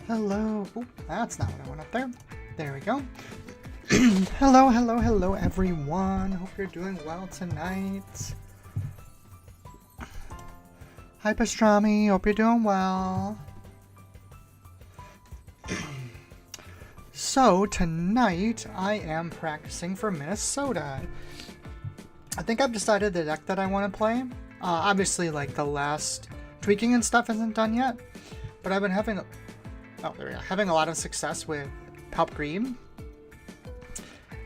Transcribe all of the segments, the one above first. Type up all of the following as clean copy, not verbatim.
Hello. Oh, that's not what I want up there. There we go. Hello, hello, hello, everyone. Hope you're doing well tonight. Hi, Pastrami. Hope you're doing well. So, tonight, I am practicing for Minnesota. I think I've decided the deck that I want to play. Obviously, like, the last tweaking and stuff isn't done yet. But I've been having a lot of success with Palp Green.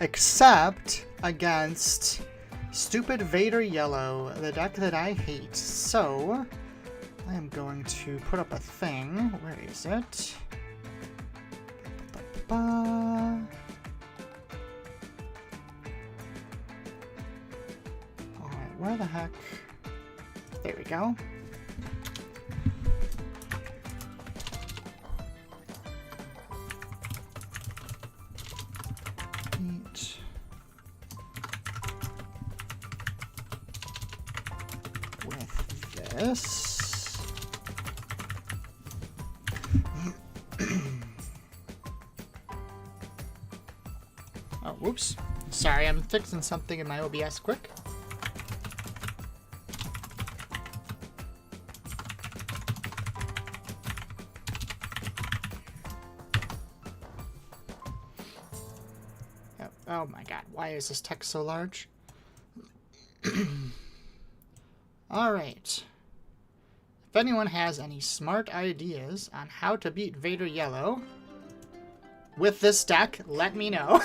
Except against Stupid Vader Yellow, the deck that I hate. So, I am going to put up a thing. Where is it? Alright, where the heck? There we go. With this. Oh, whoops. Sorry, I'm fixing something in my OBS quick. Oh my god, why is this text so large? Alright. If anyone has any smart ideas on how to beat Vader Yellow with this deck, let me know.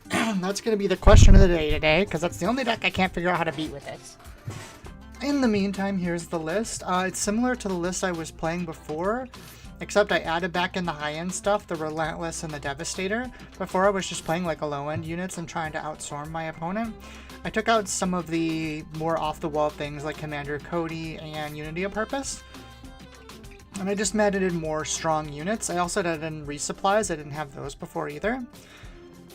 That's going to be the question of the day today, because that's the only deck I can't figure out how to beat with this. In the meantime, here's the list. It's similar to the list I was playing before, except I added back in the high-end stuff, the Relentless and the Devastator. Before I was just playing like a low-end units and trying to outstorm my opponent. I took out some of the more off-the-wall things like Commander Cody and Unity of Purpose. And I just added more strong units. I also added in resupplies. I didn't have those before either.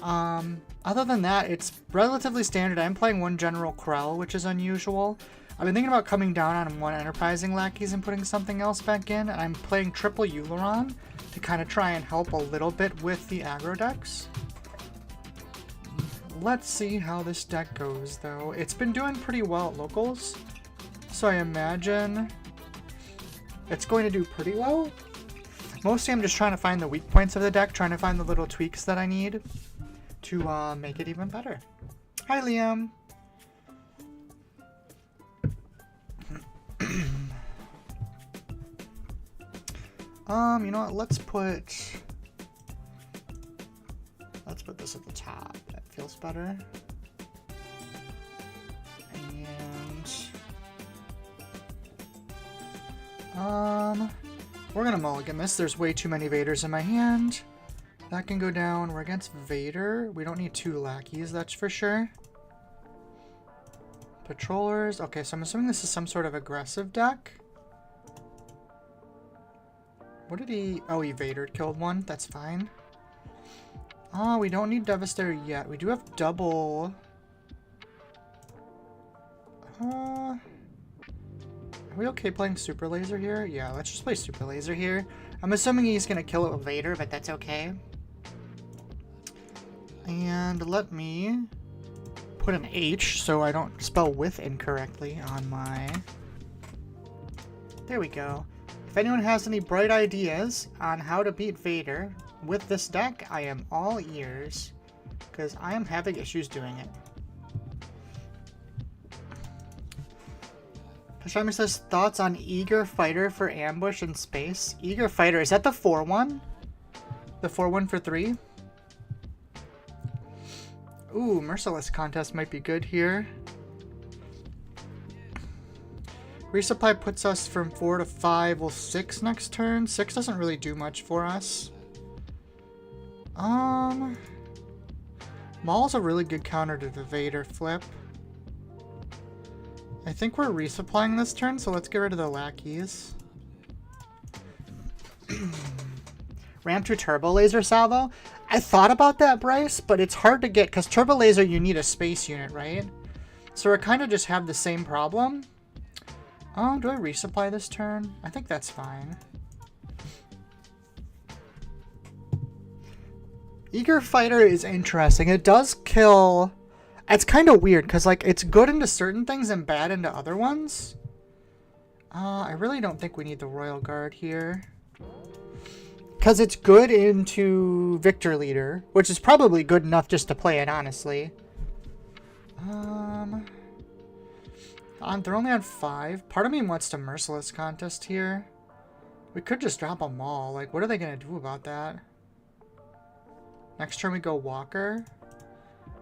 Other than that, it's relatively standard. I'm playing one General Krell, which is unusual. I've been thinking about coming down on one Enterprising Lackeys and putting something else back in. And I'm playing triple Uleron to kind of try and help a little bit with the aggro decks. Let's see how this deck goes, though. It's been doing pretty well at locals, so I imagine it's going to do pretty well. Mostly I'm just trying to find the weak points of the deck, trying to find the little tweaks that I need to make it even better. Hi, Liam. You know what? Let's put this at the top. That feels better. And we're gonna mulligan this. There's way too many Vaders in my hand. That can go down. We're against Vader. We don't need two lackeys, that's for sure. Patrollers. Okay, so I'm assuming this is some sort of aggressive deck. What did he... Oh, he Vader killed one. That's fine. Oh, we don't need Devastator yet. We do have double... Are we okay playing Super Laser here? Yeah, let's just play Super Laser here. I'm assuming he's going to kill it with Vader, but that's okay. And let me put an H so I don't spell with incorrectly on my... There we go. If anyone has any bright ideas on how to beat Vader with this deck, I am all ears, because I am having issues doing it. Pashami says, thoughts on Eager Fighter for ambush in space? Eager Fighter, is that the 4-1? The 4-1 for 3? Ooh, Merciless Contest might be good here. Resupply puts us from 4 to 5. Well, 6 next turn. 6 doesn't really do much for us. Maul's a really good counter to the Vader flip. I think we're resupplying this turn, so let's get rid of the lackeys. Ram 2 Turbo Laser Salvo? I thought about that, Bryce, but it's hard to get, because Turbo Laser, you need a space unit, right? So we kind of just have the same problem. Oh, do I resupply this turn? I think that's fine. Eager Fighter is interesting. It does kill... It's kind of weird, because like it's good into certain things and bad into other ones. I really don't think we need the Royal Guard here. Because it's good into Victor Leader, which is probably good enough just to play it, honestly. They're only on 5. Part of me wants to Merciless Contest here. We could just drop them all. Like, what are they going to do about that? Next turn we go Walker.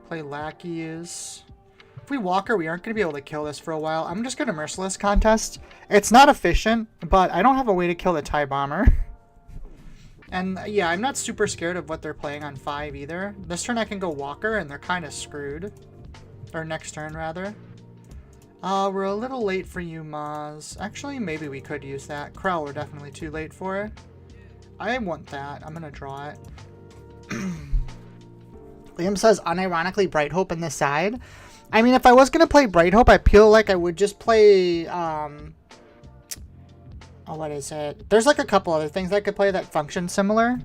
Play Lackeys. If we Walker, we aren't going to be able to kill this for a while. I'm just going to Merciless Contest. It's not efficient, but I don't have a way to kill the TIE Bomber. And yeah, I'm not super scared of what they're playing on 5 either. This turn I can go Walker, and they're kind of screwed. Or next turn, rather. We're a little late for you, Maz. Actually, maybe we could use that. Krell, we're definitely too late for it. I want that. I'm going to draw it. Liam says, unironically, Bright Hope in the side. I mean, if I was going to play Bright Hope, I feel like I would just play... Oh, what is it? There's like a couple other things I could play that function similar.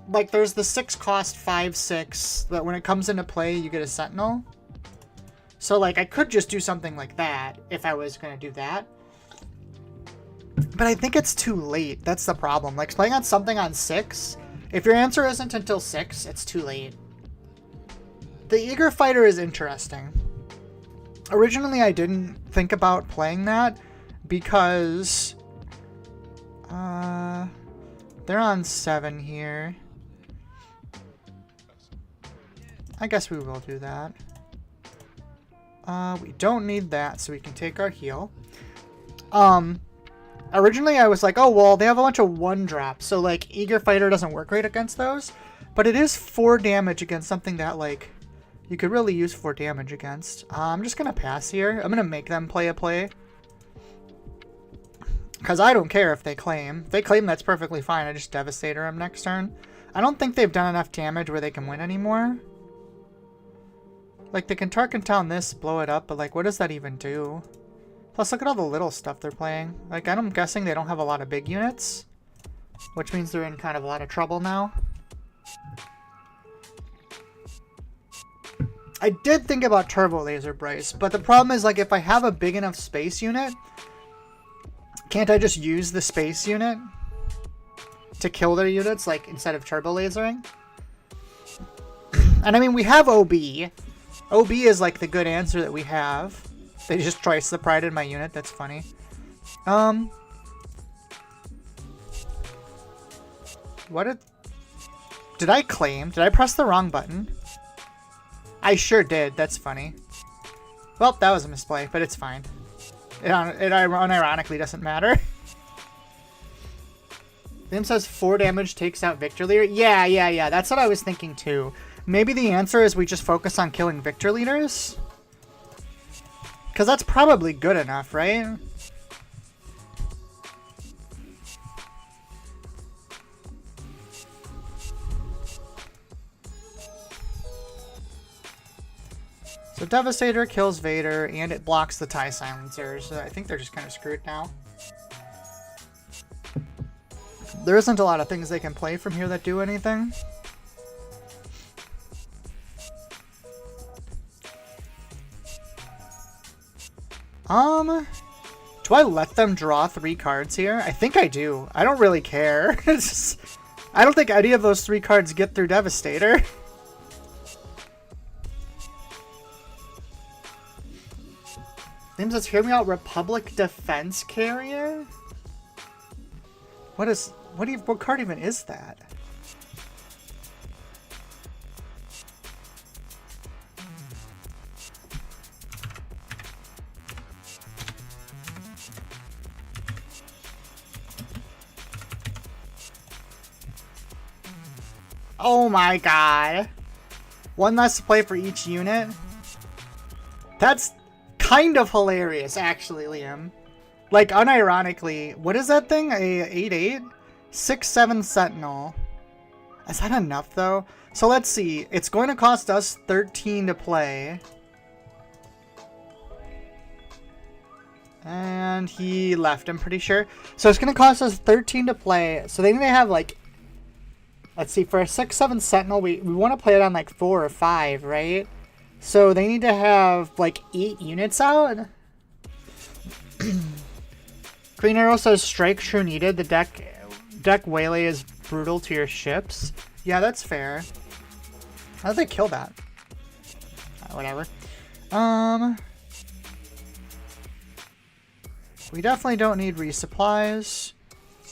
Like, there's the 6 cost 5/6 that when it comes into play, you get a Sentinel. So, like, I could just do something like that if I was going to do that. But I think it's too late. That's the problem. Like, playing on something on 6, if your answer isn't until 6, it's too late. The Eager Fighter is interesting. Originally, I didn't think about playing that because they're on 7 here. I guess we will do that. We don't need that, so we can take our heal. Originally I was like, oh, well, they have a bunch of 1-drops, so, like, Eager Fighter doesn't work great against those. But it is 4 damage against something that, like, you could really use 4 damage against. I'm just gonna pass here. I'm gonna make them play a play. Because I don't care if they claim. If they claim, that's perfectly fine. I just Devastator them next turn. I don't think they've done enough damage where they can win anymore. Like, they can Tarkin Town this, blow it up, but, like, what does that even do? Plus, look at all the little stuff they're playing. Like, I'm guessing they don't have a lot of big units, which means they're in kind of a lot of trouble now. I did think about Turbo Laser Bryce, but the problem is, like, if I have a big enough space unit, can't I just use the space unit to kill their units, like, instead of Turbo Lasering? And, I mean, we have OB. OB is, like, the good answer that we have. They just twice the pride in my unit. That's funny. What did I claim? Did I press the wrong button? I sure did. That's funny. Well, that was a misplay, but it's fine. It unironically doesn't matter. Liam says 4 damage takes out Victor Leader. Yeah. That's what I was thinking too. Maybe the answer is we just focus on killing Victor Leaders? Because that's probably good enough, right? So Devastator kills Vader, and it blocks the TIE Silencers. So I think they're just kind of screwed now. There isn't a lot of things they can play from here that do anything. Do I let them draw 3 cards here? I think I do. I don't really care. I don't think any of those 3 cards get through Devastator. Names says, hear me out, Republic Defense Carrier? What card even is that? Oh my god. 1 less to play for each unit? That's kind of hilarious, actually, Liam. Like, unironically, what is that thing? A 8/8? 6/7 Sentinel. Is that enough, though? So let's see. It's going to cost us 13 to play. And he left, I'm pretty sure. So it's going to cost us 13 to play. So they need to have, like, Let's see, for a 6/7 Sentinel, we want to play it on like 4 or 5, right? So they need to have like 8 units out. Green Arrow says strike true needed. The deck waylay is brutal to your ships. Yeah, that's fair. How did they kill that? Whatever. We definitely don't need resupplies.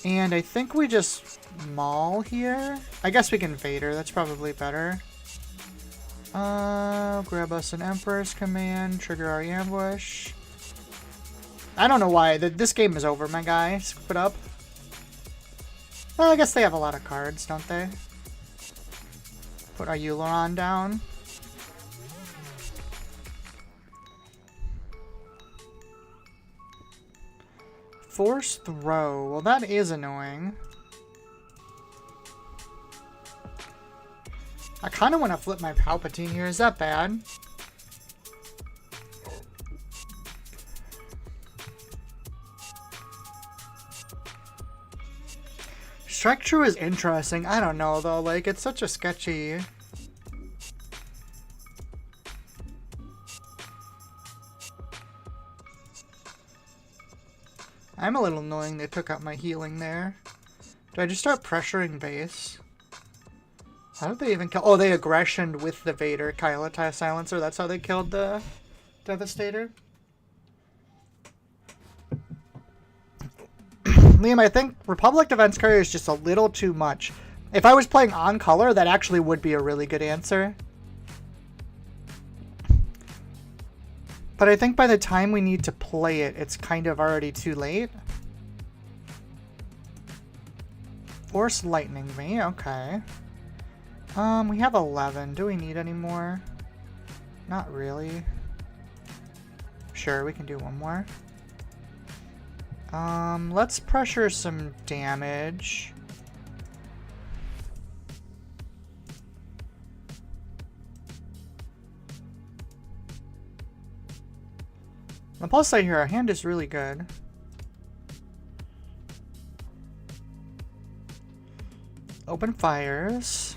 And I think we just maul here. I guess we can Vader. That's probably better. Grab us an Emperor's Command. Trigger our ambush. I don't know why. This game is over, my guy. Scoop it up. Well, I guess they have a lot of cards, don't they? Put our Euleron down. Force throw. Well, that is annoying. I kind of want to flip my Palpatine here. Is that bad? Strike True is interesting. I don't know, though. Like, it's such a sketchy... I'm a little annoying they took out my healing there. Do I just start pressuring base? How did they even kill... Oh, they aggressioned with the Vader Kylata silencer. That's how they killed the Devastator. Liam, I think Republic Defense Courier is just a little too much. If I was playing on color, that actually would be a really good answer. But I think by the time we need to play it, it's kind of already too late. Force Lightning me, okay. We have 11. Do we need any more? Not really. Sure, we can do one more. Let's pressure some damage. The plus side here, our hand is really good. Open fires.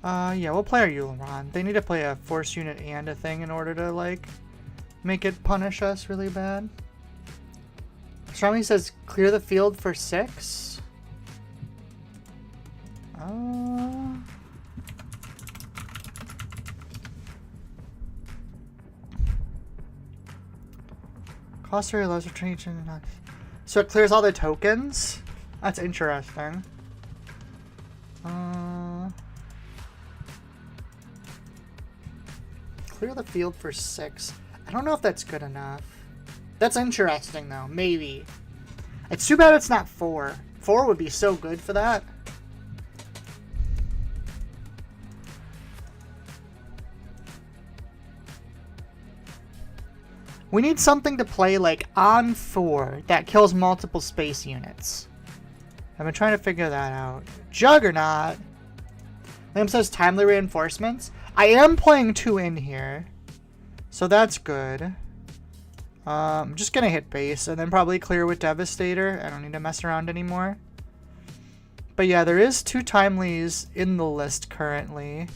Yeah, we'll play our Euleron. They need to play a force unit and a thing in order to, like, make it punish us really bad. Strongly says clear the field for 6. Cost area allows retreat. So it clears all the tokens? That's interesting. Clear the field for 6. I don't know if that's good enough. That's interesting, though. Maybe. It's too bad it's not 4. 4 would be so good for that. We need something to play, like, on 4 that kills multiple space units. I've been trying to figure that out. Juggernaut. Liam says timely reinforcements. I am playing 2 in here. So that's good. I'm just gonna hit base and then probably clear with Devastator. I don't need to mess around anymore. But yeah, there is 2 timelies in the list currently.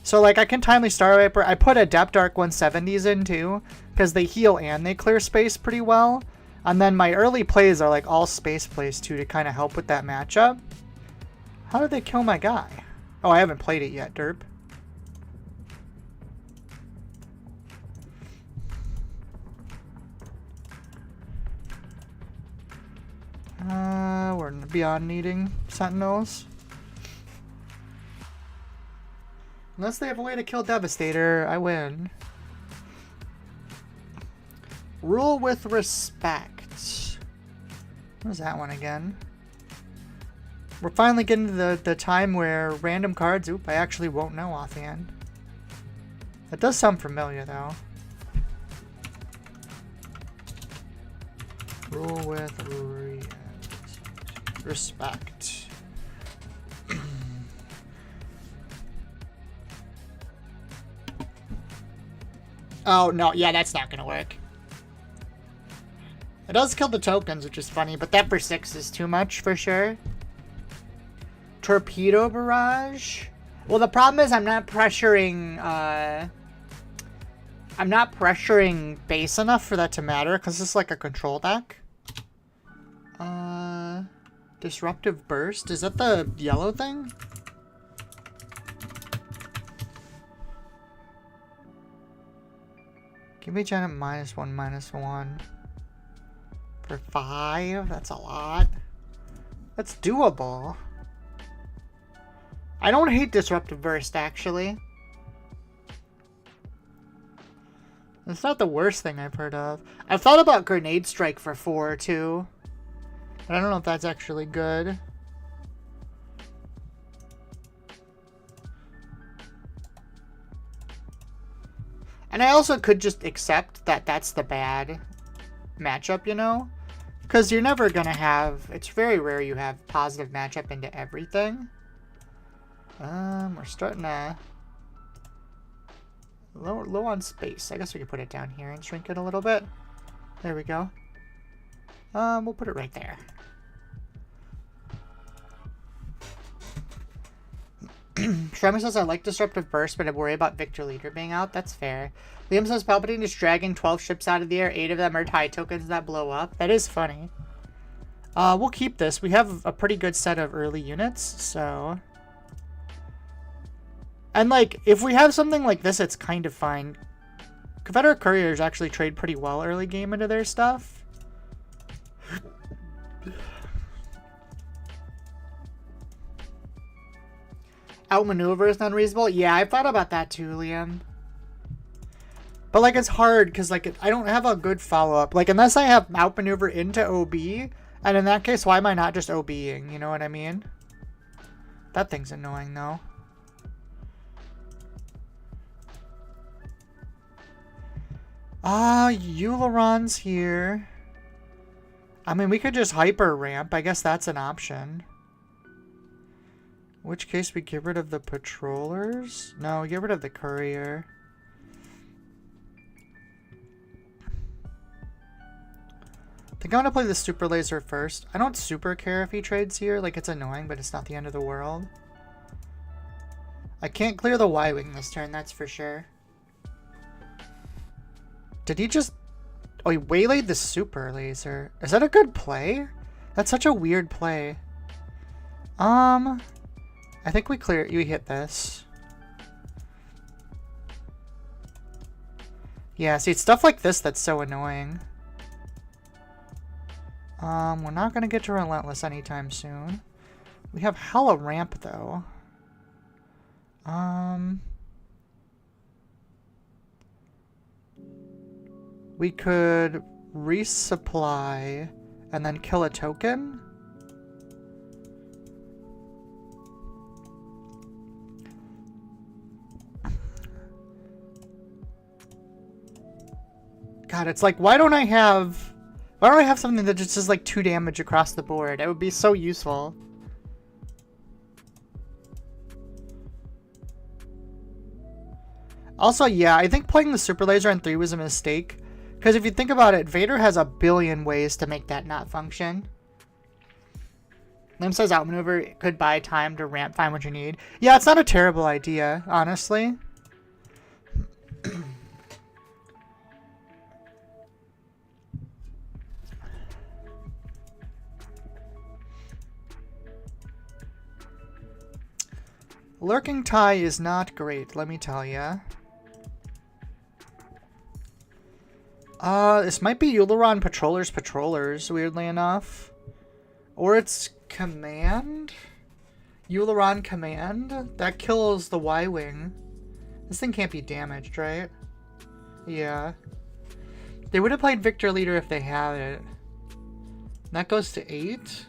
So like I can timely Star Viper. I put Adept Arc 170s in too, because they heal and they clear space pretty well. And then my early plays are like all space plays too to kind of help with that matchup. How did they kill my guy? Oh, I haven't played it yet, derp. We're beyond needing Sentinels. Unless they have a way to kill Devastator, I win. Rule with respect. What is that one again? We're finally getting to the time where random cards... Oop, I actually won't know offhand. That does sound familiar, though. Rule with respect. Oh, no. Yeah, that's not going to work. It does kill the tokens, which is funny, but that for 6 is too much for sure. Torpedo barrage. Well, the problem is I'm not pressuring base enough for that to matter, because it's like a control deck. Disruptive burst. Is that the yellow thing? Give me Janet -1/-1 for 5. That's a lot. That's doable. I don't hate disruptive burst actually. It's not the worst thing I've heard of. I've thought about grenade strike for 4 too. But I don't know if that's actually good. And I also could just accept that that's the bad matchup, you know? Because you're never going to have... It's very rare you have positive matchup into everything. We're starting to... Low on space. I guess we could put it down here and shrink it a little bit. There we go. We'll put it right there. Shremmy says, I like Disruptive Burst, but I worry about Victor Leader being out. That's fair. Liam says, Palpatine is dragging 12 ships out of the air. 8 of them are TIE tokens that blow up. That is funny. We'll keep this. We have a pretty good set of early units, so... And, like, if we have something like this, it's kind of fine. Confederate Couriers actually trade pretty well early game into their stuff. Outmaneuver is unreasonable? Yeah, I thought about that too, Liam. But, like, it's hard because, like, I don't have a good follow-up. Like, unless I have outmaneuver into OB, and in that case, why am I not just OBing? You know what I mean? That thing's annoying, though. Euleron's here. I mean, we could just hyper ramp. I guess that's an option. In which case we get rid of the patrollers? No, get rid of the courier. I think I'm gonna play the super laser first. I don't super care if he trades here. Like, it's annoying, but it's not the end of the world. I can't clear the Y-Wing this turn, that's for sure. Did he just... Oh, he waylaid the super laser. Is that a good play? That's such a weird play. I think we clear... You hit this. Yeah, see, it's stuff like this that's so annoying. We're not gonna get to Relentless anytime soon. We have hella ramp, though. We could resupply and then kill a token. God, it's like, why don't I have something that just does like 2 damage across the board? It would be so useful. Also, yeah, I think playing the super laser on 3 was a mistake. Because if you think about it, Vader has a billion ways to make that not function. Lim says outmaneuver could buy time to ramp, find what you need. Yeah, it's not a terrible idea, honestly. Lurking TIE is not great, let me tell ya. This might be Euleron Patrollers, weirdly enough. Or it's Command? Euleron Command? That kills the Y-Wing. This thing can't be damaged, right? Yeah. They would have played Victor Leader if they had it. That goes to 8.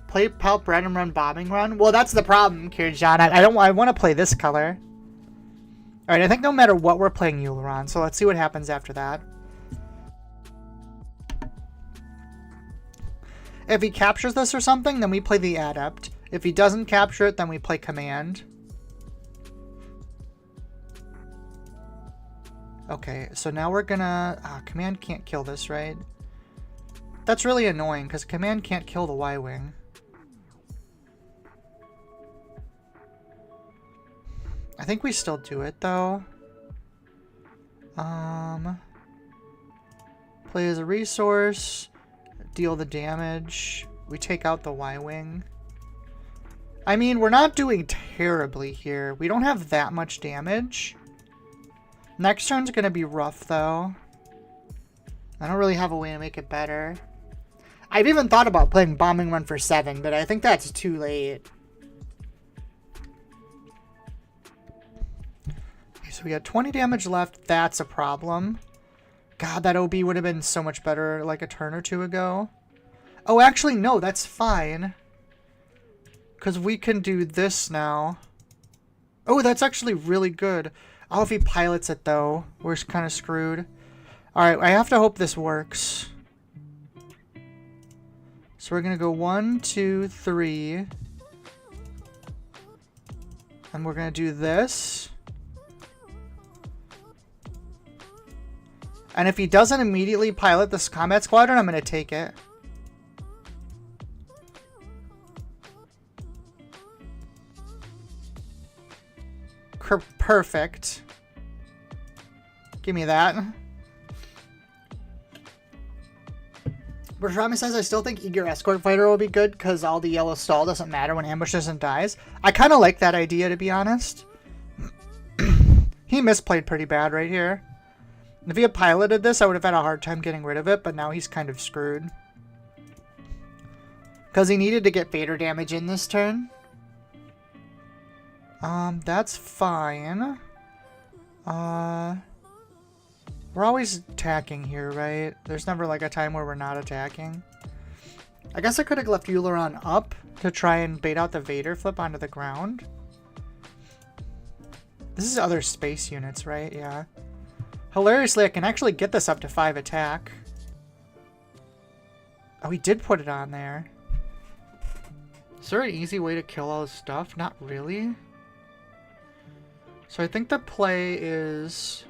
Play Palp Random Run Bombing Run? Well, that's the problem, Kirjan. I want to play this color. Alright, I think no matter what, we're playing Euleron, so let's see what happens after that. If he captures this or something, then we play the Adept. If he doesn't capture it, then we play Command. Okay, so now we're gonna... command can't kill this, right? That's really annoying, because command can't kill the Y-Wing. I think we still do it, though. Play as a resource. Deal the damage. We take out the Y-Wing. I mean, we're not doing terribly here. We don't have that much damage. Next turn's gonna be rough, though. I don't really have a way to make it better. I've even thought about playing Bombing Run for 7, but I think that's too late. Okay, so we got 20 damage left. That's a problem. God, that OB would have been so much better like a turn or two ago. Oh, actually, no, that's fine. Because we can do this now. Oh, that's actually really good. Oh, if he pilots it, though, we're kind of screwed. Alright, I have to hope this works. So we're going to go 1, 2, 3. And we're going to do this. And if he doesn't immediately pilot this combat squadron, I'm going to take it. Perfect. Give me that. Bertrami says, I still think Eager Escort Fighter will be good because all the yellow stall doesn't matter when ambushes and dies. I kind of like that idea, to be honest. He misplayed pretty bad right here. If he had piloted this, I would have had a hard time getting rid of it, but now he's kind of screwed. Because he needed to get Vader damage in this turn. That's fine. We're always attacking here, right? There's never like a time where we're not attacking. I guess I could have left Euleron up to try and bait out the Vader flip onto the ground. This is other space units, right? Yeah. Hilariously, I can actually get this up to 5 attack. Oh, he did put it on there. Is there an easy way to kill all this stuff? Not really. So I think the play is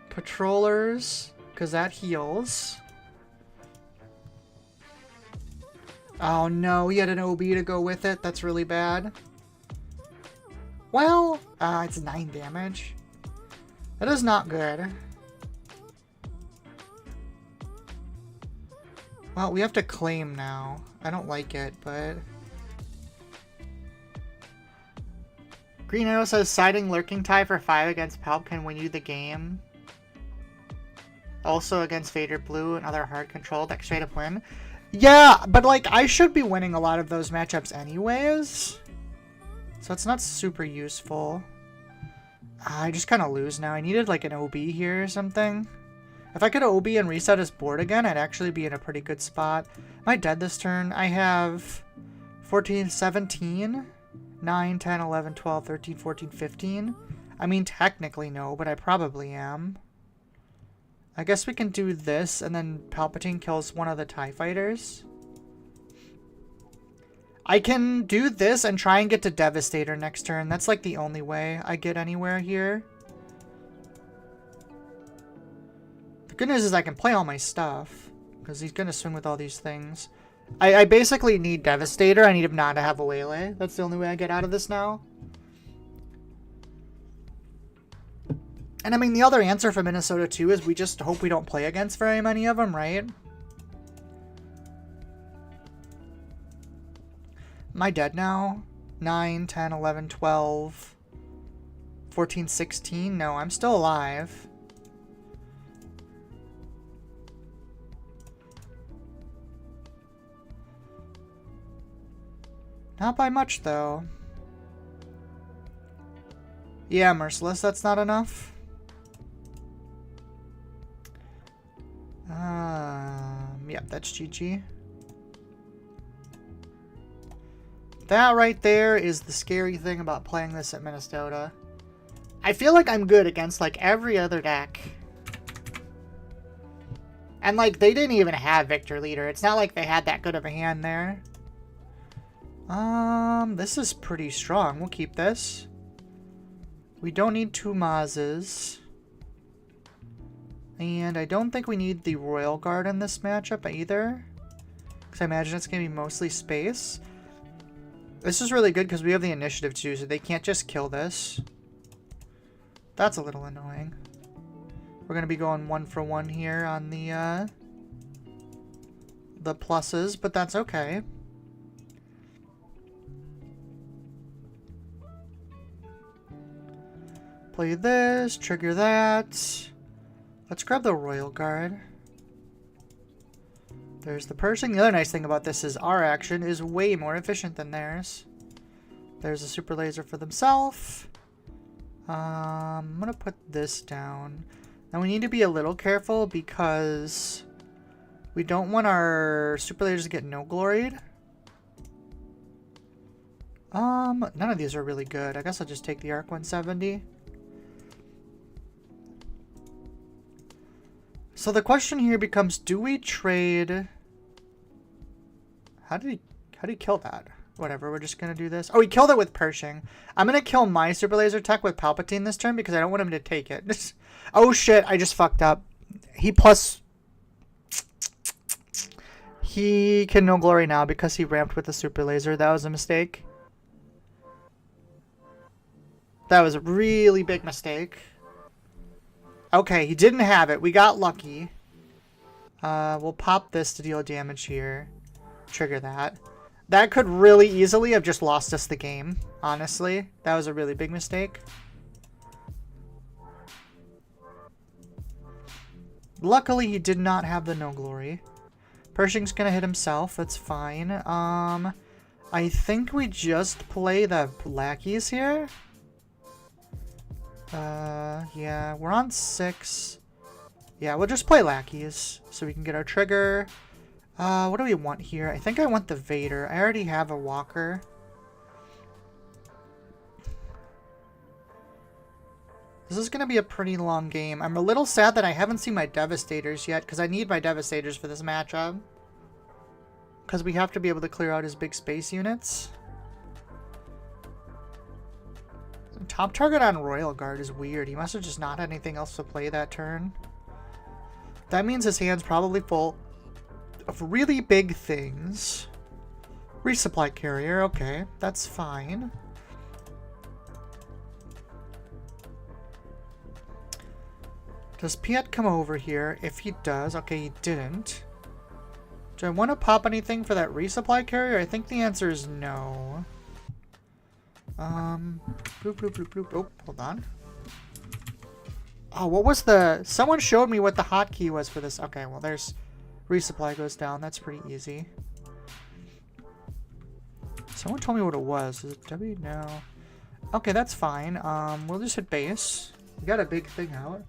patrollers, because that heals. Oh no, he had an OB to go with it. That's really bad. Well, it's 9 damage. That is not good. Well, we have to claim now. I don't like it, but... Green Arrow says, siding Lurking Tie for 5 against Palp can win you the game. Also against Vader Blue and other hard control that straight up win. Yeah, but like, I should be winning a lot of those matchups anyways. So it's not super useful. I just kind of lose now. I needed like an OB here or something. If I could OB and reset his board again, I'd actually be in a pretty good spot. Am I dead this turn? I have 14, 17, 9, 10, 11, 12, 13, 14, 15. I mean, technically no, but I probably am. I guess we can do this, and then Palpatine kills one of the TIE fighters. I can do this and try and get to Devastator next turn. That's like the only way I get anywhere here. The good news is I can play all my stuff, because he's going to swing with all these things. I basically need Devastator. I need him not to have a Waylay. That's the only way I get out of this now. And I mean, the other answer for Minnesota too is we just hope we don't play against very many of them, right? Am I dead now? 9, 10, 11, 12, 14, 16? No, I'm still alive. Not by much, though. Yeah, Merciless, that's not enough. Yep, that's GG. That right there is the scary thing about playing this at Minnesota. I feel like I'm good against, like, every other deck. And, like, they didn't even have Victor Leader. It's not like they had that good of a hand there. This is pretty strong. We'll keep this. We don't need 2 Mazes. And I don't think we need the Royal Guard in this matchup either, because I imagine it's going to be mostly space. This is really good because we have the initiative too, so they can't just kill this. That's a little annoying. We're going to be going 1 for 1 here on the pluses, but that's okay. Play this, trigger that. Let's grab the Royal Guard. There's the Pershing. The other nice thing about this is our action is way more efficient than theirs. There's a super laser for themselves. I'm going to put this down. Now we need to be a little careful because we don't want our super lasers to get no gloried. None of these are really good. I guess I'll just take the Arc 170. So the question here becomes, do we trade... How did he kill that? Whatever, we're just going to do this. Oh, he killed it with Pershing. I'm going to kill my super laser tech with Palpatine this turn because I don't want him to take it. Oh shit, I just fucked up. He can no glory now because he ramped with the super laser. That was a mistake. That was a really big mistake. Okay, he didn't have it. We got lucky. We'll pop this to deal damage here. Trigger that. That could really easily have just lost us the game, honestly. That was a really big mistake. Luckily, he did not have the no glory. Pershing's gonna hit himself. That's fine. I think we just play the lackeys here. Yeah, we're on 6. Yeah, we'll just play lackeys so we can get our trigger. What do we want here? I think I want the Vader. I already have a walker. This is going to be a pretty long game. I'm a little sad that I haven't seen my Devastators yet because I need my Devastators for this matchup. Because we have to be able to clear out his big space units. Top target on Royal Guard is weird. He must have just not had anything else to play that turn. That means his hand's probably full of really big things. Resupply carrier, okay, that's fine. Does Piet come over here? If he does, okay, he didn't. Do I want to pop anything for that resupply carrier? I think the answer is no. Bloop, bloop, bloop, bloop. Oh, hold on. Oh, what was the... Someone showed me what the hotkey was for this. Okay, well, there's... Resupply goes down. That's pretty easy. Someone told me what it was. Is it W? No. Okay, that's fine. We'll just hit base. We got a big thing out.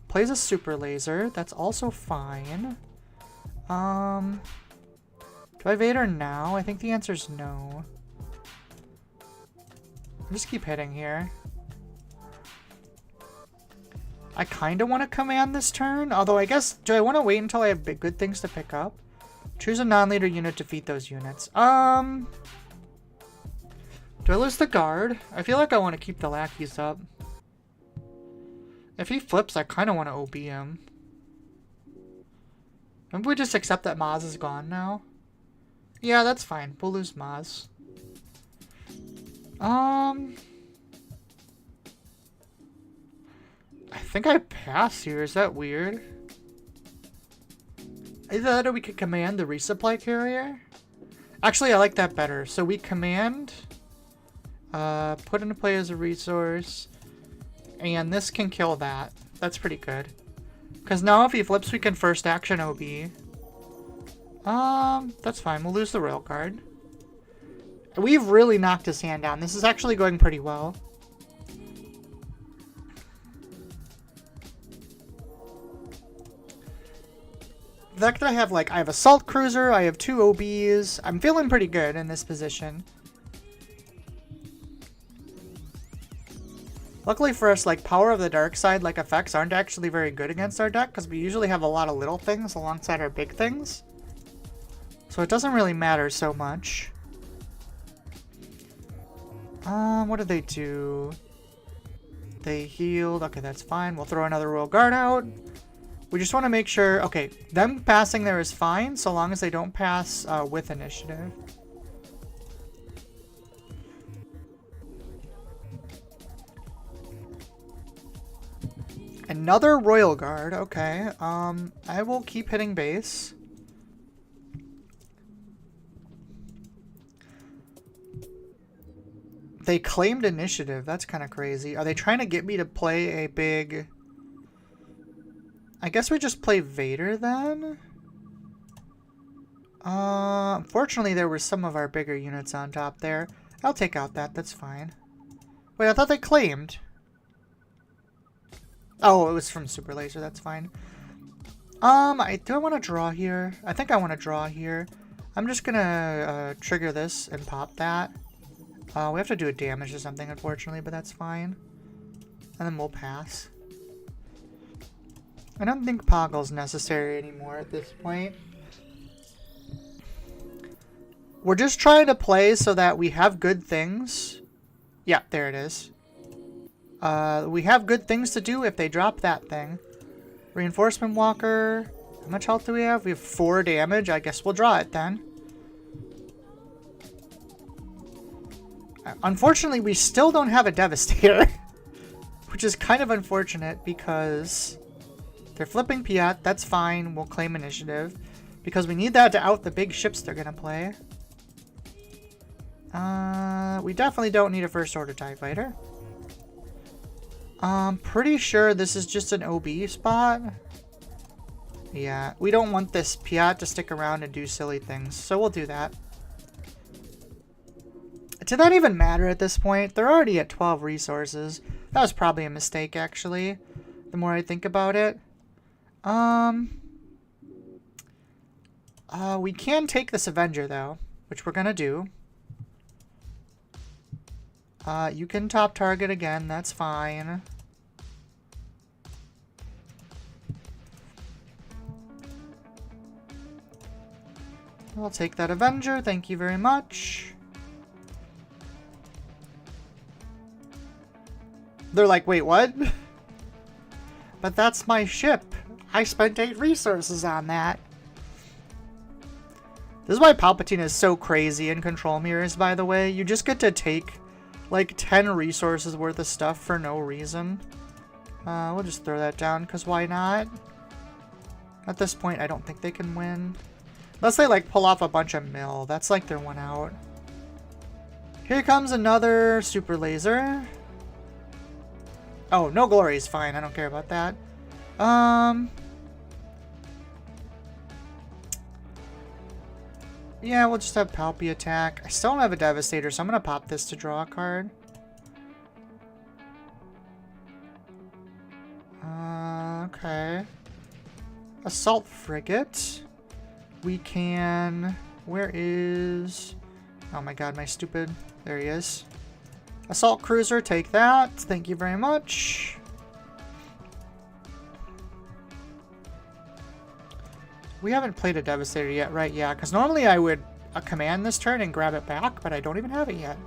Plays a super laser. That's also fine. Do I Vader now? I think the answer is no. I'll just keep hitting here. I kind of want to command this turn, although I guess, do I want to wait until I have good things to pick up? Choose a non-leader unit, defeat those units. Do I lose the guard? I feel like I want to keep the lackeys up. If he flips, I kind of want to OB him. Maybe we just accept that Maz is gone now? Yeah, that's fine. We'll lose Maz. I think I pass here. Is that weird? Either that or we could command the resupply carrier. Actually, I like that better. So we command, put into play as a resource, and this can kill that. That's pretty good. Because now if he flips, we can first action OB. That's fine. We'll lose the rail card. We've really knocked his hand down. This is actually going pretty well. The fact that I have Assault Cruiser, I have 2 OBs. I'm feeling pretty good in this position. Luckily for us, Power of the Dark Side, effects aren't actually very good against our deck, because we usually have a lot of little things alongside our big things. So it doesn't really matter so much. What did they do? They healed. Okay, that's fine. We'll throw another Royal Guard out. We just want to make sure... Okay, them passing there is fine, so long as they don't pass with initiative. Another Royal Guard. Okay. I will keep hitting base. They claimed initiative. That's kind of crazy. Are they trying to get me to play a big... I guess we just play Vader then? Unfortunately, there were some of our bigger units on top there. I'll take out that. That's fine. Wait, I thought they claimed. Oh, it was from Super Laser. That's fine. Do I want to draw here? I think I want to draw here. I'm just gonna trigger this and pop that. We have to do a damage to something, unfortunately, but that's fine. And then we'll pass. I don't think Poggle's necessary anymore at this point. We're just trying to play so that we have good things. Yeah, there it is. We have good things to do if they drop that thing. Reinforcement Walker. How much health do we have? We have 4 damage. I guess we'll draw it then. Unfortunately, we still don't have a Devastator. Which is kind of unfortunate because they're flipping Piat. That's fine. We'll claim initiative. Because we need that to out the big ships they're going to play. We definitely don't need a First Order TIE Fighter. Pretty sure this is just an OB spot. Yeah, we don't want this Piat to stick around and do silly things, so we'll do that. Did that even matter at this point? They're already at 12 resources. That was probably a mistake, actually, the more I think about it. We can take this Avenger, though, which we're gonna do. You can top target again, that's fine. I'll take that Avenger, thank you very much. They're like, wait, what? But that's my ship. I spent 8 resources on that. This is why Palpatine is so crazy in control mirrors, by the way. You just get to take like 10 resources worth of stuff for no reason. We'll just throw that down, because why not? At this point, I don't think they can win. Unless they like pull off a bunch of mill. That's like their one out. Here comes another Super Laser. Oh, no glory is fine. I don't care about that. Yeah, we'll just have Palpy attack. I still don't have a Devastator, so I'm going to pop this to draw a card. Okay. Assault Frigate. We can... Where is... Oh my god, my stupid... There he is. Assault Cruiser, take that. Thank you very much. We haven't played a Devastator yet, right? Yeah, because normally I would command this turn and grab it back, but I don't even have it yet.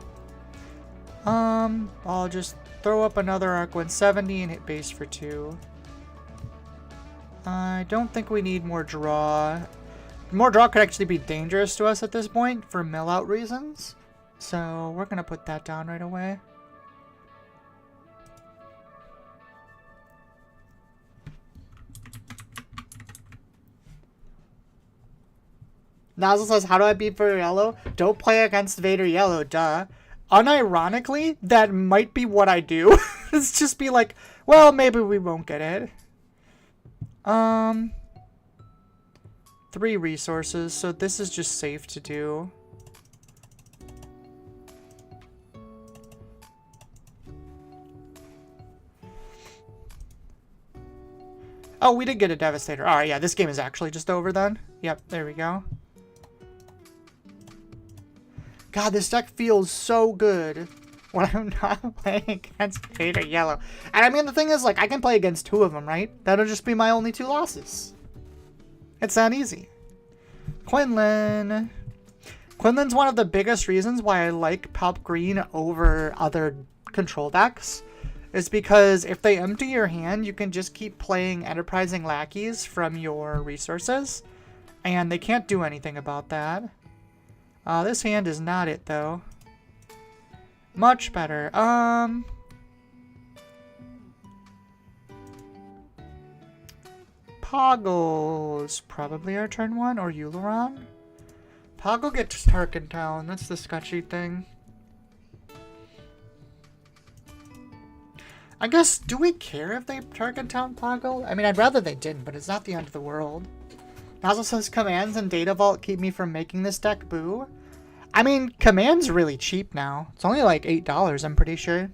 I'll just throw up another Arc 170 and hit base for 2. I don't think we need more draw. More draw could actually be dangerous to us at this point for mill out reasons. So we're going to put that down right away. Nozzle says, how do I beat Vader Yellow? Don't play against Vader Yellow, duh. Unironically, that might be what I do. It's just be like, well, maybe we won't get it. 3 resources, so this is just safe to do. Oh, we did get a Devastator. Alright, yeah, this game is actually just over then. Yep, there we go. God, this deck feels so good when I'm not playing against Vader Yellow. And I mean, the thing is, like, I can play against 2 of them, right? That'll just be my only 2 losses. It's that easy. Quinlan. Quinlan's one of the biggest reasons why I like Palp Green over other control decks. is because if they empty your hand, you can just keep playing Enterprising Lackeys from your resources, and they can't do anything about that. This hand is not it, though. Much better. Poggle's probably our turn 1, or Euleron. Poggle gets Tarkentown. That's the sketchy thing. I guess, do we care if they Tarkentown Poggle? I mean, I'd rather they didn't, but it's not the end of the world. Nozzle says commands and Data Vault keep me from making this deck, boo. I mean, command's really cheap now. It's only like $8, I'm pretty sure.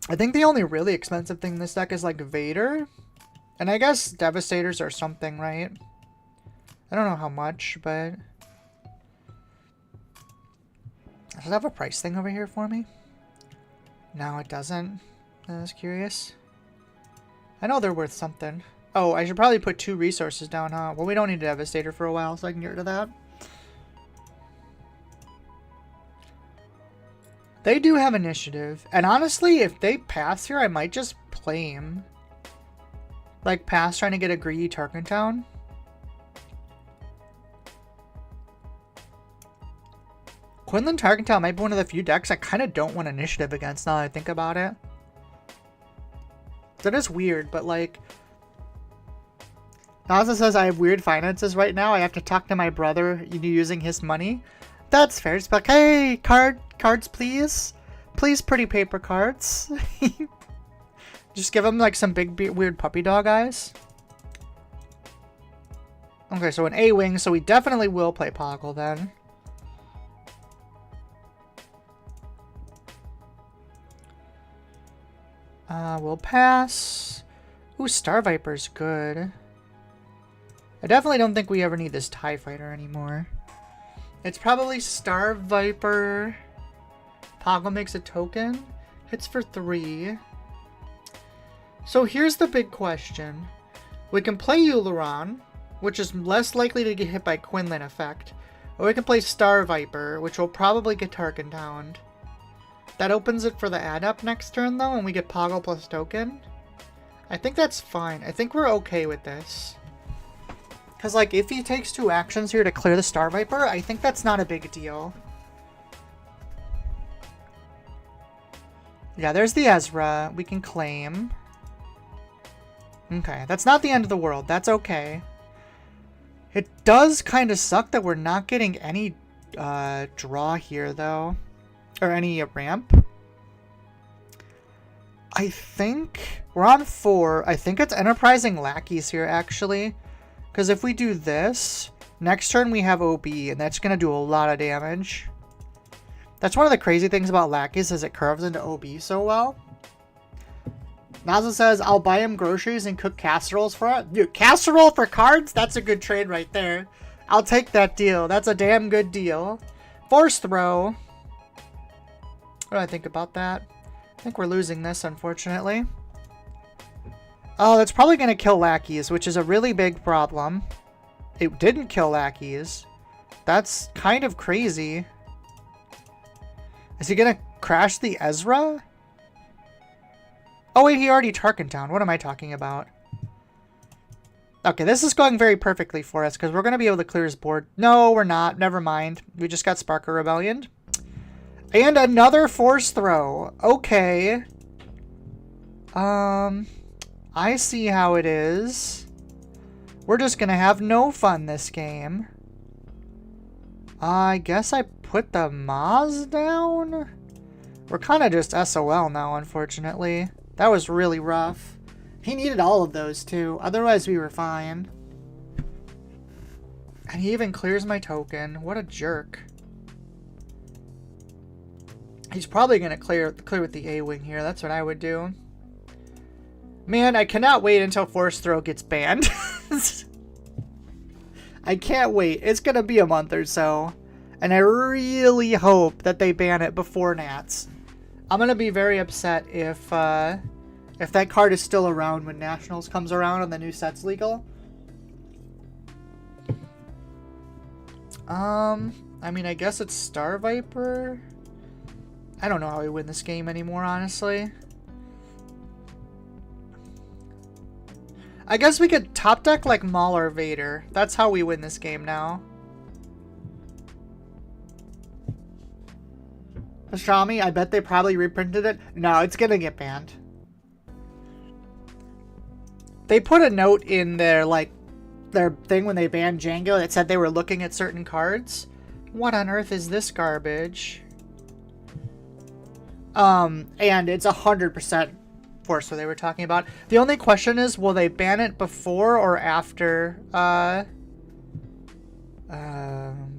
I think the only really expensive thing in this deck is like Vader. And I guess Devastators or something, right? I don't know how much, but... Does it have a price thing over here for me? No, it doesn't. I was curious. I know they're worth something. Oh, I should probably put 2 resources down, huh? Well, we don't need a Devastator for a while, so I can get rid of that. They do have initiative. And honestly, if they pass here, I might just play him. Like, pass trying to get a greedy Tarkentown. Quinlan Tarkentown might be one of the few decks I kind of don't want initiative against now that I think about it. That is weird, but like... Naza says I have weird finances right now. I have to talk to my brother using his money. That's fair. Just like, hey, cards please. Please, pretty paper cards. Just give him like some big weird puppy dog eyes. Okay, so an A-Wing, so we definitely will play Poggle then. We'll pass. Ooh, Star Viper's good. I definitely don't think we ever need this TIE Fighter anymore. It's probably Star Viper. Poggle makes a token. Hits for 3. So here's the big question. We can play Euleron, which is less likely to get hit by Quinlan effect. Or we can play Star Viper, which will probably get Tarkentowned. That opens it for the add-up next turn, though, and we get Poggle plus token. I think that's fine. I think we're okay with this. Because, like, if he takes 2 actions here to clear the Star Viper, I think that's not a big deal. Yeah, there's the Ezra. We can claim. Okay, that's not the end of the world. That's okay. It does kind of suck that we're not getting any draw here, though. Or any ramp. I think we're on 4. I think it's Enterprising Lackeys here, actually. Because if we do this, next turn we have OB, and that's going to do a lot of damage. That's one of the crazy things about Lackeys, is it curves into OB so well. Naza says, I'll buy him groceries and cook casseroles for it. Dude, casserole for cards? That's a good trade right there. I'll take that deal. That's a damn good deal. Force throw. What do I think about that? I think we're losing this, unfortunately. Oh, that's probably going to kill Lackeys, which is a really big problem. It didn't kill Lackeys. That's kind of crazy. Is he going to crash the Ezra? Oh, wait, he already Tarkentown. What am I talking about? Okay, this is going very perfectly for us, because we're going to be able to clear his board. No, we're not. Never mind. We just got Sparker Rebellion. And another force throw. Okay. I see how it is. We're just gonna have no fun this game. I guess I put the Maz down? We're kind of just SOL now, unfortunately. That was really rough. He needed all of those, too. Otherwise, we were fine. And he even clears my token. What a jerk. He's probably going to clear with the A-Wing here. That's what I would do. Man, I cannot wait until Force Throw gets banned. I can't wait. It's going to be a month or so. And I really hope that they ban it before Nats. I'm going to be very upset if that card is still around when Nationals comes around and the new set's legal. I mean, I guess it's Star Viper. I don't know how we win this game anymore, honestly. I guess we could top deck like Maul or Vader. That's how we win this game now. Pastrami, I bet they probably reprinted it. No, it's gonna get banned. They put a note in their, like, their thing when they banned Django that said they were looking at certain cards. What on earth is this garbage? And it's 100% Force Throw they were talking about. The only question is, will they ban it before or after,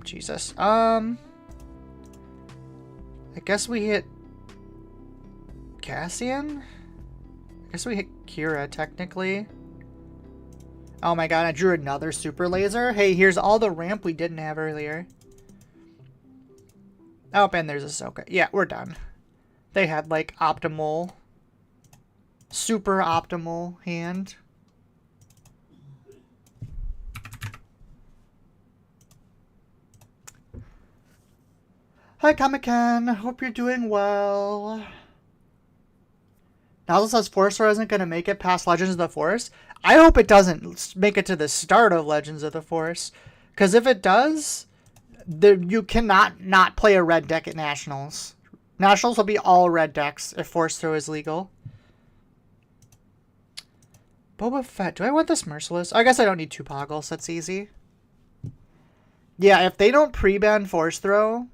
Jesus. I guess we hit Cassian? I guess we hit Kira, technically. Oh my god, I drew another super laser. Hey, here's all the ramp we didn't have earlier. Oh, and there's Ahsoka. Yeah, we're done. They had, like, optimal, super optimal hand. Hi, Comic-Con. Hope you're doing well. Now this says Force Throw isn't going to make it past Legends of the Force. I hope it doesn't make it to the start of Legends of the Force. Because if it does, you cannot not play a red deck at Nationals. Nationals will be all red decks if Force Throw is legal. Boba Fett. Do I want this Merciless? I guess I don't need 2 Poggles. That's easy. Yeah, if they don't pre-ban Force Throw,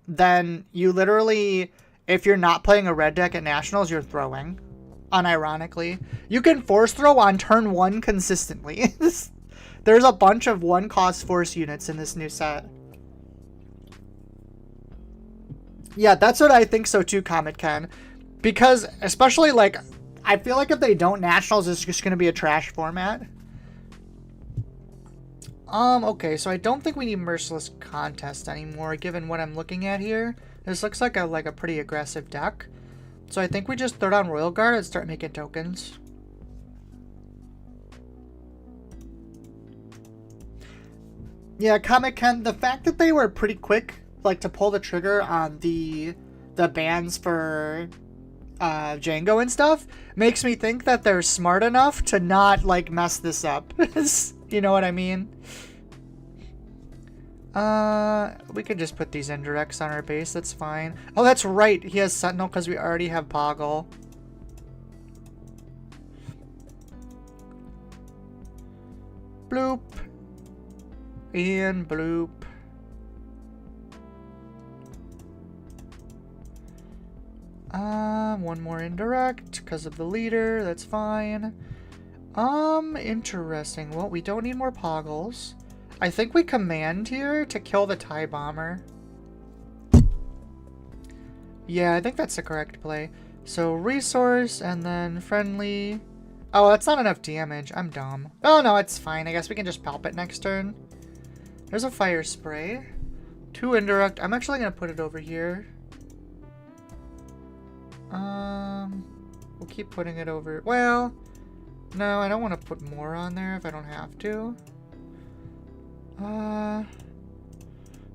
then you literally, if you're not playing a red deck at Nationals, you're throwing. Unironically. You can Force Throw on turn 1 consistently. There's a bunch of 1-cost Force units in this new set. Yeah, that's what I think so too, Comet Ken. Because, especially, like, I feel like if they don't, Nationals is just going to be a trash format. Okay, so I don't think we need Merciless Contest anymore, given what I'm looking at here. This looks like a pretty aggressive deck. So I think we just throw down Royal Guard and start making tokens. Yeah, Comic Ken, the fact that they were pretty quick, like, to pull the trigger on the bans for Django and stuff, makes me think that they're smart enough to not, like, mess this up. You know what I mean? We could just put these indirects on our base, that's fine. Oh, that's right, he has Sentinel because we already have Poggle. Bloop. And bloop. One more indirect because of the leader, that's fine. Interesting. Well, we don't need more Poggles. I think we command here to kill the TIE Bomber. Yeah, I think that's the correct play. So, resource, and then friendly. Oh, that's not enough damage. I'm dumb. Oh, no, it's fine. I guess we can just palp it next turn. There's a fire spray. 2 indirect. I'm actually going to put it over here. We'll keep putting it over. Well, no, I don't want to put more on there if I don't have to.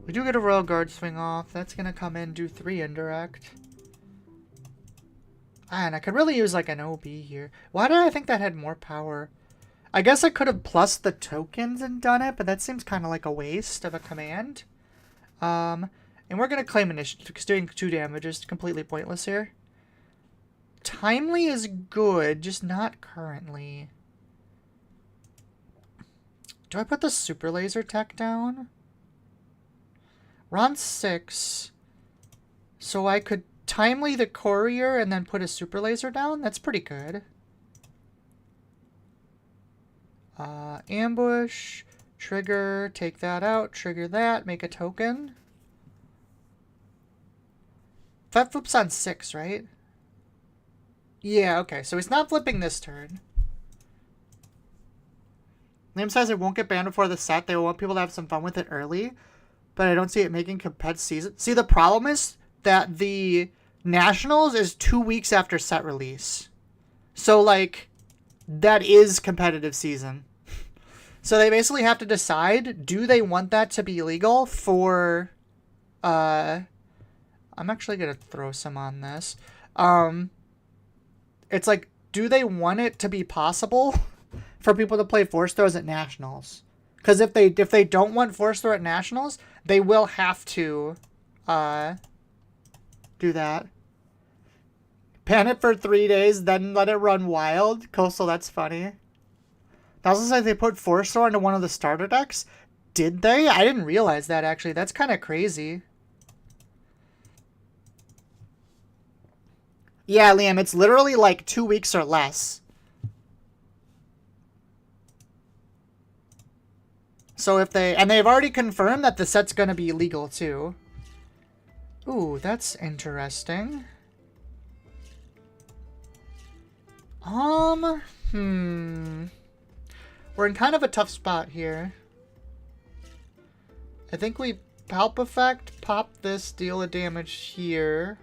We do get a Royal Guard swing off. That's going to come in, do 3 indirect. And I could really use like an OB here. Why did I think that had more power? I guess I could have plussed the tokens and done it, but that seems kind of like a waste of a command. And we're going to claim initiative because doing 2 damage is completely pointless here. Timely is good, just not currently. Do I put the super laser tech down? We're on 6. So I could timely the courier and then put a super laser down? That's pretty good. Ambush, trigger, take that out, trigger that, make a token. That flips on 6, right? Yeah, okay, so he's not flipping this turn. Liam says it won't get banned before the set. They want people to have some fun with it early. But I don't see it making competitive season. See, the problem is that the Nationals is 2 weeks after set release. So, like, that is competitive season. So they basically have to decide, do they want that to be legal for, I I'm actually gonna throw some on this. It's like, do they want it to be possible for people to play force throws at nationals? Because if they don't want force throw at nationals, they will have to do that. Ban it for 3 days, then let it run wild. Coastal, that's funny. That was like they put force throw into one of the starter decks. Did they? I didn't realize that, actually. That's kind of crazy. Yeah, Liam, it's literally like 2 weeks or less. So if they... And they've already confirmed that the set's going to be legal, too. Ooh, that's interesting. We're in kind of a tough spot here. I think we Palp Effect, pop this, deal a damage here.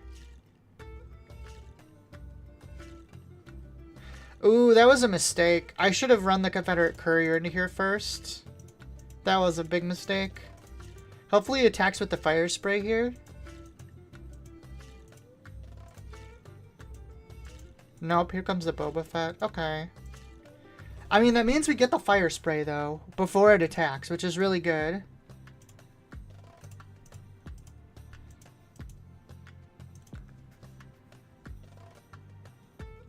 Ooh, that was a mistake. I should have run the Confederate Courier into here first. That was a big mistake. Hopefully he attacks with the Fire Spray here. Nope, here comes the Boba Fett. Okay. I mean, that means we get the Fire Spray, though, before it attacks, which is really good.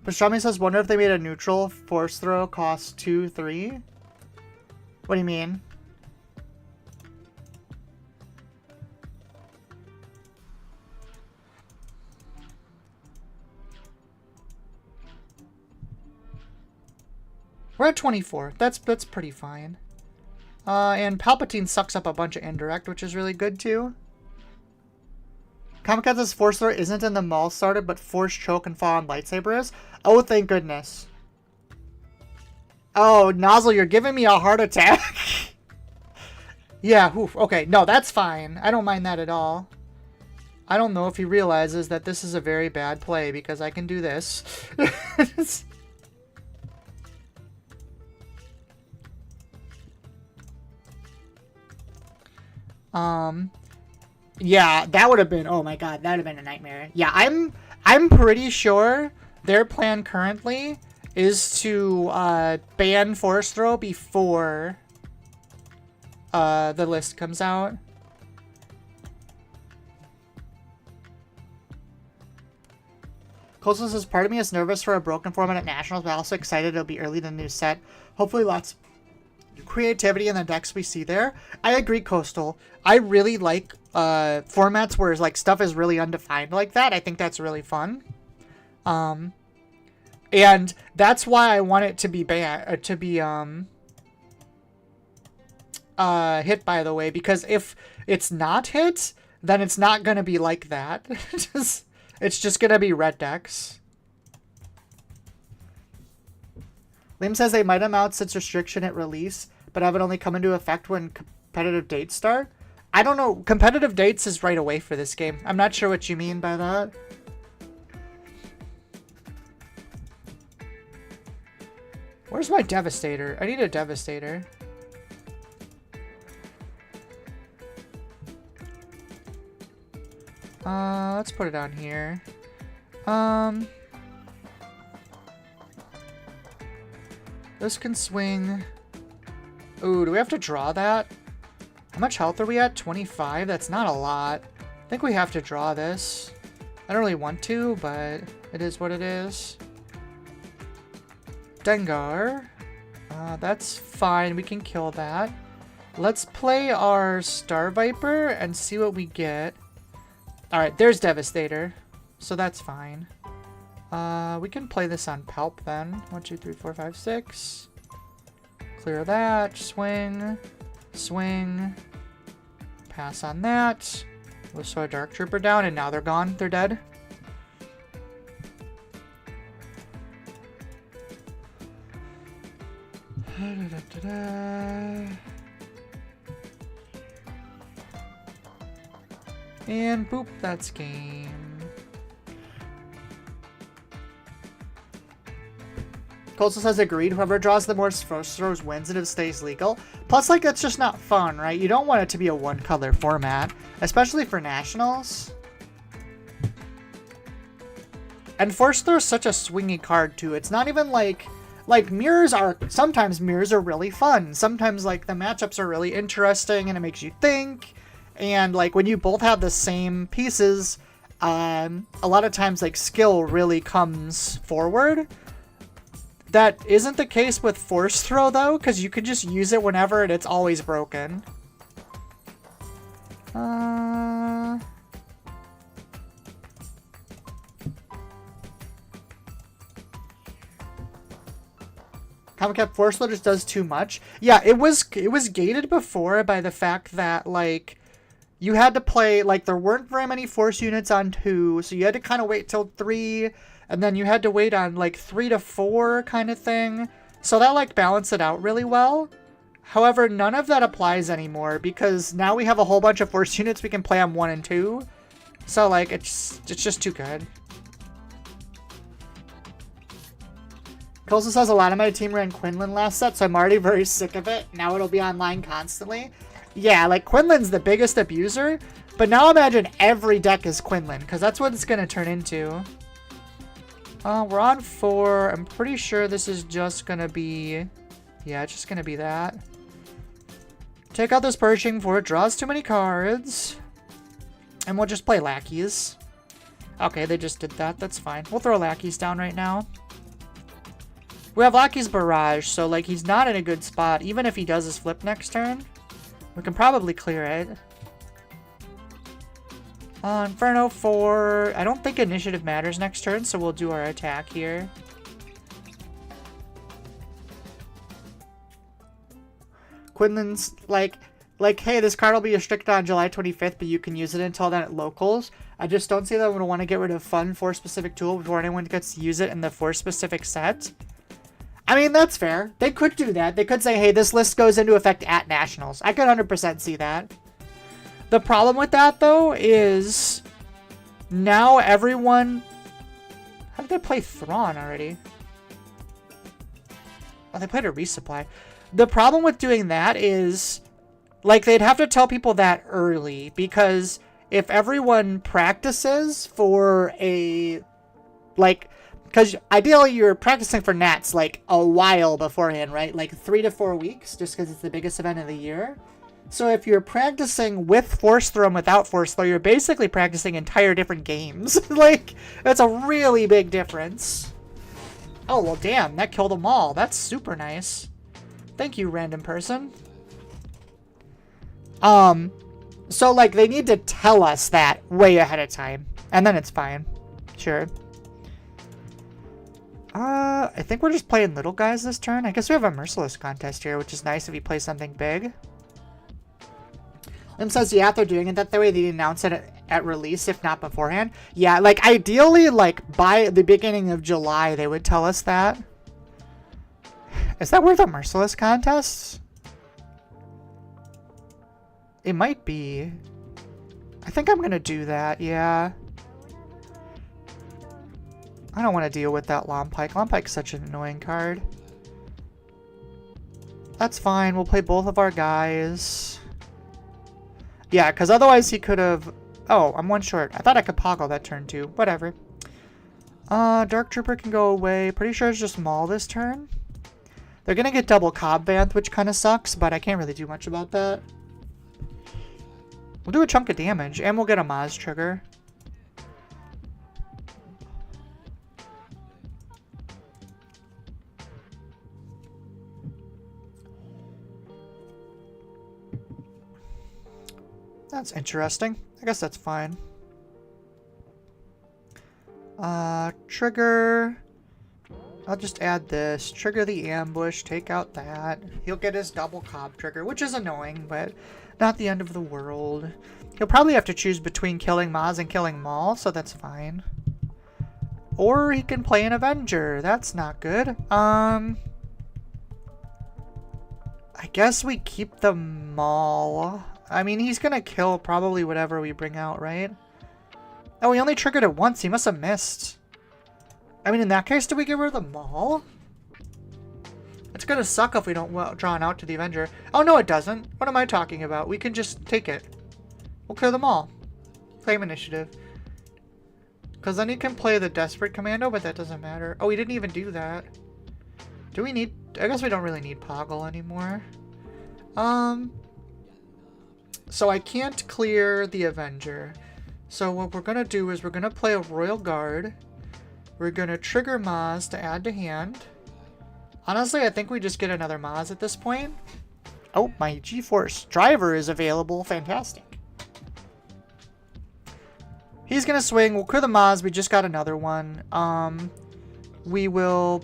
Pastrami says, wonder if they made a neutral force throw cost 2, 3? What do you mean? We're at 24. That's pretty fine. And Palpatine sucks up a bunch of indirect, which is really good too. Kamikaze's force throw isn't in the Maul starter, but force choke and fall on lightsaber is. Oh, thank goodness. Oh, Nozzle, you're giving me a heart attack. Yeah, oof, okay. No, that's fine. I don't mind that at all. I don't know if he realizes that this is a very bad play because I can do this. Yeah, that would have been, oh my god, that would have been a nightmare. Yeah, I'm pretty sure their plan currently is to ban force throw before the list comes out. Coastal says, part of me is nervous for a broken format at Nationals, but also excited it'll be early in the new set. Hopefully lots of creativity in the decks we see there. I agree, Coastal. I really like formats where like stuff is really undefined like that. I think that's really fun. And that's why I want it to be hit, by the way, because if it's not hit, then it's not going to be like that. It's just going to be red decks. Liam says they might amount its restriction at release, but have it only come into effect when competitive dates start. I don't know. Competitive dates is right away for this game. I'm not sure what you mean by that. Where's my Devastator? I need a Devastator. Let's put it on here. This can swing. Ooh, do we have to draw that? How much health are we at? 25? That's not a lot. I think we have to draw this. I don't really want to, but it is what it is. Dengar. That's fine. We can kill that. Let's play our Star Viper and see what we get. Alright, there's Devastator. So that's fine. We can play this on Palp then. 1, 2, 3, 4, 5, 6. Clear that. Swing. Swing. Pass on that. We'll throw a Dark Trooper down, and now they're gone. They're dead. And boop, that's game. Coastal says agreed. Whoever draws the more throws wins and it stays legal. Plus, like, that's just not fun, right? You don't want it to be a one-color format, especially for Nationals. And Force Throw is such a swingy card, too. It's not even like mirrors are, sometimes mirrors are really fun. Sometimes, like, the matchups are really interesting and it makes you think. And, like, when you both have the same pieces, a lot of times, like, skill really comes forward. That isn't the case with Force Throw, though, because you can just use it whenever and it's always broken. Comic Cap Force Throw just does too much. Yeah, it was gated before by the fact that, like, you had to play, like, there weren't very many Force units on 2, so you had to kind of wait till 3, and then you had to wait on, like, 3 to 4 kind of thing. So that, like, balanced it out really well. However, none of that applies anymore, because now we have a whole bunch of Force units we can play on 1 and 2. So, like, it's just too good. Also says a lot of my team ran Quinlan last set, so I'm already very sick of it. Now it'll be online constantly. Yeah, like, Quinlan's the biggest abuser, but now imagine every deck is Quinlan, because that's what it's going to turn into. We're on 4. I'm pretty sure this is just going to be... Yeah, it's just going to be that. Take out this Pershing before it draws too many cards. And we'll just play lackeys. Okay, they just did that. That's fine. We'll throw lackeys down right now. We have Lackey's Barrage, so, like, he's not in a good spot. Even if he does his flip next turn, we can probably clear it. Inferno 4. I don't think initiative matters next turn, so we'll do our attack here. Quinlan's, like, hey, this card will be restricted on July 25th, but you can use it until then at locals. I just don't see that I'm going to want to get rid of fun Force-specific tool before anyone gets to use it in the Force-specific set. I mean, that's fair. They could do that. They could say, hey, this list goes into effect at Nationals. I could 100% see that. The problem with that, though, is now everyone... How did they play Thrawn already? Oh, they played a resupply. The problem with doing that is, like, they'd have to tell people that early, because if everyone practices for a, like... Because ideally you're practicing for Nats, like, a while beforehand, right? Like 3 to 4 weeks, just because it's the biggest event of the year. So if you're practicing with Force Throw and without Force Throw, you're basically practicing entire different games. Like, that's a really big difference. Oh, well, damn, that killed them all. That's super nice. Thank you, random person. So, like, they need to tell us that way ahead of time. And then it's fine. Sure. I think we're just playing little guys this turn. I guess we have a Merciless contest here, which is nice if you play something big. Lim says, yeah, they're doing it that way. They announce it at release, if not beforehand. Yeah, like, ideally, like, by the beginning of July, they would tell us that. Is that worth a Merciless contest? It might be. I think I'm gonna do that, yeah. I don't want to deal with that Lompike. Lompike's such an annoying card. That's fine. We'll play both of our guys. Yeah, because otherwise he could have... Oh, I'm one short. I thought I could Poggle that turn too. Whatever. Dark Trooper can go away. Pretty sure it's just Maul this turn. They're going to get double Cobb Vanth, which kind of sucks, but I can't really do much about that. We'll do a chunk of damage, and we'll get a Maz trigger. That's interesting. I guess that's fine. Trigger. I'll just add this. Trigger the ambush. Take out that. He'll get his double Cobb trigger, which is annoying, but not the end of the world. He'll probably have to choose between killing Maz and killing Maul, so that's fine. Or he can play an Avenger. That's not good. I guess we keep the Maul. I mean, he's gonna kill probably whatever we bring out, right? Oh, he only triggered it once. He must have missed. I mean, in that case, do we get rid of the Maul? It's gonna suck if we don't draw an out to the Avenger. Oh, no, it doesn't. What am I talking about? We can just take it. We'll clear them all. Claim initiative. Because then he can play the Desperate Commando, but that doesn't matter. Oh, he didn't even do that. Do we need... I guess we don't really need Poggle anymore. So I can't clear the Avenger. So what we're going to do is we're going to play a Royal Guard. We're going to trigger Maz to add to hand. Honestly, I think we just get another Maz at this point. Oh, my G-Force driver is available. Fantastic. He's going to swing. We'll clear the Maz. We just got another one. We will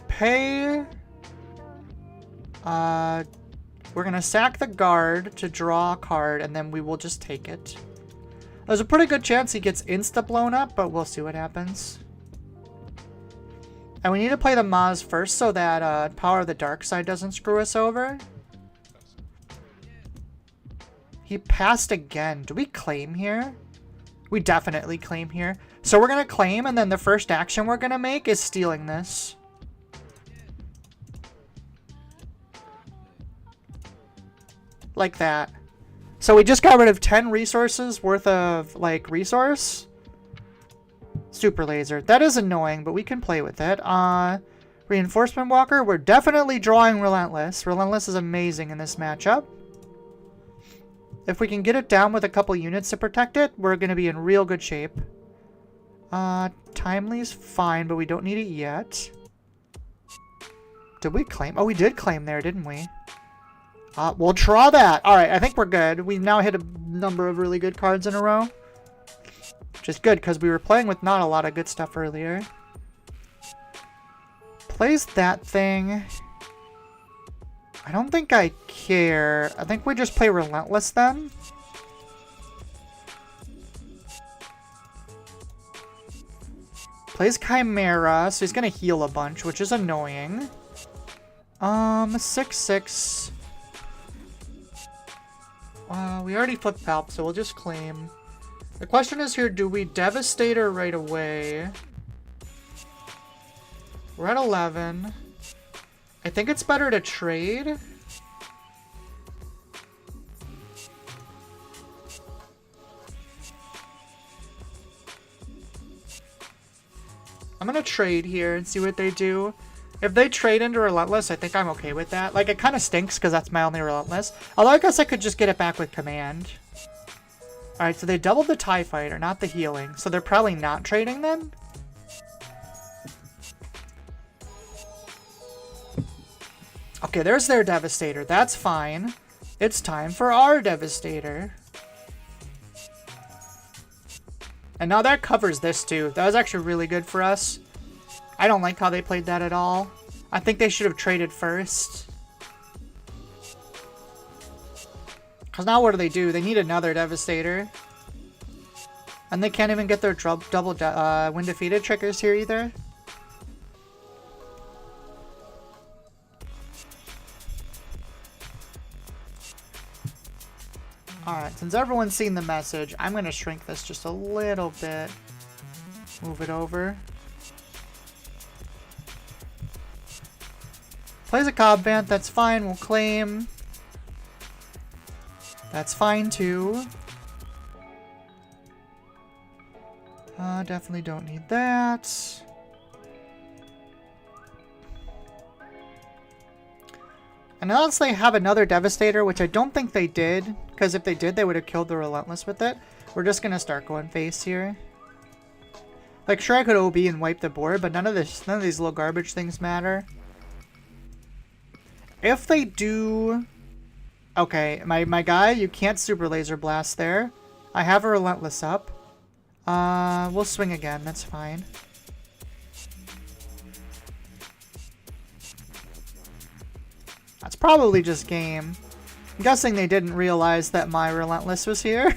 pay... we're going to sack the guard to draw a card, and then we will just take it. There's a pretty good chance he gets insta-blown up, but we'll see what happens. And we need to play the Maz first so that Power of the Dark Side doesn't screw us over. He passed again. Do we claim here? We definitely claim here. So we're going to claim, and then the first action we're going to make is stealing this. Like that. So we just got rid of 10 resources worth of, like, resource. Super laser. That is annoying, but we can play with it. Reinforcement Walker. We're definitely drawing Relentless. Relentless is amazing in this matchup. If we can get it down with a couple units to protect it, we're going to be in real good shape. Timely's fine, but we don't need it yet. Did we claim? Oh, we did claim there, didn't we? We'll draw that. Alright, I think we're good. We've now hit a number of really good cards in a row. Which is good, because we were playing with not a lot of good stuff earlier. Plays that thing. I don't think I care. I think we just play Relentless then. Plays Chimera, so he's going to heal a bunch, which is annoying. 6/6. We already flipped Palp, so we'll just claim. The question is here, do we Devastator right away? We're at 11. I think it's better to trade. I'm gonna trade here and see what they do. If they trade into Relentless, I think I'm okay with that. Like, it kind of stinks because that's my only Relentless. Although I guess I could just get it back with Command. Alright, so they doubled the TIE Fighter, not the healing. So they're probably not trading then? Okay, there's their Devastator. That's fine. It's time for our Devastator. And now that covers this too. That was actually really good for us. I don't like how they played that at all. I think they should have traded first. Because now what do? They need another Devastator. And they can't even get their double when defeated triggers here either. Alright, since everyone's seen the message, I'm going to shrink this just a little bit. Move it over. Plays a Cobb Bant, that's fine, we'll claim. That's fine too. Definitely don't need that. And unless they have another Devastator, which I don't think they did, because if they did, they would have killed the Relentless with it. We're just going to start going face here. Like, sure, I could OB and wipe the board, but none of these little garbage things matter. If they do... Okay, my guy, you can't Super Laser Blast there. I have a Relentless up. We'll swing again, that's fine. That's probably just game. I'm guessing they didn't realize that my Relentless was here.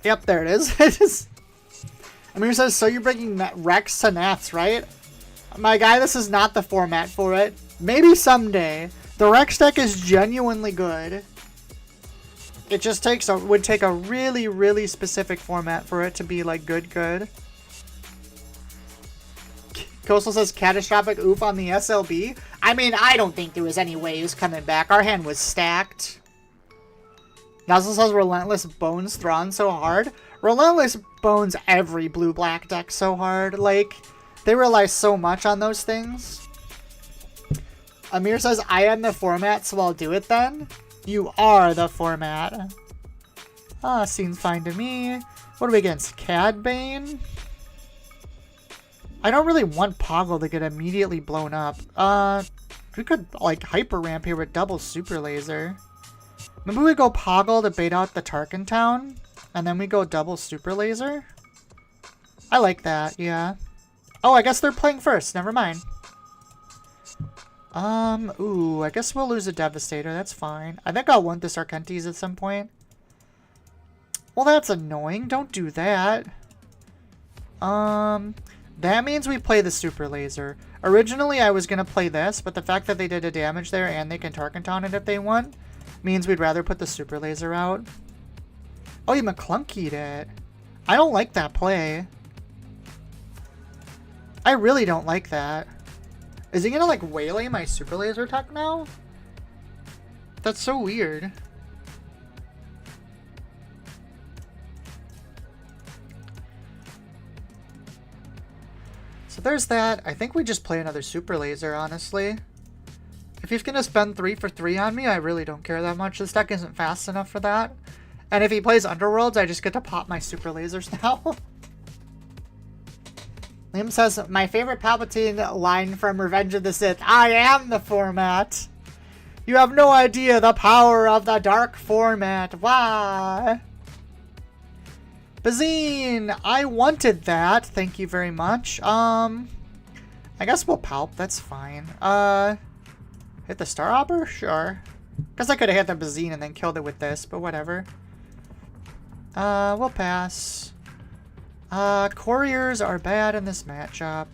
Yep, there it is. Amir says, so you're bringing Rex to Nats, right? My guy, this is not the format for it. Maybe someday. The Rex deck is genuinely good. It just would take a really, really specific format for it to be, like, good. Coastal says catastrophic oof on the SLB. I mean, I don't think there was any way he was coming back. Our hand was stacked. Nozzle says Relentless Bones Thrawn so hard. Relentless Bones every blue-black deck so hard. Like, they rely so much on those things. Amir says, I am the format, so I'll do it then. You are the format. Ah, seems fine to me. What are we against? Cad Bane? I don't really want Poggle to get immediately blown up. We could, like, Hyper Ramp here with double Super Laser. Maybe we go Poggle to bait out the Tarkin Town, and then we go double Super Laser? I like that, yeah. Oh, I guess they're playing first. Never mind. Ooh, I guess we'll lose a Devastator. That's fine. I think I'll want this Arcentes at some point. Well, that's annoying. Don't do that. That means we play the Super Laser. Originally, I was going to play this, but the fact that they did a damage there and they can Tarkin Town it if they want means we'd rather put the Super Laser out. Oh, you McClunkied it. I don't like that play. I really don't like that. Is he going to, like, waylay my Super Laser tech now? That's so weird. So there's that. I think we just play another Super Laser, honestly. If he's going to spend 3 for 3 on me, I really don't care that much. This deck isn't fast enough for that. And if he plays Underworlds, I just get to pop my Super Lasers now. Liam says, my favorite Palpatine line from Revenge of the Sith. I am the format. You have no idea the power of the dark format. Why? Bazine, I wanted that. Thank you very much. I guess we'll Palp. That's fine. Hit the Star Hopper? Sure. Guess I could have hit the Bazine and then killed it with this, but whatever. We'll pass. Couriers are bad in this matchup.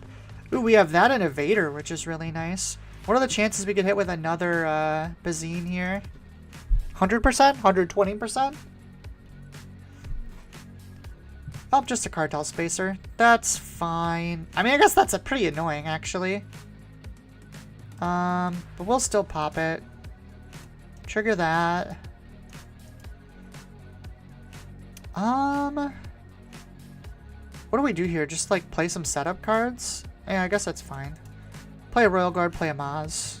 Ooh, we have that in Evader, which is really nice. What are the chances we could hit with another Bazine here? 100%? 120%? Oh, just a Cartel Spacer. That's fine. I mean, I guess that's a pretty annoying, actually. But we'll still pop it. Trigger that. What do we do here? Just, like, play some setup cards? Yeah, I guess that's fine. Play a Royal Guard, play a Maz.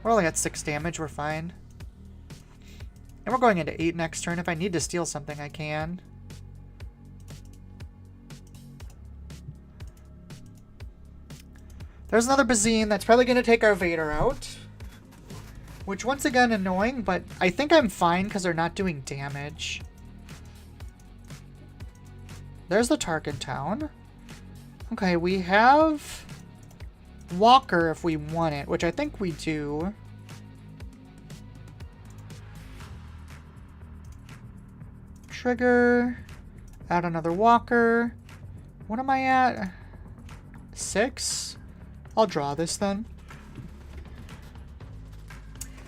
We're only at 6 damage, we're fine. And we're going into 8 next turn. If I need to steal something, I can. There's another Bazine that's probably going to take our Vader out. Which, once again, annoying, but I think I'm fine because they're not doing damage. There's the Tarkin Town. Okay, we have Walker if we want it, which I think we do. Trigger. Add another Walker. What am I at? 6? I'll draw this then.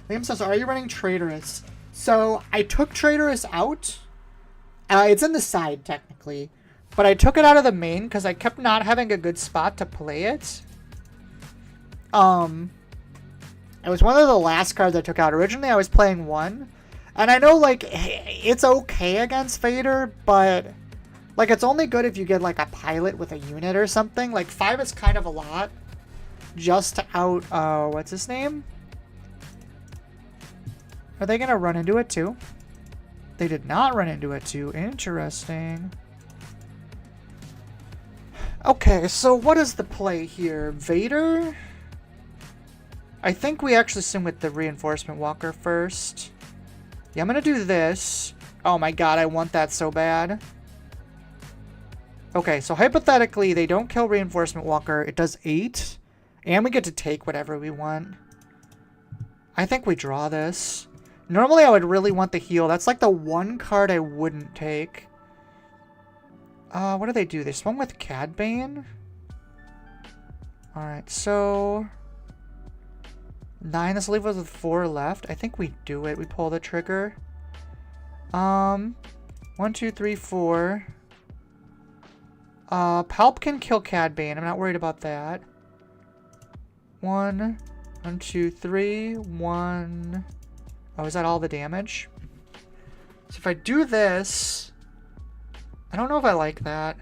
Liam says, are you running Traitorous? So, I took Traitorous out. It's in the side, technically. But I took it out of the main because I kept not having a good spot to play it. It was one of the last cards I took out. Originally, I was playing 1. And I know, like, it's okay against Vader, but, like, it's only good if you get, like, a pilot with a unit or something. Like, 5 is kind of a lot. Just to out, what's his name? Are they going to run into it, too? They did not run into it, too. Interesting. Okay, so what is the play here? Vader? I think we actually swim with the Reinforcement Walker first. Yeah, I'm going to do this. Oh my god, I want that so bad. Okay, so hypothetically, they don't kill Reinforcement Walker. It does 8. And we get to take whatever we want. I think we draw this. Normally, I would really want the heal. That's like the one card I wouldn't take. What do they do? They swung with Cad Bane? Alright, so 9. This will leave us with 4 left. I think we do it. We pull the trigger. 1, 2, 3, 4. Palp can kill Cad Bane. I'm not worried about that. 1, 2, 3, 1. Oh, is that all the damage? So if I do this, I don't know if I like that.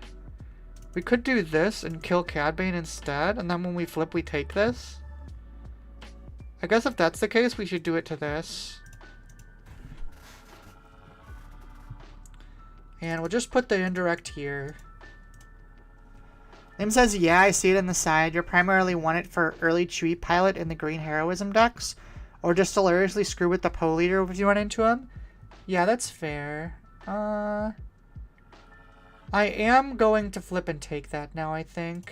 We could do this and kill Cad Bane instead, and then when we flip, we take this. I guess if that's the case, we should do it to this. And we'll just put the indirect here. Lim says, yeah, I see it on the side. You primarily want it for early Chewie pilot in the green heroism decks, or just hilariously screw with the Poe leader if you run into him. Yeah, that's fair. I am going to flip and take that now, I think.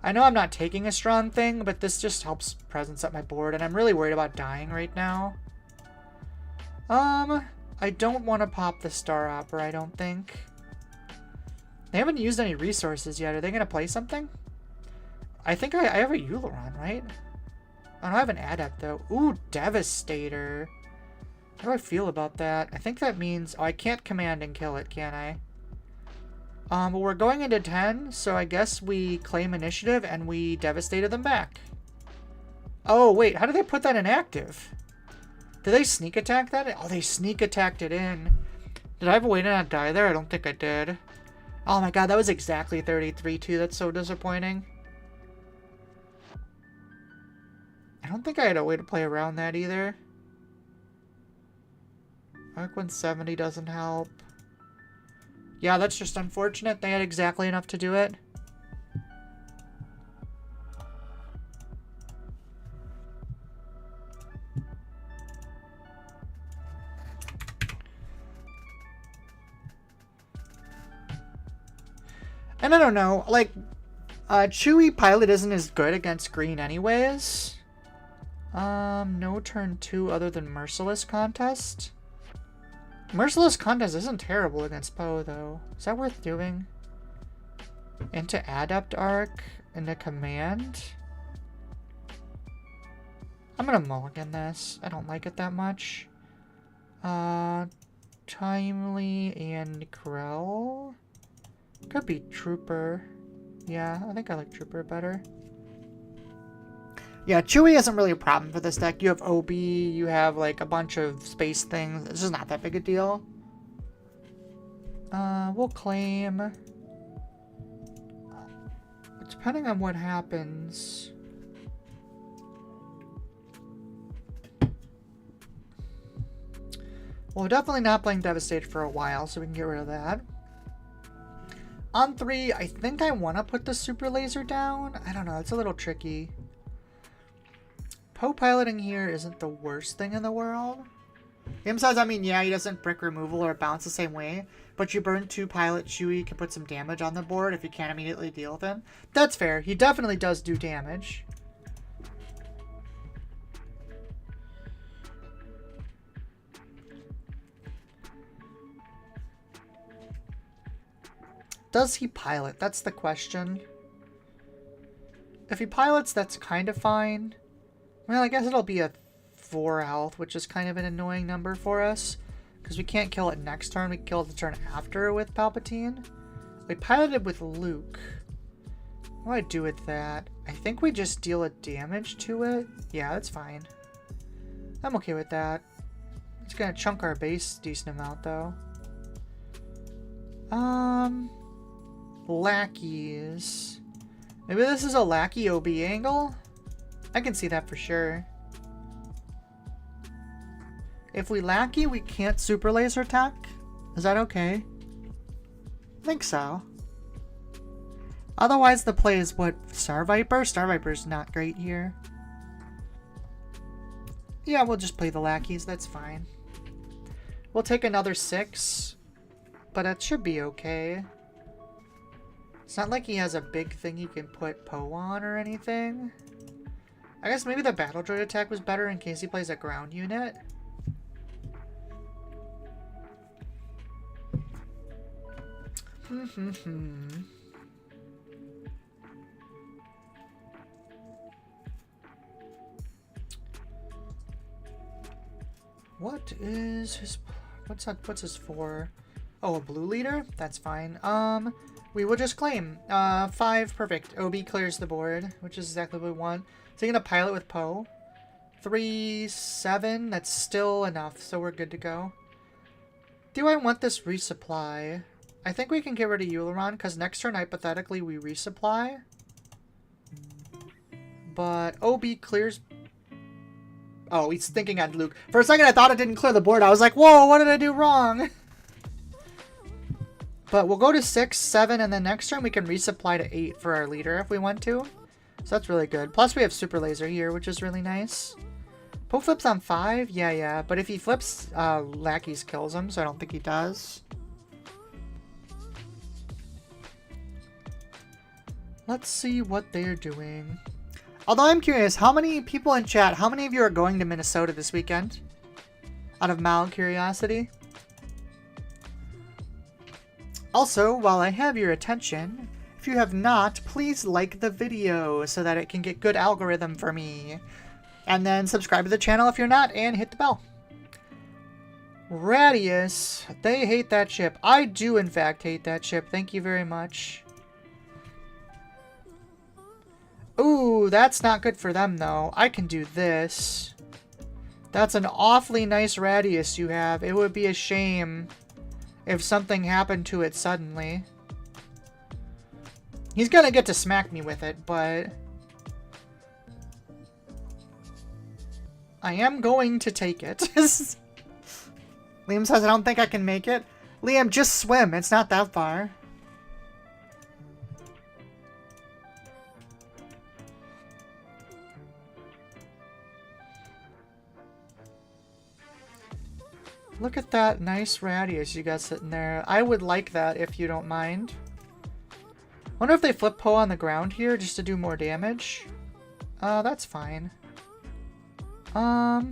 I know I'm not taking a strong thing, but this just helps presence up my board, and I'm really worried about dying right now. I don't want to pop the Star Opera, I don't think. They haven't used any resources yet. Are they going to play something? I think I have a Euleron, right? I don't have an Adept, though. Ooh, Devastator. How do I feel about that? I think that means... Oh, I can't command and kill it, can I? But we're going into 10, so I guess we claim initiative and we devastated them back. Oh, wait. How did they put that in active? Did they sneak attack that? Oh, they sneak attacked it in. Did I have a way to not die there? I don't think I did. Oh my god, that was exactly 33 too. That's so disappointing. I don't think I had a way to play around that either. Arc 170 doesn't help. Yeah, that's just unfortunate. They had exactly enough to do it. And I don't know, like, Chewie pilot isn't as good against green anyways. No turn 2 other than Merciless Contest. Merciless Contest isn't terrible against Poe, though. Is that worth doing? Into Adept Arc, into Command. I'm gonna mulligan this. I don't like it that much. Timely and Krell. Could be Trooper. Yeah, I think I like Trooper better. Yeah, Chewie isn't really a problem for this deck. You have OB, you have like a bunch of space things. It's just not that big a deal. We'll claim. Depending on what happens. Well, we're definitely not playing Devastate for a while, so we can get rid of that. On 3, I think I want to put the Super Laser down. I don't know, it's a little tricky. Poe piloting here isn't the worst thing in the world. Him says, I mean, yeah, he doesn't brick removal or bounce the same way, but you burn 2 pilot Chewie, can put some damage on the board if you can't immediately deal with him. That's fair. He definitely does do damage. Does he pilot? That's the question. If he pilots, that's kind of fine. Well, I guess it'll be a 4 health, which is kind of an annoying number for us. Because we can't kill it next turn, we kill it the turn after with Palpatine. We piloted with Luke. What do I do with that? I think we just deal a damage to it. Yeah, that's fine. I'm okay with that. It's gonna chunk our base a decent amount, though. Lackeys. Maybe this is a lackey OB angle? I can see that for sure. If we lackey, we can't super laser attack? Is that okay? I think so. Otherwise, the play is what? Star Viper? Star Viper's not great here. Yeah, we'll just play the lackeys. That's fine. We'll take another 6. But it should be okay. It's not like he has a big thing you can put Poe on or anything. I guess maybe the battle droid attack was better in case he plays a ground unit. What is his... What's his 4? Oh, a blue leader? That's fine. We will just claim. 5, perfect. OB clears the board, which is exactly what we want. So you're gonna pilot with Poe. 3, 7, that's still enough, so we're good to go. Do I want this resupply? I think we can get rid of Euleron, because next turn, hypothetically, we resupply. But OB clears... Oh, he's thinking on Luke. For a second, I thought it didn't clear the board. I was like, whoa, what did I do wrong? But we'll go to 6, 7, and then next turn we can resupply to 8 for our leader if we want to. So that's really good. Plus we have Super Laser here, which is really nice. Poe flips on 5? Yeah. But if he flips, Lackeys kills him, so I don't think he does. Let's see what they're doing. Although I'm curious, how many people in chat, how many of you are going to Minnesota this weekend? Out of mild curiosity. Also, while I have your attention, if you have not, please like the video so that it can get good algorithm for me. And then subscribe to the channel if you're not, and hit the bell. Radius, they hate that ship. I do, in fact, hate that ship. Thank you very much. Ooh, that's not good for them, though. I can do this. That's an awfully nice Radius you have. It would be a shame if something happened to it suddenly. He's gonna get to smack me with it, but... I am going to take it. Liam says, I don't think I can make it. Liam, just swim. It's not that far. Look at that nice Radius you got sitting there. I would like that if you don't mind. Wonder if they flip Poe on the ground here just to do more damage. That's fine. I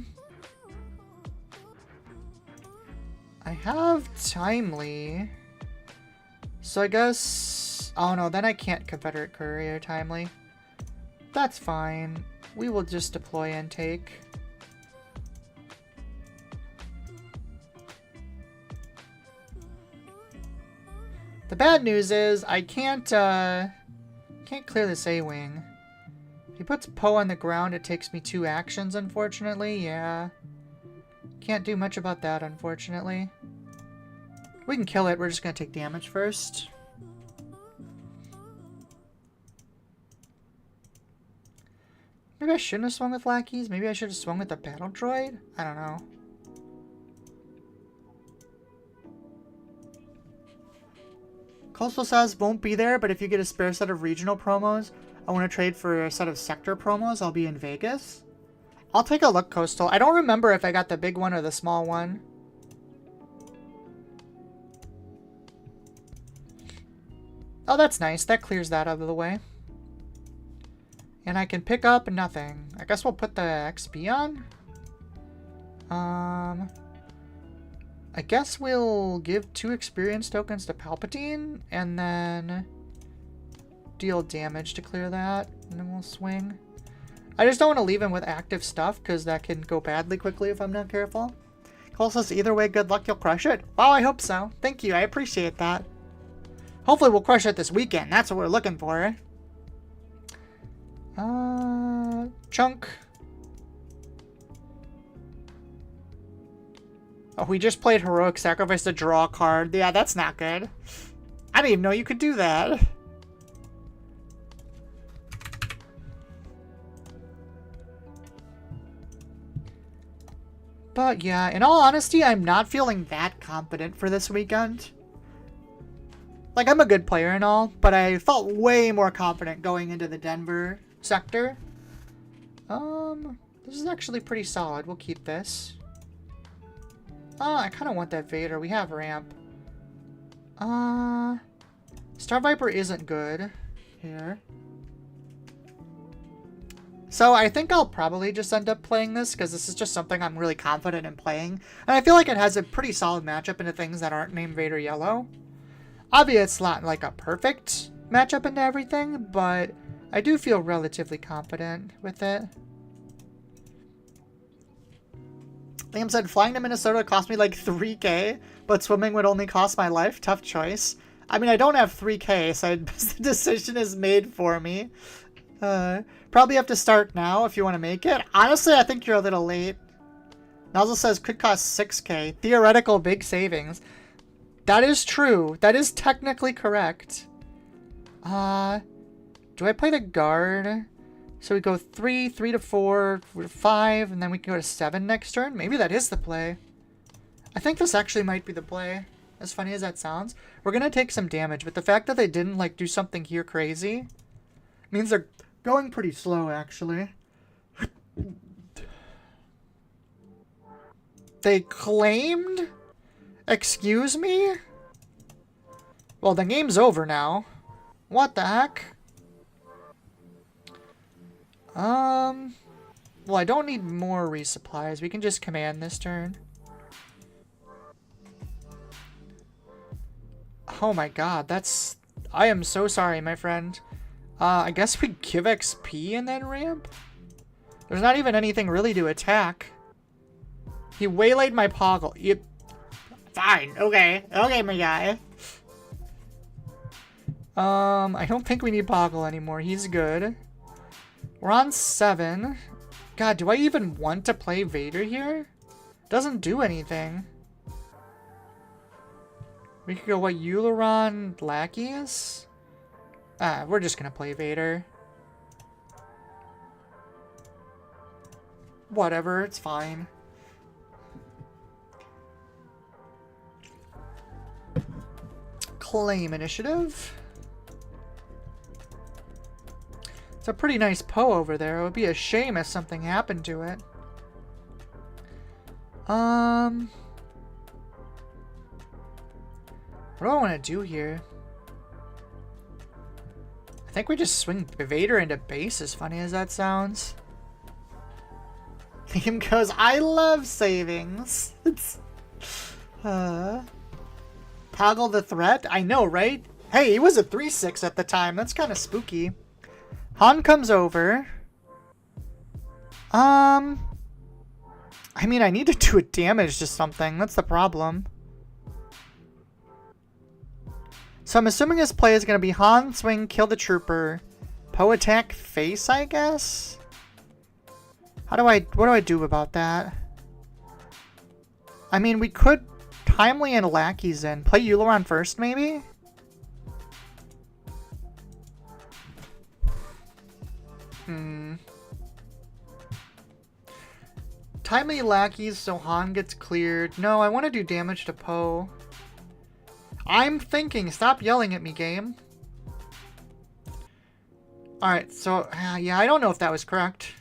have Timely. So I guess... Oh no, then I can't Confederate Courier Timely. That's fine. We will just deploy and take. The bad news is I can't clear this A-Wing. If he puts Poe on the ground, it takes me 2 actions, unfortunately. Yeah. Can't do much about that, unfortunately. We can kill it. We're just going to take damage first. Maybe I shouldn't have swung with Lackeys. Maybe I should have swung with the battle droid. I don't know. Coastal says won't be there, but if you get a spare set of regional promos, I want to trade for a set of sector promos. I'll be in Vegas. I'll take a look, Coastal. I don't remember if I got the big one or the small one. Oh, that's nice. That clears that out of the way. And I can pick up nothing. I guess we'll put the XP on. I guess we'll give 2 experience tokens to Palpatine, and then deal damage to clear that, and then we'll swing. I just don't want to leave him with active stuff, because that can go badly quickly if I'm not careful. Cole says, either way, good luck, you'll crush it. Well, I hope so. Thank you, I appreciate that. Hopefully we'll crush it this weekend. That's what we're looking for. Chunk. Oh, we just played Heroic Sacrifice to draw a card. Yeah, that's not good. I didn't even know you could do that. But yeah, in all honesty, I'm not feeling that confident for this weekend. Like, I'm a good player and all, but I felt way more confident going into the Denver sector. This is actually pretty solid. We'll keep this. I kind of want that Vader. We have ramp. Star Viper isn't good here. So I think I'll probably just end up playing this because this is just something I'm really confident in playing. And I feel like it has a pretty solid matchup into things that aren't named Vader Yellow. Obviously, it's not like a perfect matchup into everything, but I do feel relatively confident with it. Liam said, flying to Minnesota cost me like 3K, but swimming would only cost my life. Tough choice. I mean, I don't have 3K, so the decision is made for me. Probably have to start now if you want to make it. Honestly, I think you're a little late. Nozzle says could cost 6K. Theoretical big savings. That is true. That is technically correct. Do I play the guard? So we go 3, 3 to 4, 4 to 5, and then we can go to 7 next turn? Maybe that is the play. I think this actually might be the play. As funny as that sounds. We're going to take some damage, but the fact that they didn't like do something here crazy means they're going pretty slow, actually. They claimed? Excuse me? Well, the game's over now. What the heck? Well, I don't need more resupplies. We can just command this turn. Oh my god, that's... I am so sorry, my friend. I guess we give XP and then ramp? There's not even anything really to attack. He waylaid my Poggle. Yep. Fine, okay. Okay, my guy. I don't think we need Poggle anymore. He's good. We're on 7. God, do I even want to play Vader here? Doesn't do anything. We could go, what, Euleron Lackeys? We're just gonna play Vader. Whatever, it's fine. Claim initiative. It's a pretty nice Poe over there. It would be a shame if something happened to it. What do I want to do here? I think we just swing Vader into base, as funny as that sounds. Team goes, I love savings. It's... Toggle the threat? I know, right? Hey, he was a 3-6 at the time. That's kind of spooky. Han comes over. I mean, I need to do a damage to something. That's the problem. So I'm assuming his play is going to be Han swing, kill the trooper. Poe attack face, I guess? What do I do about that? I mean, we could Timely and Lackeys in. Play Euleron first, maybe? Timely Lackeys so Han gets cleared. No, I want to do damage to Poe. I'm thinking. Stop yelling at me, game. Alright, so, yeah, I don't know if that was correct.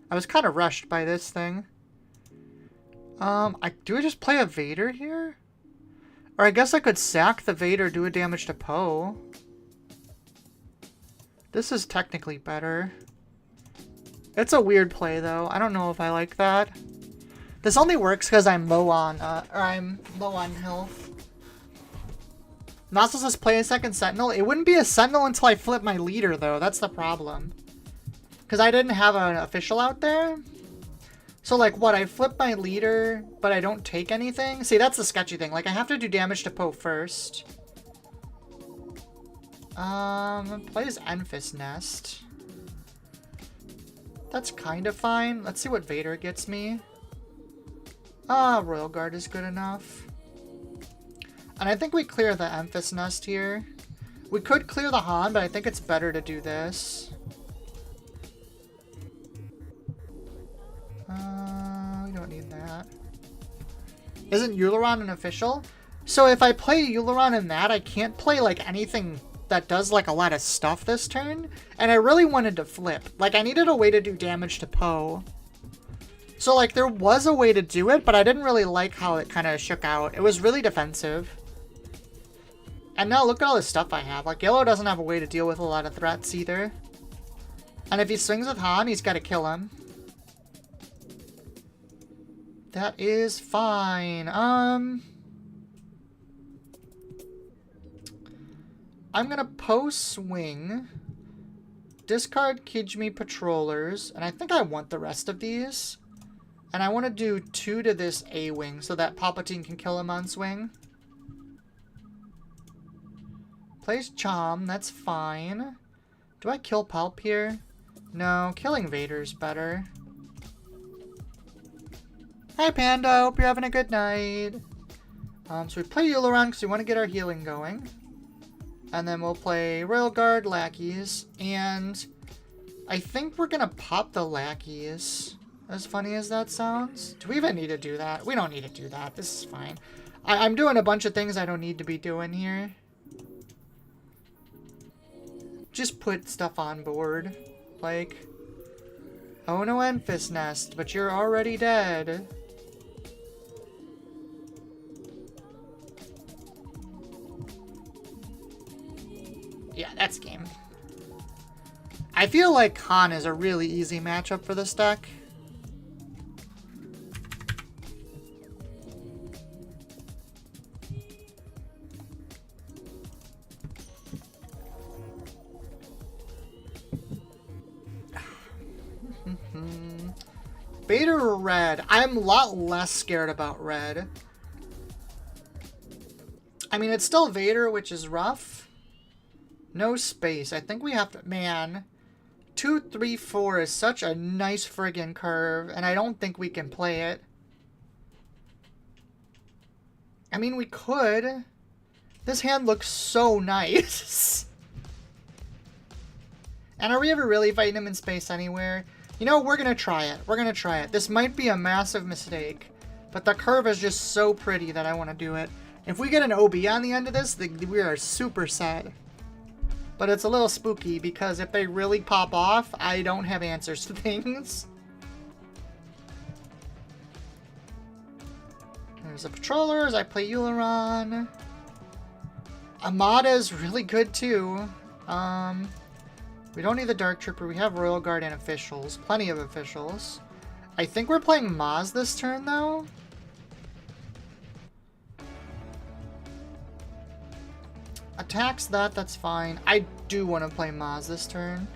I was kind of rushed by this thing. Do I just play a Vader here? Or I guess I could sack the Vader, do a damage to Poe. This is technically better. It's a weird play, though. I don't know if I like that. This only works because I'm low on, health. Nozzle says play a second Sentinel. It wouldn't be a Sentinel until I flip my leader, though. That's the problem. Because I didn't have an official out there. So, like, what? I flip my leader, but I don't take anything? See, that's the sketchy thing. Like, I have to do damage to Poe first. Plays Enfys Nest. That's kind of fine. Let's see what Vader gets me. Royal Guard is good enough. And I think we clear the Enfys Nest here. We could clear the Han, but I think it's better to do this. We don't need that. Isn't Euleron an official? So if I play Euleron in that, I can't play, like, anything that does, like, a lot of stuff this turn. And I really wanted to flip. Like, I needed a way to do damage to Poe. So, like, there was a way to do it, but I didn't really like how it kind of shook out. It was really defensive. And now look at all the stuff I have. Like, Yellow doesn't have a way to deal with a lot of threats either. And if he swings with Han, he's got to kill him. That is fine. I'm gonna Poe swing. Discard Kijimi Patrollers. And I think I want the rest of these. And I want to do 2 to this A-Wing so that Palpatine can kill him on swing. Plays Chom, that's fine. Do I kill Palp here? No, killing Vader's better. Hi, Panda. Hope you're having a good night. So we play Aileron because we want to get our healing going. And then we'll play Royal Guard, Lackeys, and I think we're going to pop the Lackeys. As funny as that sounds. Do we even need to do that? We don't need to do that. This is fine. I'm doing a bunch of things I don't need to be doing here. Just put stuff on board. Like, oh no, Enfys Nest, but you're already dead. Yeah, that's game. I feel like Khan is a really easy matchup for this deck. Vader or red? I'm a lot less scared about red. I mean, it's still Vader, which is rough. No space. I think we have to... Man, 2, 3, 4 is such a nice friggin' curve, and I don't think we can play it. I mean, we could. This hand looks so nice. And are we ever really fighting him in space anywhere? You know, we're going to try it. We're going to try it. This might be a massive mistake, but the curve is just so pretty that I want to do it. If we get an OB on the end of this, we are super sad. But it's a little spooky because if they really pop off, I don't have answers to things. There's the Patrollers. I play Aileron. Armada is really good too. We don't need the Dark Trooper. We have Royal Guard and Officials. Plenty of Officials. I think we're playing Maz this turn, though. Attacks that, that's fine. I do want to play Maz this turn.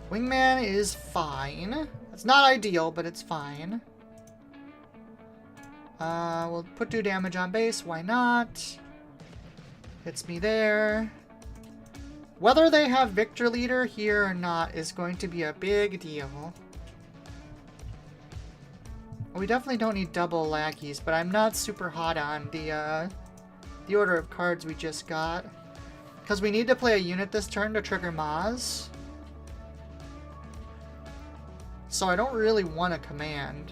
Wingman is fine. It's not ideal, but it's fine. We'll put 2 damage on base. Why not? Hits me there. Whether they have Victor Leader here or not is going to be a big deal. We definitely don't need double Lackeys, but I'm not super hot on the order of cards we just got. Because we need to play a unit this turn to trigger Maz. So I don't really want a command.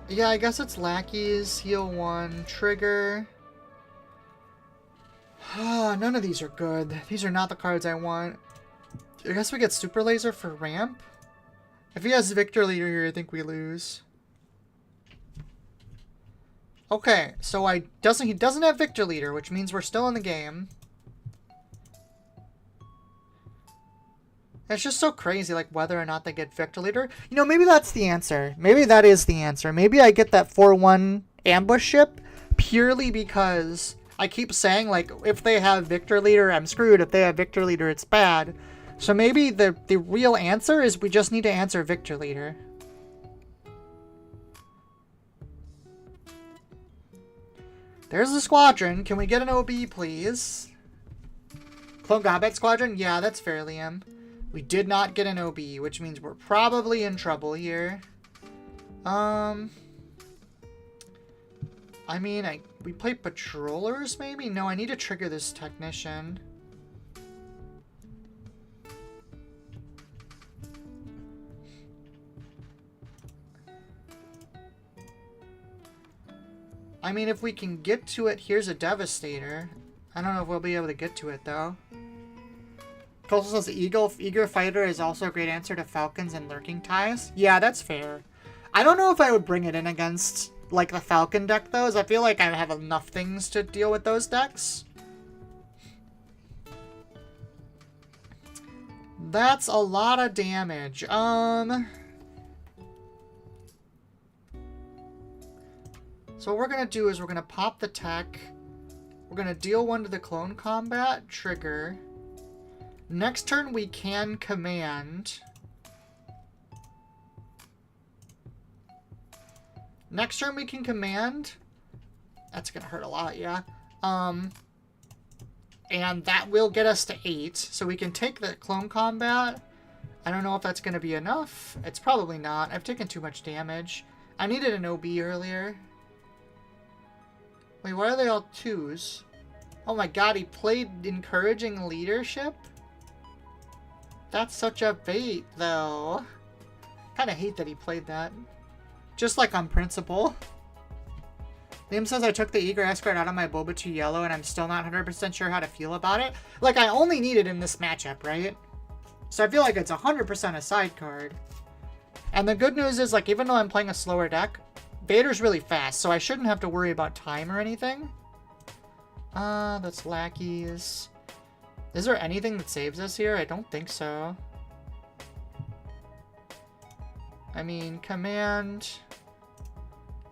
Yeah, I guess it's Lackeys, heal 1, trigger. None of these are good. These are not the cards I want. I guess we get Super Laser for ramp. If he has Victor Leader here, I think we lose. Okay, so he doesn't have Victor Leader, which means we're still in the game. It's just so crazy, like, whether or not they get Victor Leader. You know, maybe that's the answer. Maybe that is the answer. Maybe I get that 4-1 ambush ship purely because I keep saying, like, if they have Victor Leader, I'm screwed. If they have Victor Leader, it's bad. So maybe the real answer is we just need to answer Victor Leader. There's the squadron. Can we get an OB, please? Clone Combat Squadron? Yeah, that's Fairliam. We did not get an OB, which means we're probably in trouble here. I mean, we play Patrollers, maybe? No, I need to trigger this Technician. I mean, if we can get to it, here's a Devastator. I don't know if we'll be able to get to it, though. Coastal says Eager Fighter is also a great answer to Falcons and Lurking Ties. Yeah, that's fair. I don't know if I would bring it in against, like, the Falcon deck, though, as I feel like I have enough things to deal with those decks. That's a lot of damage. So what we're going to do is we're going to pop the tech. We're going to deal 1 to the Clone Combat, trigger. Next turn we can command. Next turn we can command. That's gonna hurt a lot, yeah. And that will get us to 8. So we can take the clone combat. I don't know if that's gonna be enough. It's probably not. I've taken too much damage. I needed an OB earlier. Wait, why are they all 2s? Oh my god, he played encouraging leadership? That's such a bait, though. Kinda hate that he played that. Just like on principle. Liam says I took the Eager Escort out of my Boba 2 yellow and I'm still not 100% sure how to feel about it. Like, I only need it in this matchup, right? So I feel like it's 100% a side card. And the good news is, like, even though I'm playing a slower deck, Vader's really fast, so I shouldn't have to worry about time or anything. That's lackeys. Is there anything that saves us here? I don't think so. I mean, command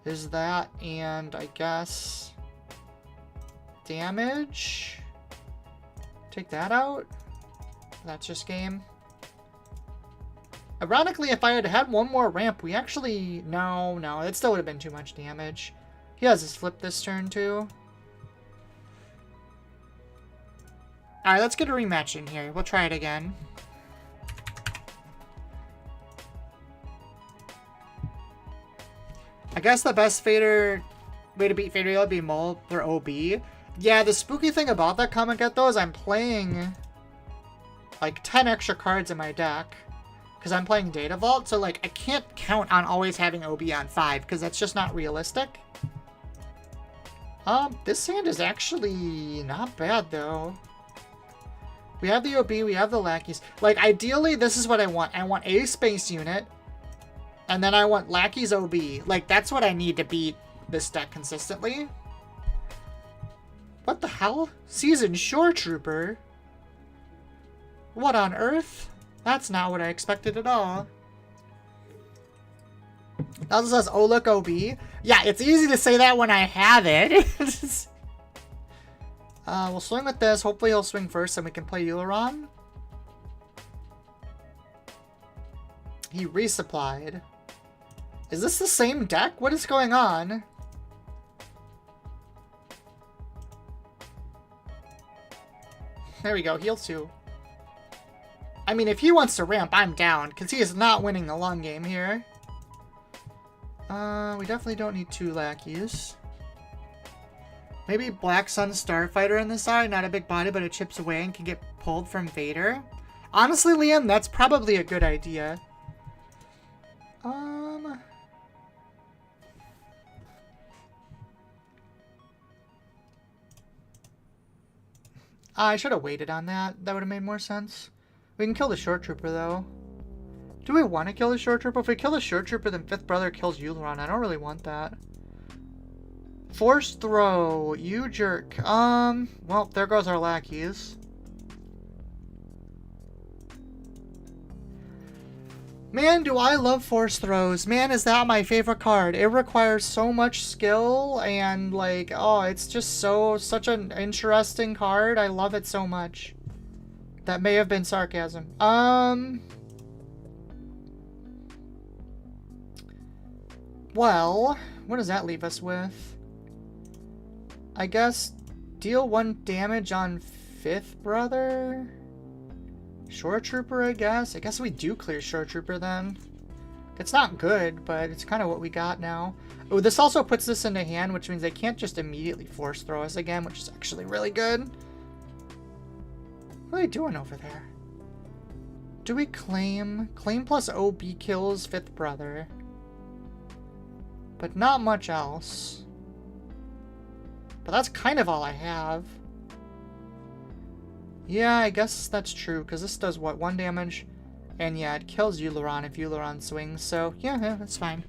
is that, and I guess damage. Take that out. That's just game. Ironically, if I had had one more ramp, we actually... No, it still would have been too much damage. He has his flip this turn, too. Alright, let's get a rematch in here. We'll try it again. I guess the best Vader way to beat Vader Yellow would be Mull or OB. Yeah, the spooky thing about that comment get, though, is I'm playing like 10 extra cards in my deck. Because I'm playing Data Vault, so like I can't count on always having OB on 5, because that's just not realistic. This hand is actually not bad, though. We have the OB, we have the lackeys. Like, ideally, this is what I want. I want a space unit, and then I want lackeys OB. Like, that's what I need to beat this deck consistently. What the hell? Seasoned Shore Trooper? What on earth? That's not what I expected at all. It also says, oh, look, OB. Yeah, it's easy to say that when I have it. We'll swing with this. Hopefully he'll swing first and we can play Euleron. He resupplied. Is this the same deck? What is going on? There we go. Heal 2. I mean, if he wants to ramp, I'm down, because he is not winning the long game here. We definitely don't need 2 lackeys. Maybe Black Sun Starfighter on the side, not a big body, but it chips away and can get pulled from Vader. Honestly, Liam, that's probably a good idea. I should have waited on that. That would have made more sense. We can kill the Short Trooper, though. Do we want to kill the Short Trooper? If we kill the Short Trooper, then Fifth Brother kills Euleron. I don't really want that. Force Throw. You jerk. Well, there goes our lackeys. Man, do I love Force Throws. Man, is that my favorite card. It requires so much skill and, like, oh, it's just such an interesting card. I love it so much. That may have been sarcasm. Well, what does that leave us with? I guess deal 1 damage on Fifth Brother? Shore Trooper, I guess. I guess we do clear Shore Trooper then. It's not good, but it's kind of what we got now. Oh, this also puts this into hand, which means they can't just immediately force throw us again, which is actually really good. What are they doing over there? Do we claim? Claim plus OB kills Fifth Brother. But not much else. But that's kind of all I have. Yeah, I guess that's true, because this does, what, 1 damage? And yeah, it kills Euleron if Euleron swings, so yeah, that's fine.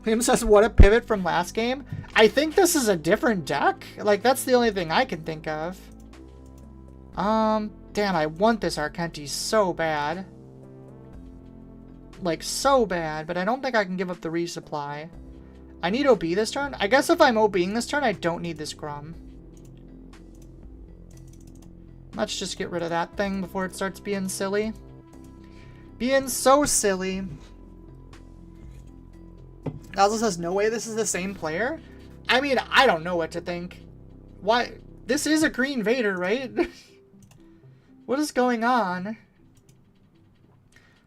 Liam says, what a pivot from last game. I think this is a different deck. Like, that's the only thing I can think of. Damn, I want this Arcenti so bad. Like, so bad, but I don't think I can give up the resupply. I need OB this turn. I guess if I'm OBing this turn, I don't need this Grum. Let's just get rid of that thing before it starts being silly. Being so silly. Also says, no way this is the same player? I mean, I don't know what to think. Why? This is a green Vader, right? What is going on?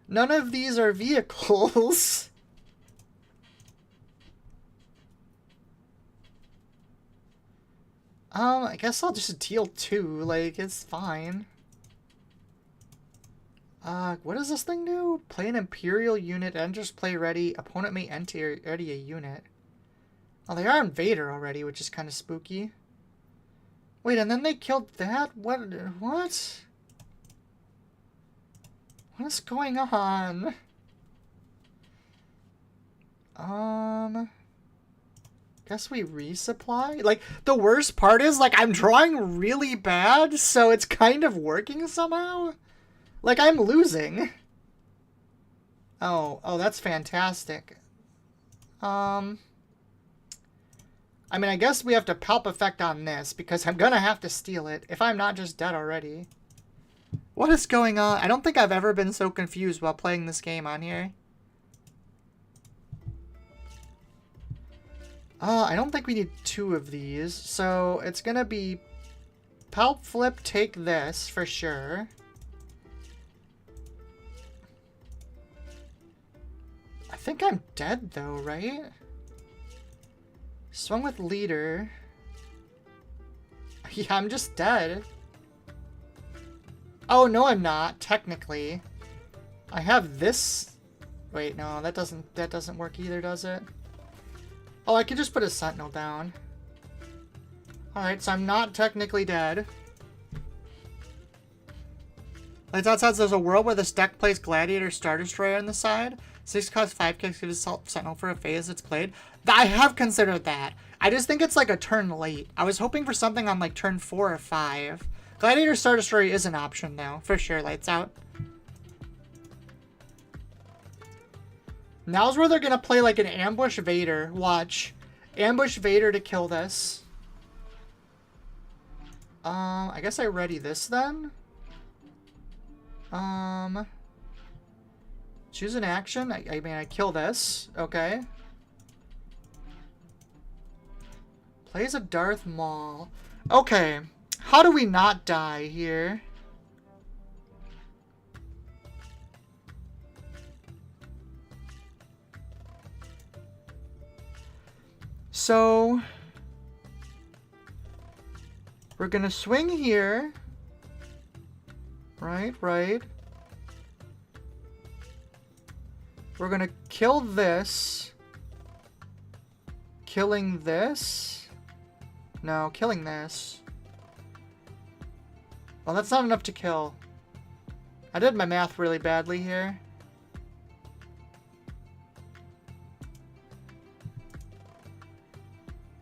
None of these are vehicles. I guess I'll just deal 2. Like, it's fine. What does this thing do? Play an Imperial unit, enters play ready. Opponent may enter ready a unit. Oh, they are on Vader already, which is kind of spooky. Wait, and then they killed that? What? What? What is going on? Guess we resupply? Like, the worst part is, like, I'm drawing really bad, so it's kind of working somehow. Like, I'm losing. Oh, that's fantastic. I mean, I guess we have to palp effect on this, because I'm gonna have to steal it, if I'm not just dead already. What is going on? I don't think I've ever been so confused while playing this game on here. I don't think we need 2 of these, so it's gonna be palp flip, take this, for sure. I think I'm dead, though, right? Swung with leader. Yeah, I'm just dead. Oh, no, I'm not, technically. I have this... Wait, no, that doesn't work either, does it? Oh, I could just put a sentinel down. Alright, so I'm not technically dead. Lights out says there's a world where this deck plays Gladiator Star Destroyer on the side. 6 cost 5 kicks, gives Assault Sentinel for a phase it's played. I have considered that. I just think it's like a turn late. I was hoping for something on like turn 4 or 5. Gladiator Star Destroyer is an option though, for sure. Lights out. Now's where they're gonna play like an ambush Vader. Watch. Ambush Vader to kill this. I guess I ready this then. Choose an action. I mean, I kill this. Okay. Plays a Darth Maul. Okay. How do we not die here? So, we're gonna swing here. Right. We're gonna kill this. Killing this. No, killing this. Well, that's not enough to kill. I did my math really badly here.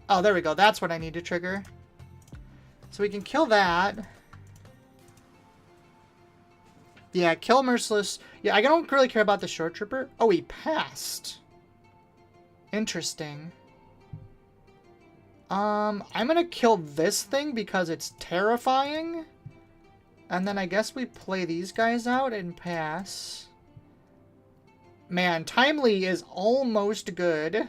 Oh, there we go. That's what I need to trigger. So we can kill that. Yeah, kill Merciless. Yeah, I don't really care about the Short Trooper. Oh, he passed. Interesting. I'm gonna kill this thing because it's terrifying. And then I guess we play these guys out and pass. Man, Timely is almost good.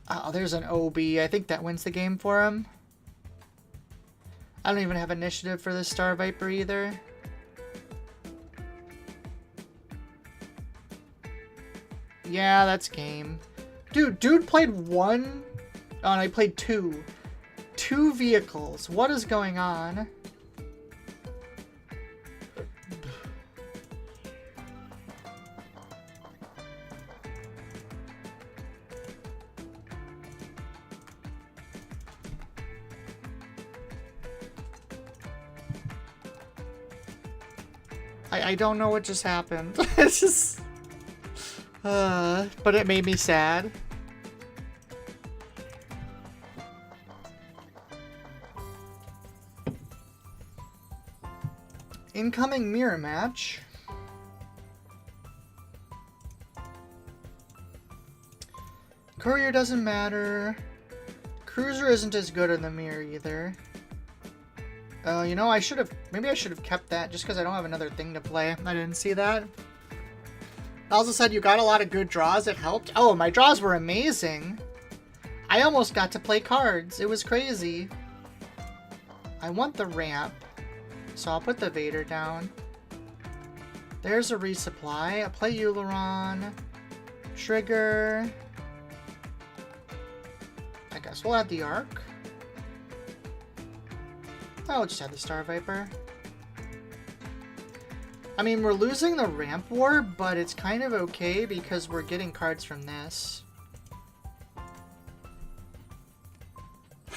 Oh, there's an OB. I think that wins the game for him. I don't even have initiative for this Star Viper either. Yeah, that's game. Dude played 1. Oh, no, he played 2. 2 vehicles. What is going on? I don't know what just happened. It's just... but it made me sad. Incoming mirror match. Courier doesn't matter. Cruiser isn't as good in the mirror either. You know, maybe I should have kept that just because I don't have another thing to play. I didn't see that. It also said you got a lot of good draws. It helped. Oh, my draws were amazing. I almost got to play cards. It was crazy. I want the ramp, so I'll put the Vader down. There's a resupply. I'll play Euleron. Trigger. I guess we'll add the Arc. I'll just add the Star Viper. I mean, we're losing the Ramp War, but it's kind of okay because we're getting cards from this.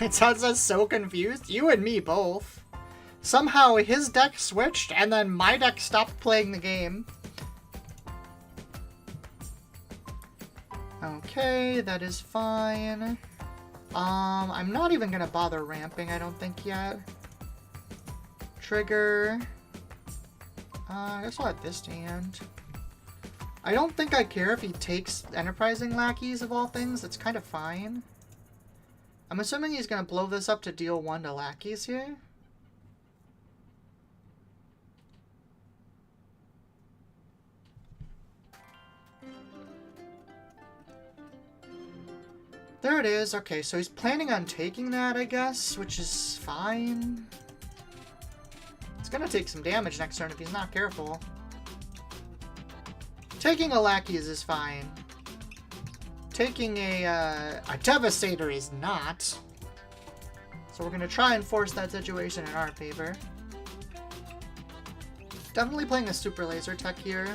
It sounds us so confused. You and me both. Somehow his deck switched and then my deck stopped playing the game. Okay, that is fine. I'm not even gonna bother ramping, I don't think yet. Trigger. I guess I'll add this to hand. I don't think I care if he takes Enterprising Lackeys of all things. It's kind of fine. I'm assuming he's going to blow this up to deal 1 to Lackeys here. There it is. Okay, so he's planning on taking that, I guess, which is fine. It's going to take some damage next turn if he's not careful. Taking a Lackeys is fine. Taking a Devastator is not. So we're going to try and force that situation in our favor. Definitely playing a Super Laser Tech here.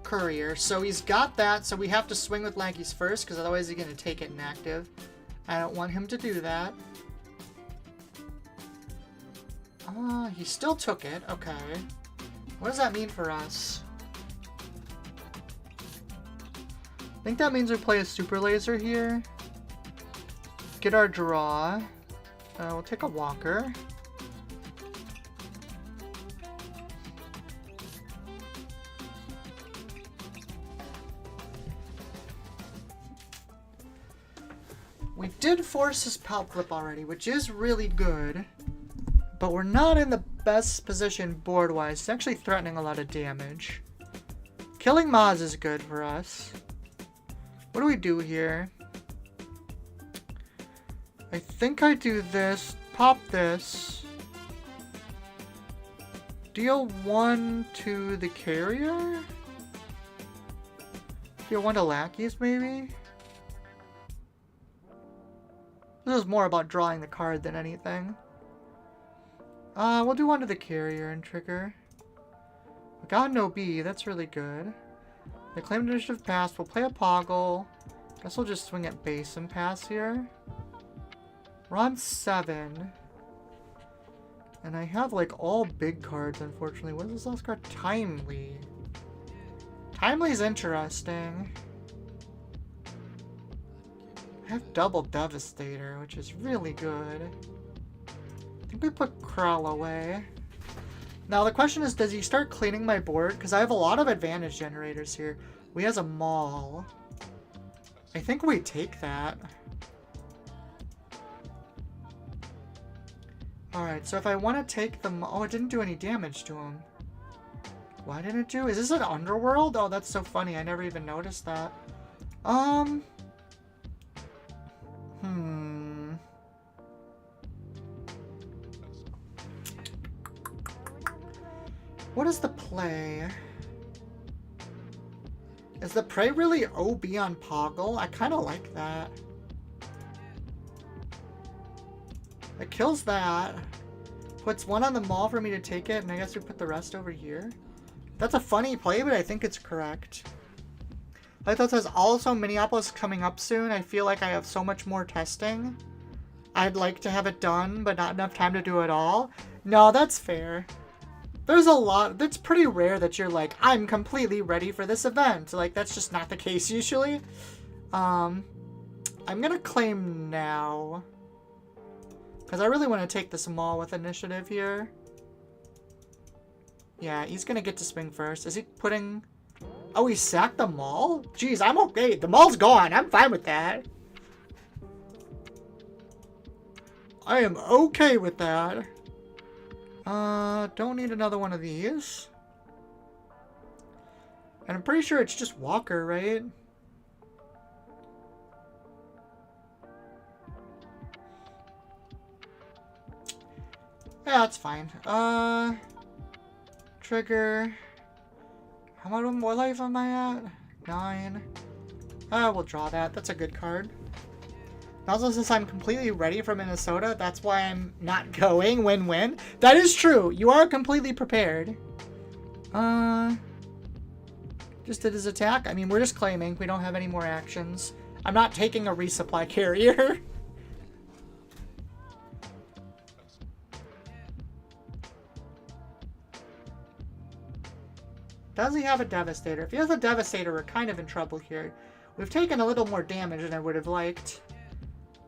Courier. So he's got that, so we have to swing with Lackeys first, because otherwise he's going to take it inactive. I don't want him to do that. He still took it. Okay. What does that mean for us? I think that means we play a Super Laser here. Get our draw. We'll take a Walker. We did force his Palp Flip already, which is really good. But we're not in the best position board-wise. It's actually threatening a lot of damage. Killing Maz is good for us. What do we do here? I think I do this. Pop this. Deal 1 to the carrier? Deal 1 to Lackeys, maybe? This is more about drawing the card than anything. We'll do 1 to the carrier and trigger. We got no B, that's really good. The claimed initiative passed. We'll play a Poggle. Guess we'll just swing at base and pass here. We're on 7. And I have like all big cards, unfortunately. What is this last card? Timely. Timely's interesting. I have double Devastator, which is really good. I think we put Krell away. Now the question is, does he start cleaning my board? Because I have a lot of advantage generators here. We has a Maul. I think we take that. Alright, so if I want to take the Maul... Oh, it didn't do any damage to him. Why didn't it do? Is this an Underworld? Oh, that's so funny. I never even noticed that. What is the play? Is the prey really OB on Poggle? I kind of like that. It kills that. Puts 1 on the Maul for me to take it, and I guess we put the rest over here. That's a funny play, but I think it's correct. Like that says, also Minneapolis coming up soon. I feel like I have so much more testing. I'd like to have it done, but not enough time to do it all. No, that's fair. There's a lot. It's pretty rare that you're like, I'm completely ready for this event. Like, that's just not the case usually. I'm gonna claim now. Because I really want to take this Maul with initiative here. Yeah, he's gonna get to swing first. Is he putting... Oh, he sacked the Maul? Jeez, I'm okay. The Maul's gone. I'm fine with that. I am okay with that. Don't need another one of these. And I'm pretty sure it's just Walker, right? Yeah, that's fine. Trigger. How much more life am I at? 9. We'll draw that. That's a good card. Also, since I'm completely ready for Minnesota, that's why I'm not going. Win-win. That is true. You are completely prepared. Just did his attack. I mean, we're just claiming. We don't have any more actions. I'm not taking a resupply carrier. Does he have a Devastator? If he has a Devastator, we're kind of in trouble here. We've taken a little more damage than I would have liked.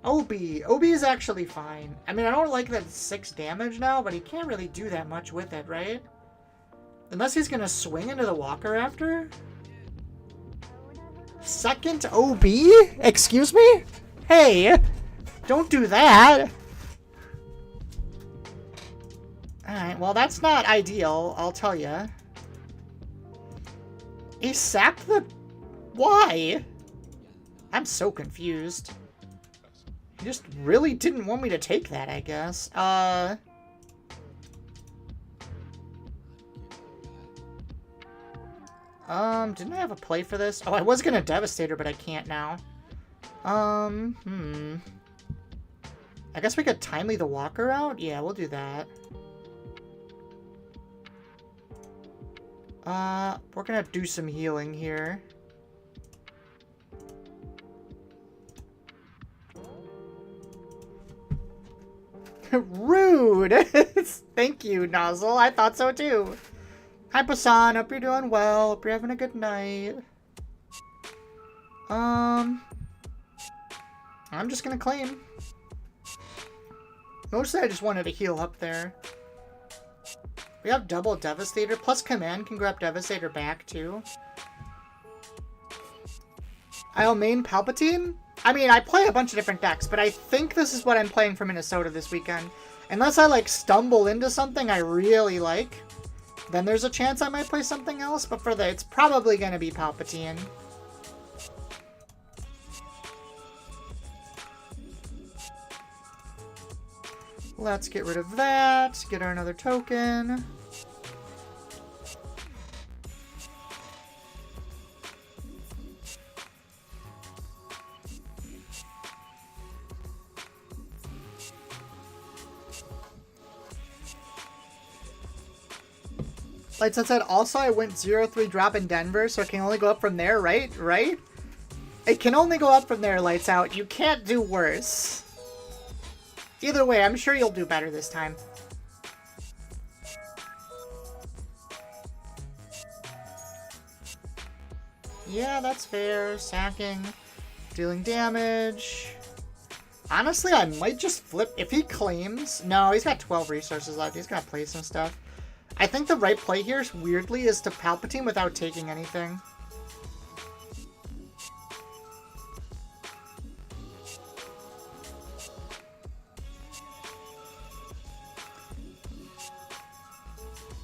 OB. OB is actually fine. I mean, I don't like that it's 6 damage now, but he can't really do that much with it, right? Unless he's going to swing into the Walker after? Second OB? Excuse me? Hey! Don't do that! Alright, well, that's not ideal, I'll tell ya. He sacked the... Why? I'm so confused. He just really didn't want me to take that, I guess. Didn't I have a play for this? Oh, I was gonna Devastator, but I can't now. I guess we could Timely the Walker out? Yeah, we'll do that. We're gonna do some healing here. Rude! Thank you, Nozzle. I thought so too. Hi, Pasan. Hope you're doing well. Hope you're having a good night. I'm just gonna claim. Mostly I just wanted to heal up there. We have double Devastator, plus Command can grab Devastator back too. I'll main Palpatine? I mean, I play a bunch of different decks, but I think this is what I'm playing for Minnesota this weekend. Unless I, like, stumble into something I really like, then there's a chance I might play something else, but for it's probably going to be Palpatine. Let's get rid of that, get our another token. Lights Out said, also I went 0-3 drop in Denver, so it can only go up from there, right? Right? It can only go up from there, Lights Out. You can't do worse. Either way, I'm sure you'll do better this time. Yeah, that's fair. Sacking. Dealing damage. Honestly, I might just flip. If he claims... No, he's got 12 resources left. He's gonna play some stuff. I think the right play here, weirdly, is to Palpatine without taking anything.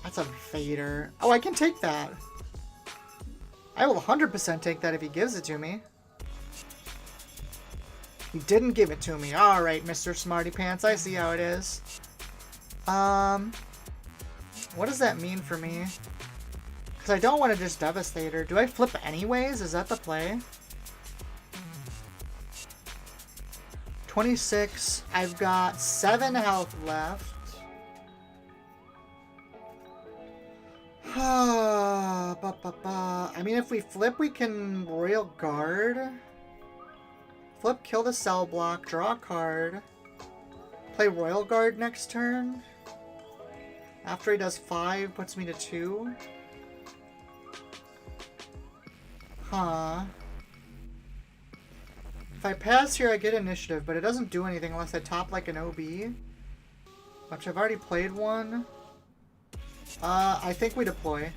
That's a Vader. Oh, I can take that. I will 100% take that if he gives it to me. He didn't give it to me. Alright, Mr. Smarty Pants. I see how it is. What does that mean for me? Because I don't want to just Devastator. Do I flip anyways? Is that the play? 26. I've got 7 health left. I mean, if we flip, we can Royal Guard. Flip, kill the cell block, draw a card. Play Royal Guard next turn. After he does 5, puts me to 2. Huh. If I pass here, I get initiative, but it doesn't do anything unless I top like an OB. Which I've already played one. I think we deploy.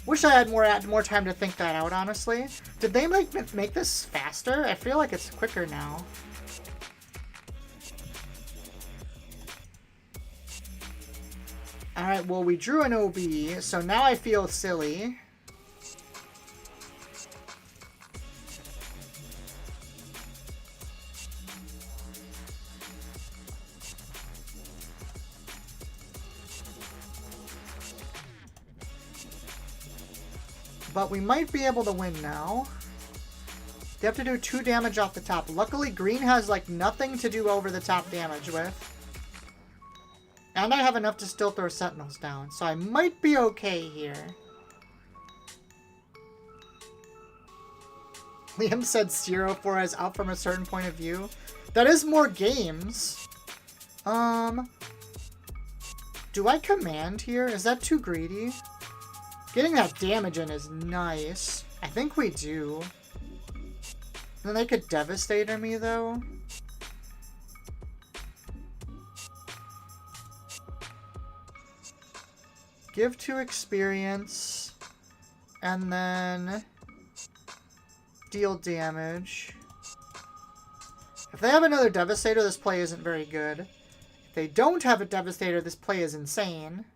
Wish I had more time to think that out, honestly. Did they make this faster? I feel like it's quicker now. well, we drew an OB, so now I feel silly. But we might be able to win now. They have to do 2 damage off the top. Luckily, green has, like, nothing to do over the top damage with. And I have enough to still throw sentinels down, so I might be okay here. Liam said 0-4 is out from a certain point of view. That is more games. Do I command here? Is that too greedy? Getting that damage in is nice. I think we do. Then they could Devastator me, though. Give 2 experience. And then deal damage. If they have another Devastator, this play isn't very good. If they don't have a Devastator, this play is insane.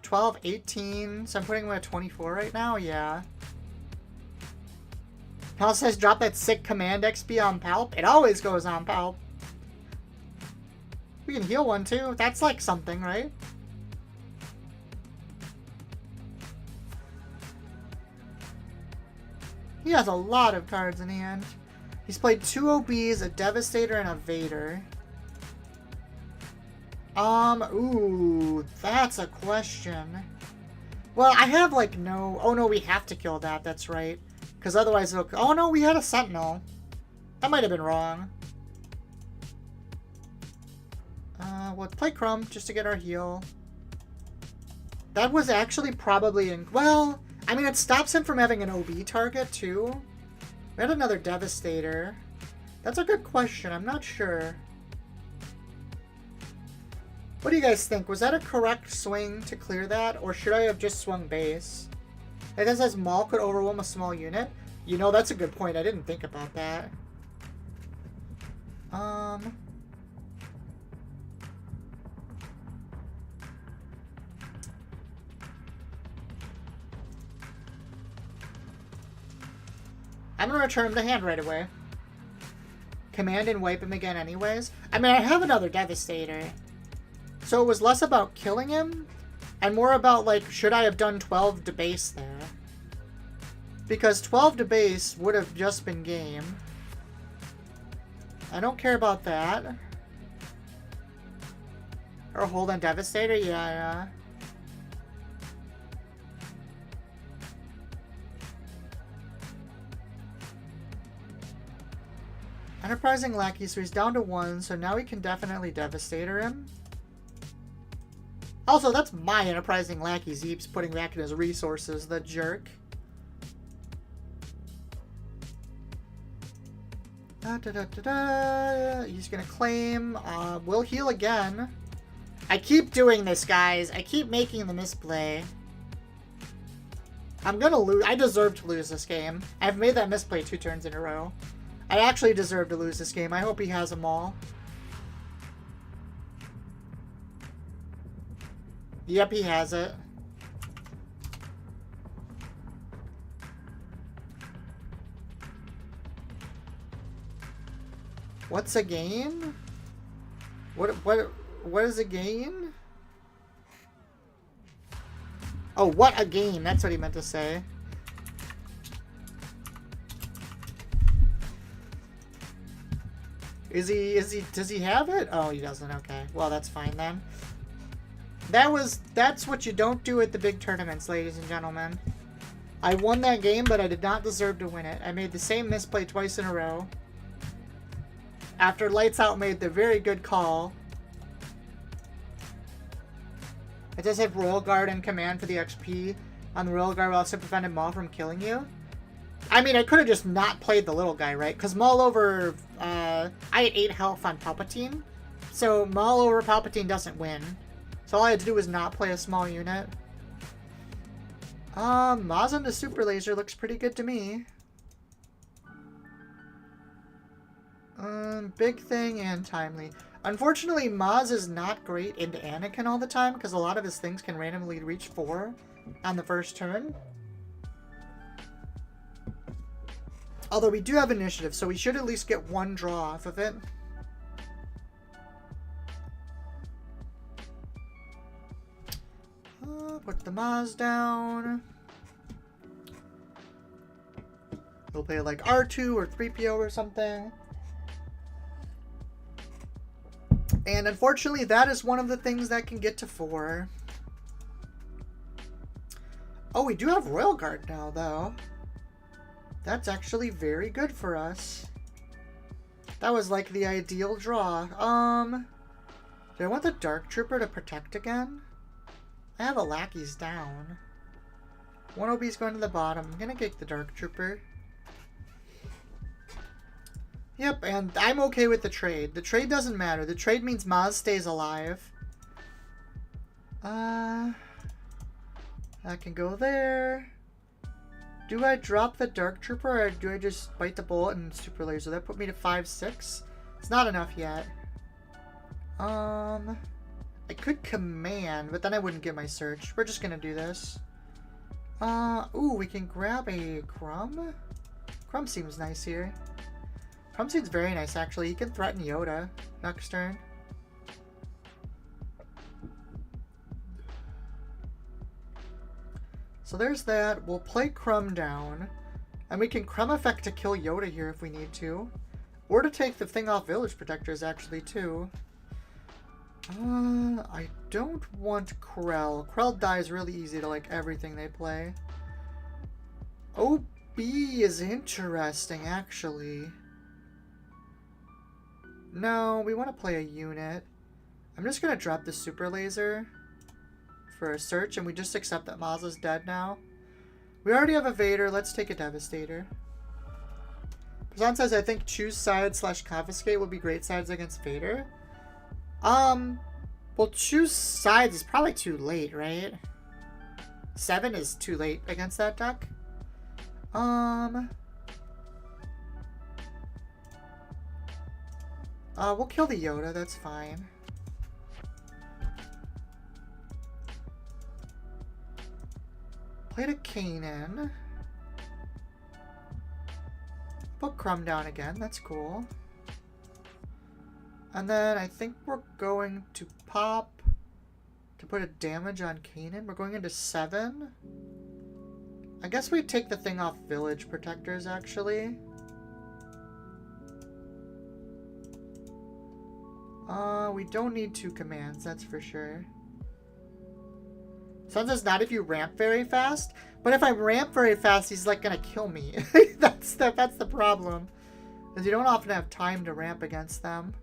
12, 18. So I'm putting him at 24 right now? Yeah. Hal says drop that sick command XP on Palp. It always goes on Palp. We can heal one too. That's like something, right? He has a lot of cards in hand. He's played 2 OBs, a Devastator, and a Vader. Ooh, that's a question. Well, I have, like, no... Oh, no, we have to kill that, that's right. Because otherwise it'll... Oh, no, we had a Sentinel. That might have been wrong. We'll play Crumb, just to get our heal. That was actually probably in... Well, I mean, it stops him from having an OB target, too. We had another Devastator. That's a good question, I'm not sure. What do you guys think? Was that a correct swing to clear that? Or should I have just swung base? It says Maul could overwhelm a small unit. You know, that's a good point. I didn't think about that. I'm gonna return him to hand right away. Command and wipe him again anyways. I mean, I have another Devastator. So it was less about killing him, and more about, like, should I have done 12 to base there? Because 12 to base would have just been game. I don't care about that. Or hold on Devastator? Yeah. Enterprising Lackey, so he's down to 1, so now we can definitely Devastator him. Also, that's my Enterprising Lackey Zeep's putting back in his resources, the jerk. He's gonna claim. We'll heal again. I keep doing this, guys. I keep making the misplay. I'm gonna lose. I deserve to lose this game. I've made that misplay 2 turns in a row. I actually deserve to lose this game. I hope he has them all. Yep, he has it. What's a gain? What is a gain? Oh, what a gain. That's what he meant to say. Does he have it? Oh, he doesn't. Okay. Well, that's fine then. That's what you don't do at the big tournaments, ladies and gentlemen. I won that game, but I did not deserve to win it. I made the same misplay twice in a row. After Lights Out made the very good call. I just had Royal Guard and command for the XP on the Royal Guard while also prevented Maul from killing you. I mean, I could have just not played the little guy, right? Because Maul over... I had 8 health on Palpatine. So Maul over Palpatine doesn't win. So all I had to do was not play a small unit. Maz the Super Laser looks pretty good to me. Big Thing and Timely. Unfortunately, Maz is not great into Anakin all the time because a lot of his things can randomly reach 4 on the first turn. Although we do have initiative, so we should at least get 1 draw off of it. Put the Maz down. We'll play like R2 or 3PO or something. And unfortunately, that is one of the things that can get to 4. Oh, we do have Royal Guard now, though. That's actually very good for us. That was like the ideal draw. Do I want the Dark Trooper to protect again? I have a Lackey's down. 1 OB's going to the bottom. I'm gonna take the Dark Trooper. Yep, and I'm okay with the trade. The trade doesn't matter. The trade means Maz stays alive. That can go there. Do I drop the Dark Trooper or do I just bite the bullet and Super Laser? That put me to 5-6. It's not enough yet. I could command, but then I wouldn't get my search. We're just gonna do this. Ooh, we can grab a Crumb. Crumb seems nice here. Crumb seems very nice, actually. He can threaten Yoda next turn. So there's that. We'll play Crumb down. And we can Crumb effect to kill Yoda here if we need to. Or to take the thing off Village Protectors, actually, too. I don't want Krell. Krell dies really easy to, like, everything they play. OB is interesting, actually. No, we want to play a unit. I'm just going to drop the Super Laser for a search, and we just accept that Maz is dead now. We already have a Vader. Let's take a Devastator. Prasad says, I think choose sides / confiscate would be great sides against Vader. Well, choose sides is probably too late, right? 7 is too late against that deck. We'll kill the Yoda, that's fine. Play to Kanan. Put Crumb down again, that's cool. And then I think we're going to pop to put a damage on Kanan. We're going into 7. I guess we take the thing off Village Protectors, actually. We don't need 2 commands, that's for sure. Sun says not if you ramp very fast, but if I ramp very fast, he's like gonna kill me. that's the problem, because you don't often have time to ramp against them.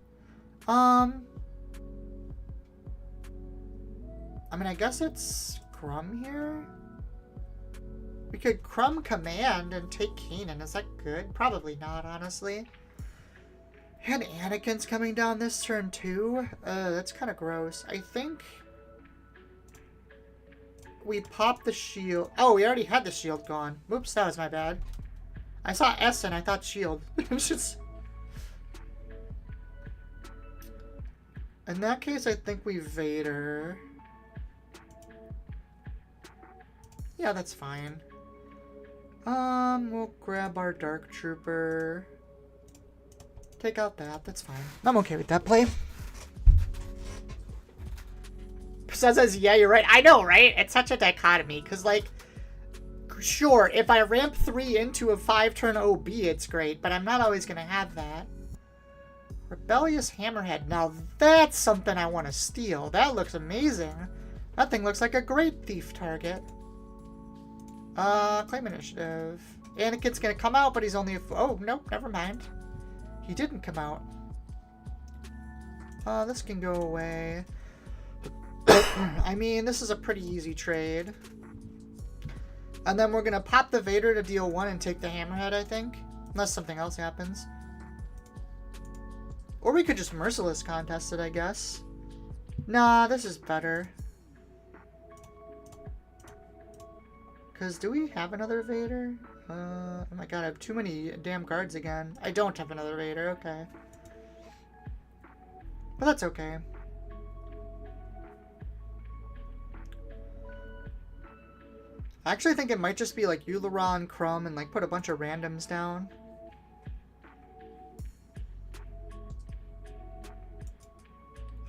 I mean, I guess it's Crumb here. We could Crumb command and take Kanan. Is that good? Probably not, honestly. And Anakin's coming down this turn too. That's kind of gross. I think we pop the shield. Oh, we already had the shield gone. Whoops, that was my bad. I saw S and I thought shield. Just... In that case, I think we Vader. Yeah, that's fine. We'll grab our Dark Trooper. Take out that. That's fine. I'm okay with that play. Prasad says, yeah, you're right. I know, right? It's such a dichotomy. Because, like, sure, if I ramp 3 into a 5-turn OB, it's great. But I'm not always going to have that. Rebellious Hammerhead. Now, that's something I want to steal. That looks amazing. That thing looks like a great thief target. Claim initiative. Anakin's going to come out, but he's only a... Oh, nope, never mind. He didn't come out. This can go away. I mean, this is a pretty easy trade. And then we're going to pop the Vader to deal 1 and take the Hammerhead, I think. Unless something else happens. Or we could just Merciless contest it, I guess. Nah, this is better. Because do we have another Vader? Oh my god, I have too many damn guards again. I don't have another Vader, okay. But that's okay. I actually think it might just be like Uleron, Crumb, and like put a bunch of randoms down.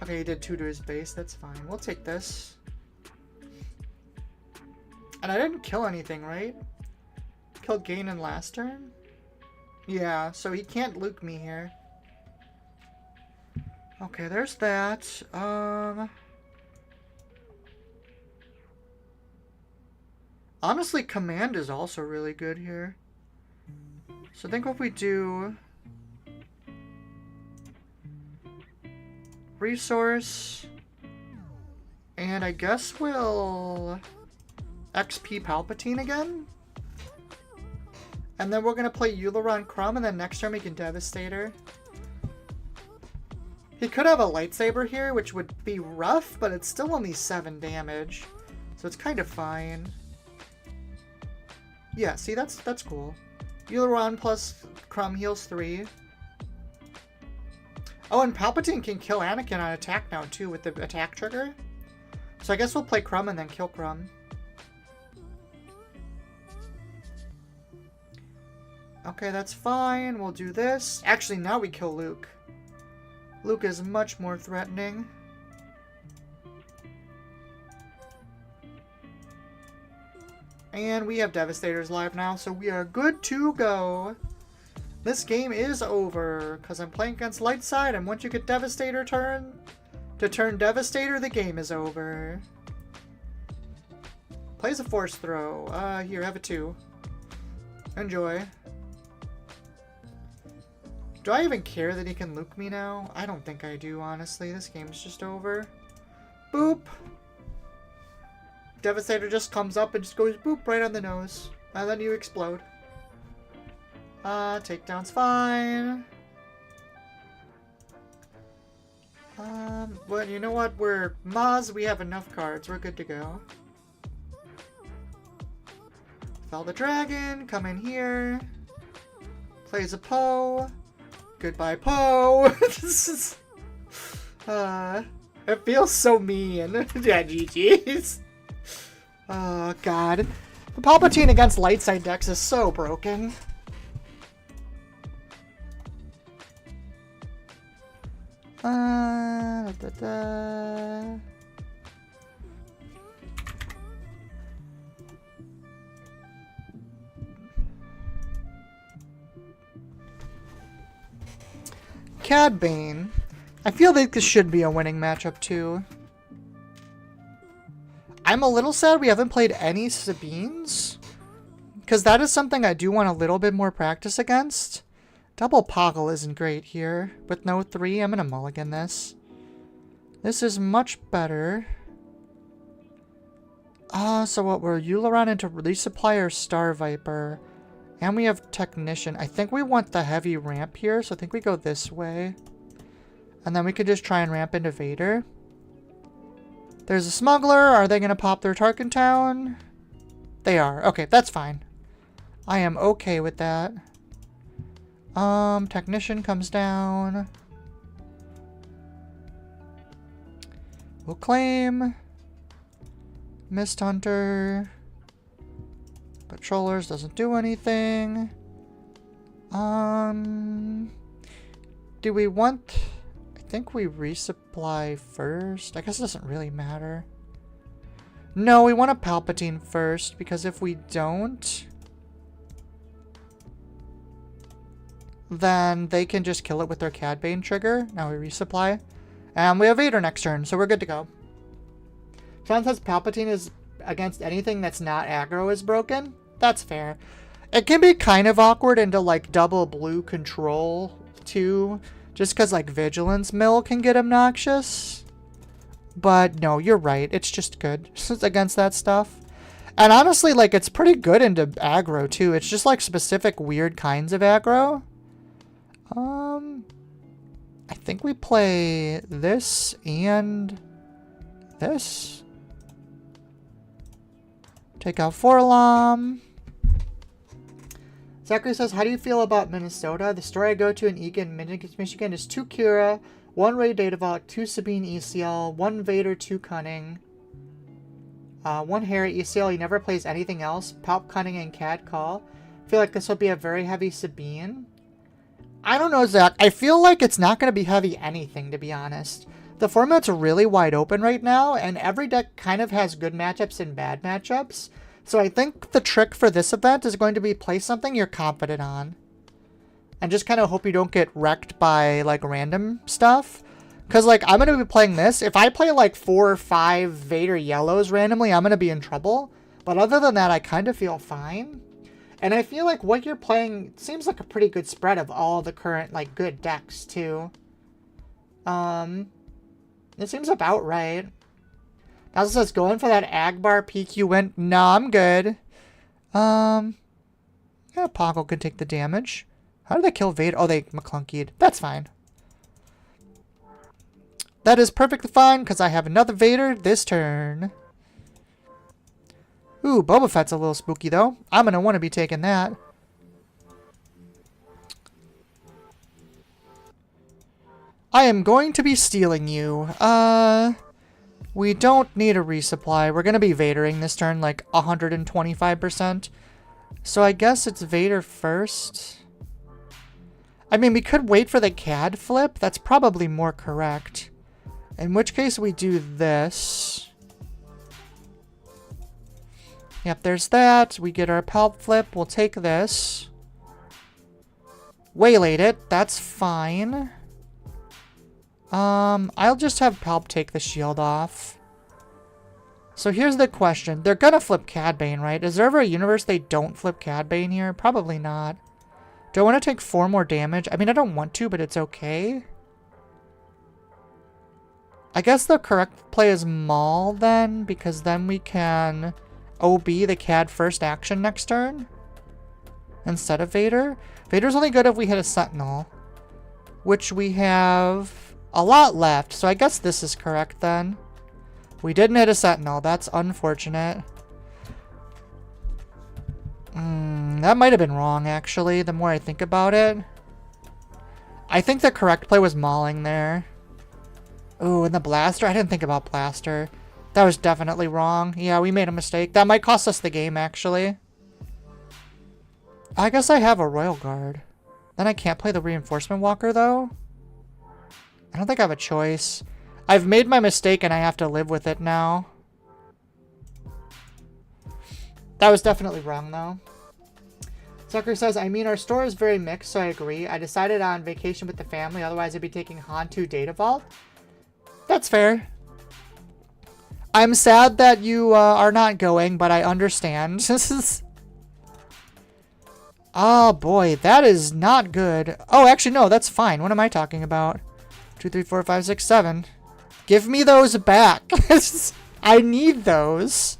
Okay, he did 2 to his base. That's fine. We'll take this. And I didn't kill anything, right? Killed Ganon last turn? Yeah, so he can't Luke me here. Okay, there's that. Honestly, Command is also really good here. So I think what we do... Resource. And I guess we'll... XP Palpatine again? And then we're going to play Uleron Crumb, and then next turn we can Devastator. He could have a lightsaber here, which would be rough, but it's still only 7 damage. So it's kind of fine. Yeah, see, that's cool. Uleron plus Crumb heals 3. Oh, and Palpatine can kill Anakin on attack now, too, with the attack trigger. So I guess we'll play Crumb and then kill Crumb. Okay, that's fine. We'll do this. Actually, now we kill Luke. Luke is much more threatening. And we have Devastators live now, so we are good to go. This game is over, because I'm playing against Light Side, and once you get Devastator turn Devastator, the game is over. Plays a Force Throw. Here, have a 2. Enjoy. Do I even care that he can Luke me now? I don't think I do, honestly. This game's just over. Boop! Devastator just comes up and just goes boop right on the nose. And then you explode. Takedown's fine. Well, you know what? We're Maz, we have enough cards. We're good to go. Fell the Dragon, come in here. Plays a Poe. Goodbye, Poe. It feels so mean. Yeah, GG's. Oh, God. The Palpatine against Light Side decks is so broken. Cad Bane. I feel like this should be a winning matchup too. I'm a little sad we haven't played any Sabines, because that is something I do want a little bit more practice against. Double Poggle isn't great here. With no 3, I'm gonna mulligan this. This is much better. So what, we're Uleron into Resupply or Star Viper. And we have Technician. I think we want the heavy ramp here, so I think we go this way. And then we could just try and ramp into Vader. There's a Smuggler. Are they gonna pop their Tarkin Town? They are. Okay, that's fine. I am okay with that. Technician comes down. We'll claim. Mist Hunter. Patrollers doesn't do anything. Do we want... I think we resupply first. I guess it doesn't really matter. No, we want a Palpatine first, because if we don't... then they can just kill it with their Cad Bane trigger. Now we resupply. And we have Vader next turn, so we're good to go. Sean says Palpatine is against anything that's not aggro is broken. That's fair. It can be kind of awkward into like double blue control too. Just because like Vigilance Mill can get obnoxious. But no, you're right. It's just good against that stuff. And honestly, like it's pretty good into aggro too. It's just like specific weird kinds of aggro. I think we play this and this. Take out Forlom. Zachary says, how do you feel about Minnesota? The store I go to in Eagan, Michigan is 2 Kira, 1 Ray Data Vault, 2 Sabine ECL, 1 Vader, 2 Cunning, 1 Harry ECL. He never plays anything else. Palp, Cunning, and Cad Call. I feel like this will be a very heavy Sabine. I don't know, Zach. I feel like it's not going to be heavy anything, to be honest. The format's really wide open right now, and every deck kind of has good matchups and bad matchups. So I think the trick for this event is going to be play something you're confident on. And just kind of hope you don't get wrecked by, like, random stuff. Because, like, I'm going to be playing this. If I play, like, 4 or 5 Vader Yellows randomly, I'm going to be in trouble. But other than that, I kind of feel fine. And I feel like what you're playing seems like a pretty good spread of all the current, like, good decks, too. It seems about right. Now it says, going for that Agbar PQ win. No, I'm good. Yeah, Poggle could take the damage. How did they kill Vader? Oh, they McClunkied. That's fine. That is perfectly fine, because I have another Vader this turn. Ooh, Boba Fett's a little spooky, though. I'm going to want to be taking that. I am going to be stealing you. We don't need a resupply. We're going to be Vadering this turn, like 125%. So I guess it's Vader first. I mean, we could wait for the CAD flip. That's probably more correct. In which case we do this. Yep, there's that. We get our Palp flip. We'll take this. Waylate it. That's fine. I'll just have Palp take the shield off. So here's the question. They're gonna flip Cad Bane, right? Is there ever a universe they don't flip Cad Bane here? Probably not. Do I want to take 4 more damage? I mean, I don't want to, but it's okay. I guess the correct play is Maul then, because then we can OB the Cad first action next turn instead of Vader. Vader's only good if we hit a Sentinel, which we have a lot left, so I guess this is correct then. We didn't hit a Sentinel. That's unfortunate. That might have been wrong, actually, the more I think about it. I think the correct play was mauling there. Ooh, and the blaster? I didn't think about blaster. That was definitely wrong. Yeah, we made a mistake. That might cost us the game, actually. I guess I have a Royal Guard. Then I can't play the Reinforcement Walker, though. I don't think I have a choice. I've made my mistake, and I have to live with it now. That was definitely wrong, though. Zucker says, I mean, our store is very mixed, so I agree. I decided on vacation with the family, otherwise I'd be taking Hantu Data Vault. That's fair. I'm sad that you are not going, but I understand. Oh, boy, that is not good. Oh, actually, no, that's fine. What am I talking about? 2, 3, 4, 5, 6, 7. Give me those back. I need those.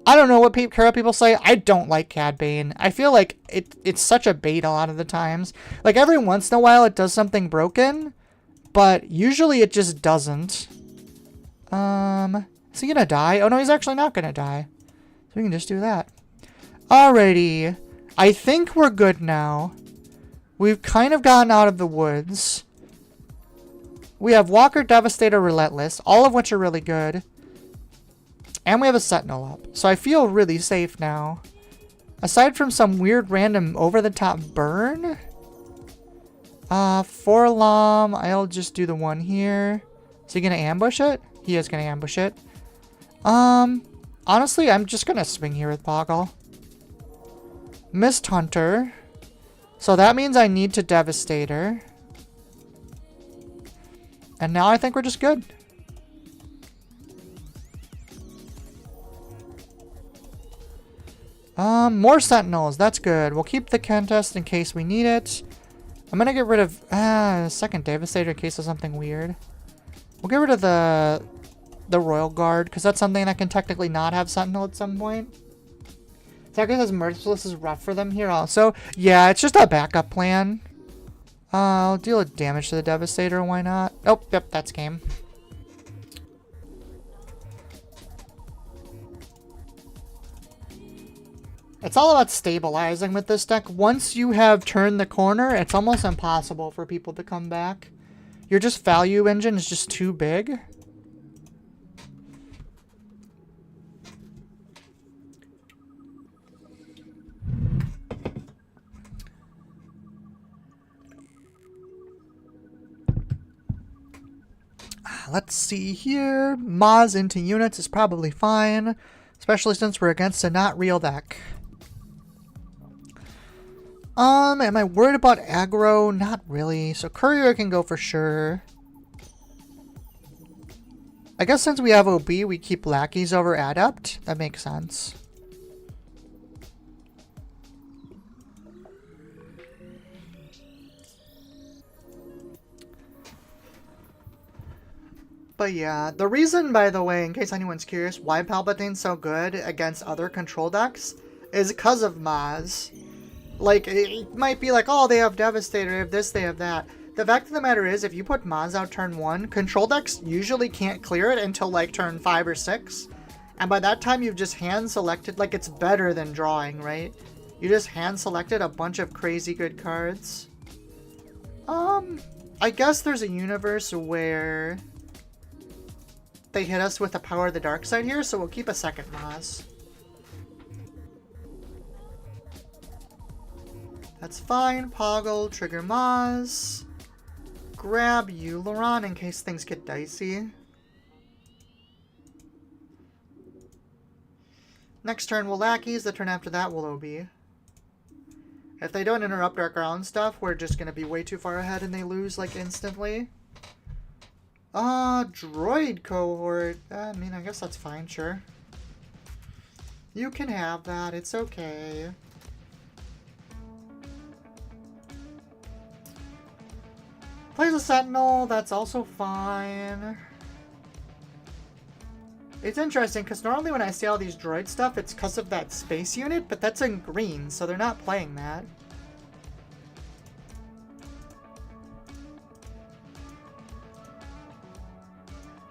I don't know what people say. I don't like Cad Bane. I feel like it's such a bait a lot of the times. Like, every once in a while it does something broken, but usually it just doesn't. Is he gonna die? Oh, no, he's actually not gonna die. So we can just do that. Alrighty. I think we're good now. We've kind of gotten out of the woods. We have Walker, Devastator, Relentless, all of which are really good. And we have a Sentinel up. So I feel really safe now. Aside from some weird random over-the-top burn. Forlom, I'll just do the one here. Is he going to ambush it? He is going to ambush it. Honestly, I'm just going to swing here with Poggle. Mist Hunter. So that means I need to Devastator. And now I think we're just good. More Sentinels. That's good. We'll keep the contest in case we need it. I'm gonna get rid of second Devastator in case of something weird. We'll get rid of the Royal Guard because that's something that can technically not have Sentinel at some point. Tucker says Merciless is rough for them here also. Yeah, it's just a backup plan. I'll deal damage to the Devastator. Why not? Oh, yep, that's game. It's all about stabilizing with this deck. Once you have turned the corner, it's almost impossible for people to come back. Your just value engine is just too big. Let's see here. Maz into units is probably fine, especially since we're against a not real deck. Am I worried about aggro? Not really. So courier can go for sure. I guess since we have OB, we keep lackeys over adept. That makes sense. But yeah, the reason, by the way, in case anyone's curious, why Palpatine's so good against other control decks is because of Maz. Like, it might be like, oh, they have Devastator, they have this, they have that. The fact of the matter is, if you put Maz out turn 1, control decks usually can't clear it until like turn 5 or 6. And by that time, you've just hand-selected, like, it's better than drawing, right? You just hand-selected a bunch of crazy good cards. I guess there's a universe where they hit us with the power of the dark side here, so we'll keep a second Maz. That's fine. Poggle, trigger Maz. Grab Euleron in case things get dicey. Next turn we'll lackeys, the turn after that we'll OB. If they don't interrupt our ground stuff, we're just gonna be way too far ahead and they lose like instantly. Droid cohort. I mean, I guess that's fine, sure. You can have that, it's okay. Plays a Sentinel, that's also fine. It's interesting, because normally when I see all these droid stuff, it's because of that space unit, but that's in green, so they're not playing that.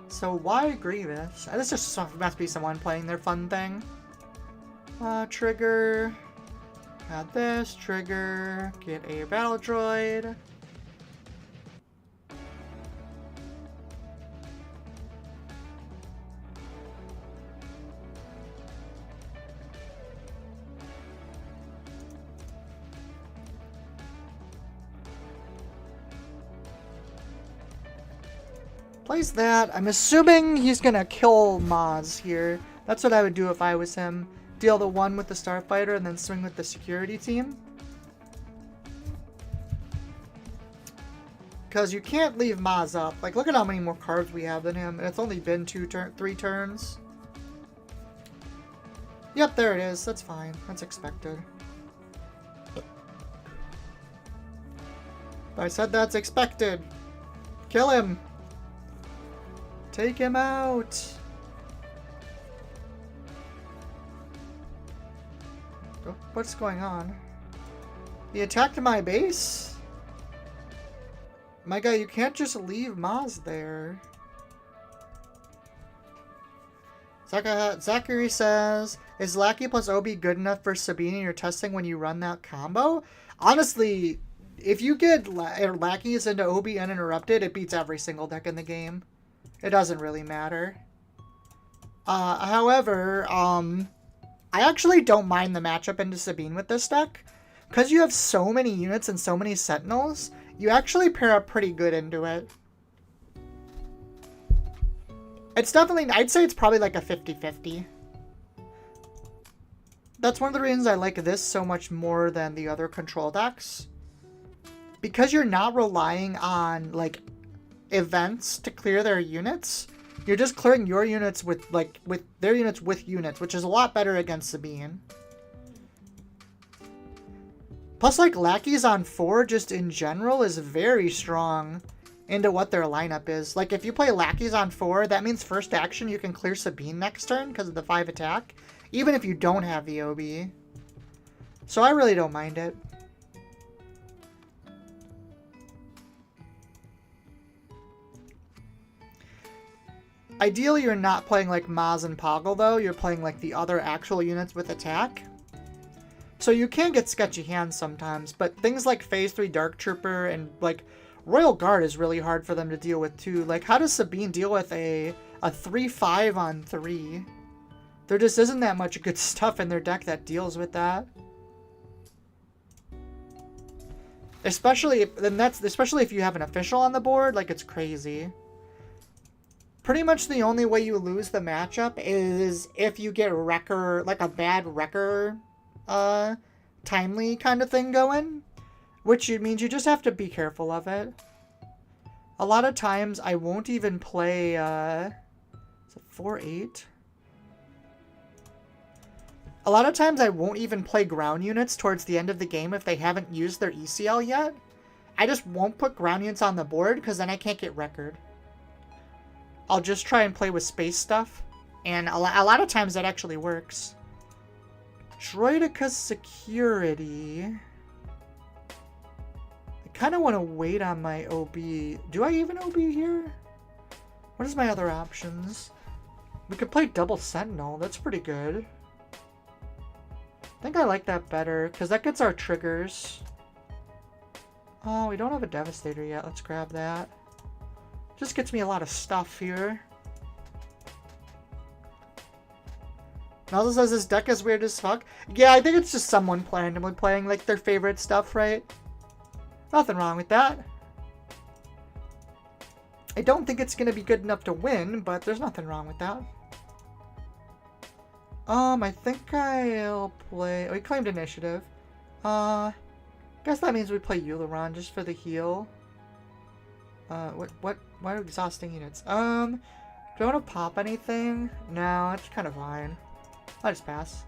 So why Grievous? This just must be someone playing their fun thing. Trigger. Add this, trigger. Get a battle droid. Plays that. I'm assuming he's gonna kill Maz here. That's what I would do if I was him. Deal the 1 with the Starfighter and then swing with the security team. Because you can't leave Maz up. Like, look at how many more cards we have than him. And it's only been 3 turns. Yep, there it is. That's fine. That's expected. I said that's expected. Kill him. Take him out! Oh, what's going on? He attacked my base? My guy, you can't just leave Maz there. Zachary says, is Lackey plus OB good enough for Sabine in your testing when you run that combo? Honestly, if you get Lackeys into OB uninterrupted, it beats every single deck in the game. It doesn't really matter. However, I actually don't mind the matchup into Sabine with this deck. Because you have so many units and so many Sentinels, you actually pair up pretty good into it. It's definitely, I'd say it's probably like a 50-50. That's one of the reasons I like this so much more than the other control decks. Because you're not relying on, like, events to clear their units, you're just clearing your units with their units with units, which is a lot better against Sabine. Plus, like, lackeys on 4 just in general is very strong into what their lineup is. Like, if you play lackeys on 4, that means first action you can clear Sabine next turn because of the 5 attack, even if you don't have the OB. So I really don't mind it. Ideally, you're not playing like Maz and Poggle, though. You're playing like the other actual units with attack. So you can get sketchy hands sometimes, but things like Phase 3 Dark Trooper and like Royal Guard is really hard for them to deal with too. Like, how does Sabine deal with a 3/5 on 3? There just isn't that much good stuff in their deck that deals with that. Especially if you have an official on the board, like, it's crazy. Pretty much the only way you lose the matchup is if you get Wrecker, like a bad Wrecker timely kind of thing going, which means you just have to be careful of it. A lot of times I won't even play is it 4/8? A lot of times I won't even play ground units towards the end of the game if they haven't used their ECL yet. I just won't put ground units on the board because then I can't get record. I'll just try and play with space stuff, and a lot of times that actually works. Droideka Security. I kind of want to wait on my OB. Do I even OB here? What is my other options? We could play Double Sentinel. That's pretty good. I think I like that better, because that gets our triggers. Oh, we don't have a Devastator yet. Let's grab that. Just gets me a lot of stuff here. Nelson says this deck is weird as fuck. Yeah, I think it's just someone randomly playing like their favorite stuff, right? Nothing wrong with that. I don't think it's going to be good enough to win, but there's nothing wrong with that. I think I'll play... We claimed initiative. Guess that means we play Euleron just for the heal. Why are exhausting units? Do I want to pop anything? No, that's kind of fine. I'll just pass.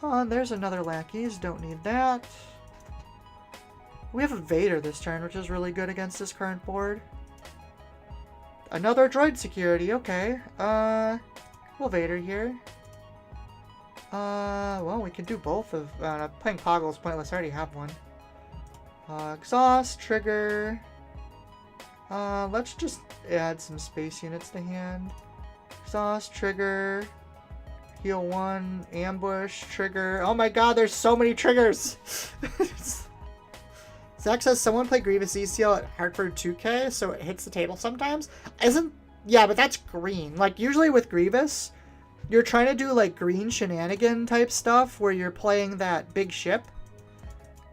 There's another lackeys. Don't need that. We have a Vader this turn, which is really good against this current board. Another droid security. Okay. We'll Vader here. Well, we can do both of... playing Poggle is pointless. I already have one. Exhaust, trigger... let's just add some space units to hand. Exhaust, trigger, heal 1, ambush, trigger. Oh my god, there's so many triggers! Zach says someone play Grievous ECL at Hartford 2K, so it hits the table sometimes. Yeah, but that's green. Like, usually with Grievous, you're trying to do, like, green shenanigan type stuff where you're playing that big ship.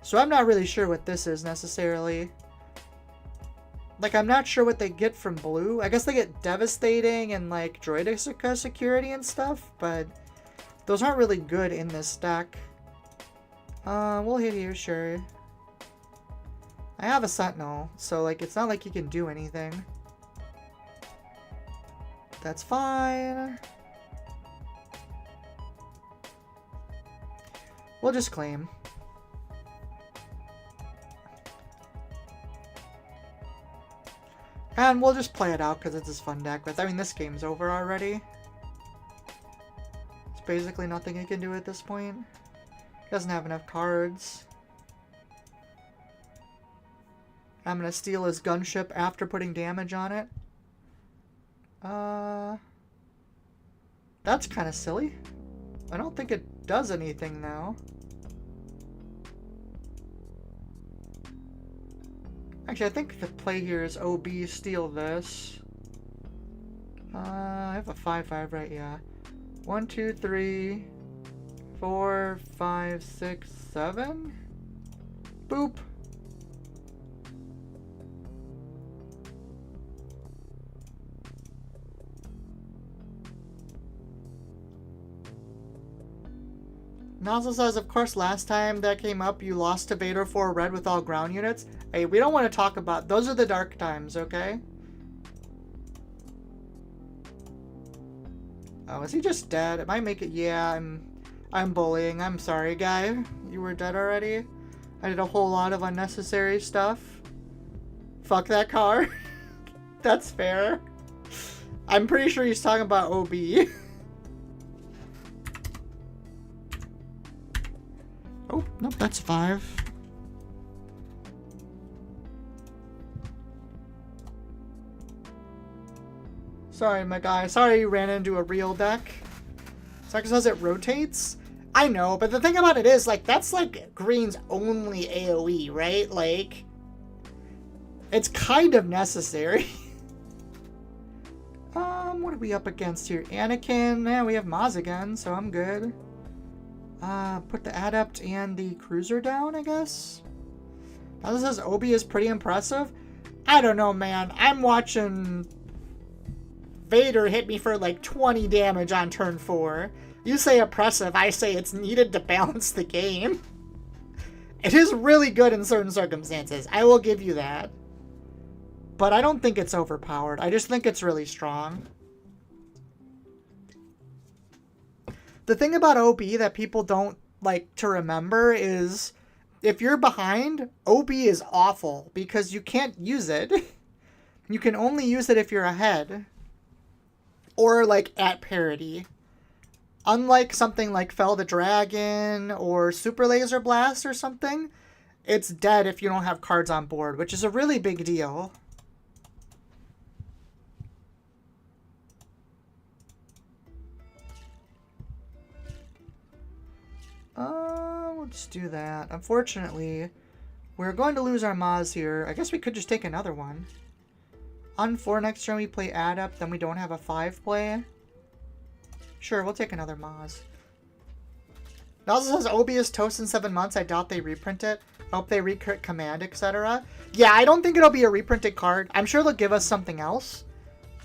So I'm not really sure what this is necessarily. Like, I'm not sure what they get from blue. I guess they get Devastating and, like, Droideka Security and stuff, but those aren't really good in this deck. We'll hit here, sure. I have a Sentinel, so, like, it's not like you can do anything. That's fine. We'll just claim. And we'll just play it out because it's this fun deck with. I mean, this game's over already. It's basically nothing he can do at this point. Doesn't have enough cards. I'm going to steal his gunship after putting damage on it. That's kind of silly. I don't think it does anything now. Actually, I think the play here is OB, steal this. I have a 5/5, right? Yeah. 1, 2, 3, 4, 5, 6, 7. Boop. Nozzle says, of course, last time that came up, you lost to Vader 4 red with all ground units. Hey, we don't want to talk about... Those are the dark times, okay? Oh, is he just dead? Am I making... Yeah, I'm bullying. I'm sorry, guy. You were dead already? I did a whole lot of unnecessary stuff. Fuck that car. That's fair. I'm pretty sure he's talking about OB. Oh, nope, that's 5. Sorry, my guy. Sorry you ran into a real deck. Saka says it rotates. I know, but the thing about it is, like, that's, like, green's only AoE, right? Like, it's kind of necessary. What are we up against here? Anakin. Yeah, we have Maz again, so I'm good. Put the Adept and the Cruiser down, I guess. Now this says Obi is pretty impressive. I don't know, man. I'm watching Vader hit me for like 20 damage on turn 4. You say impressive, I say it's needed to balance the game. It is really good in certain circumstances. I will give you that. But I don't think it's overpowered. I just think it's really strong. The thing about OB that people don't like to remember is if you're behind, OB is awful because you can't use it. You can only use it if you're ahead. Or like at parity. Unlike something like Fell the Dragon or Super Laser Blast or something, it's dead if you don't have cards on board, which is a really big deal. We'll just do that. Unfortunately, we're going to lose our Maz here. I guess we could just take another one. On 4 next turn we play Adept, then we don't have a 5 play. Sure, we'll take another Maz. It also says Obi is toast in 7 months. I doubt they reprint it. I hope they recrit command, etc. Yeah, I don't think it'll be a reprinted card. I'm sure they'll give us something else.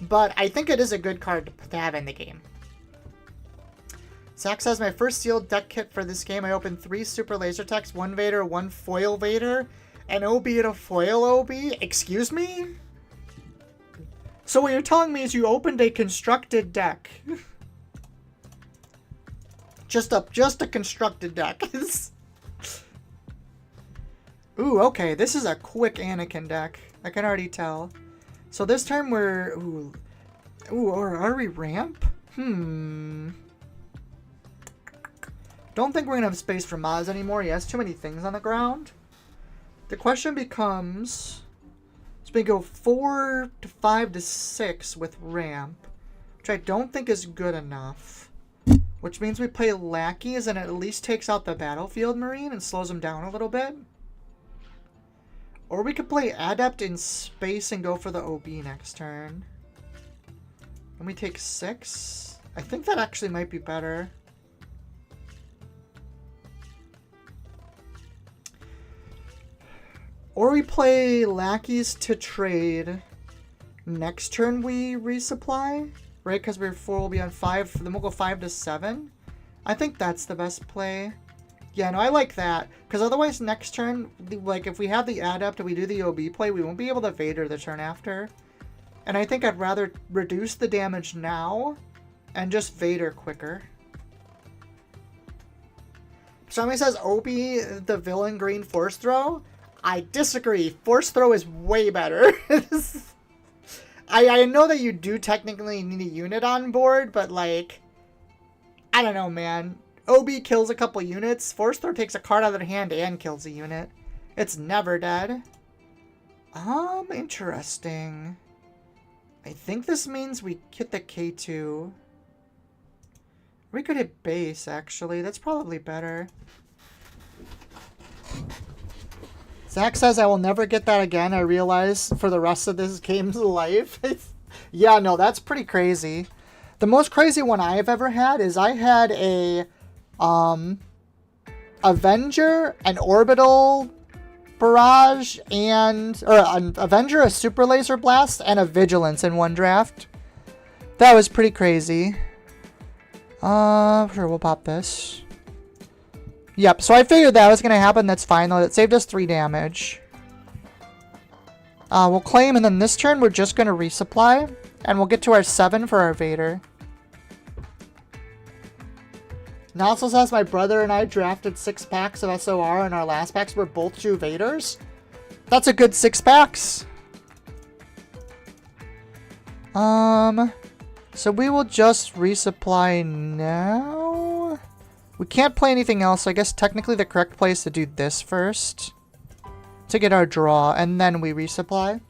But I think it is a good card to have in the game. Zach says, my first sealed deck kit for this game, I opened 3 super laser techs, 1 Vader, 1 foil Vader, and OB and a foil OB? Excuse me? So what you're telling me is you opened a constructed deck. just a constructed deck. Ooh, okay, this is a quick Anakin deck. I can already tell. So this turn we're... Ooh, or are we ramp? Don't think we're going to have space for Maz anymore. He has too many things on the ground. The question becomes... So we go 4 to 5 to 6 with ramp, which I don't think is good enough. Which means we play Lackeys and it at least takes out the Battlefield Marine and slows him down a little bit. Or we could play Adept in space and go for the OB next turn. And we take 6. I think that actually might be better. Or we play Lackeys to trade. Next turn we resupply, right? Because we're 4, we'll be on 5. Then we'll go 5 to 7. I think that's the best play. Yeah, no, I like that. Because otherwise next turn, like if we have the Adept and we do the OB play, we won't be able to Vader the turn after. And I think I'd rather reduce the damage now and just Vader quicker. Somebody says OB, the villain green force throw. I disagree. Force throw is way better. I know that you do technically need a unit on board, but like, I don't know, man. OB kills a couple units. Force throw takes a card out of their hand and kills a unit. It's never dead. Interesting. I think this means we hit the K2. We could hit base, actually. That's probably better. Zach says, I will never get that again, I realize, for the rest of this game's life. Yeah, no, that's pretty crazy. The most crazy one I've ever had is I had a Avenger, an Orbital Barrage, and... Or an Avenger, a Super Laser Blast, and a Vigilance in one draft. That was pretty crazy. Sure, we'll pop this. Yep, so I figured that was going to happen. That's fine, though. It saved us 3 damage. We'll claim, and then this turn we're just going to resupply. And we'll get to our 7 for our Vader. Nelson says, my brother and I drafted 6 packs of SOR, and our last packs were both 2 Vaders. That's a good 6 packs. So we will just resupply now. We can't play anything else, so I guess technically the correct play is to do this first. To get our draw, and then we resupply.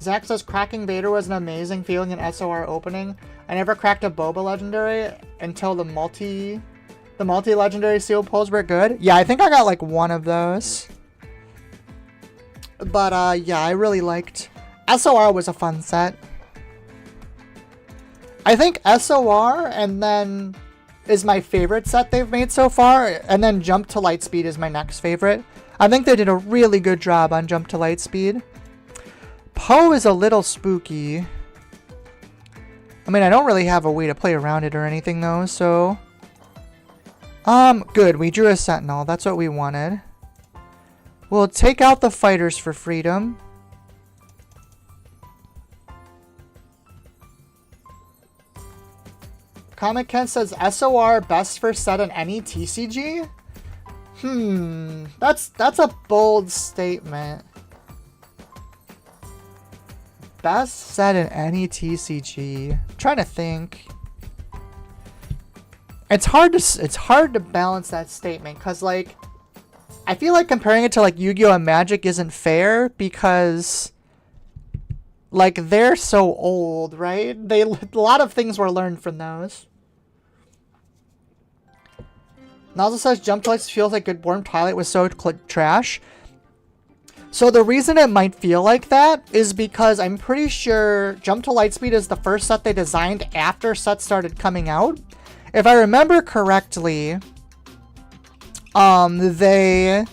Zach says cracking Vader was an amazing feeling in SOR opening. I never cracked a Boba legendary until the multi-legendary seal pulls were good. Yeah, I think I got like one of those. But yeah, I really liked... SOR was a fun set. I think SOR and then is my favorite set they've made so far. And then Jump to Lightspeed is my next favorite. I think they did a really good job on Jump to Lightspeed. Poe is a little spooky. I mean, I don't really have a way to play around it or anything though, so... Good. We drew a Sentinel. That's what we wanted. We'll take out the Fighters for freedom. Comic Ken says SOR best first set in any TCG? That's a bold statement. Best set in any TCG. I'm trying to think. It's hard to balance that statement because like I feel like comparing it to like Yu-Gi-Oh! And Magic isn't fair because like they're so old, right? A lot of things were learned from those. Nozzle says Jump to Lights feels like Good Warm Twilight was so trash. So the reason it might feel like that is because I'm pretty sure Jump to Lightspeed is the first set they designed after sets started coming out. If I remember correctly, they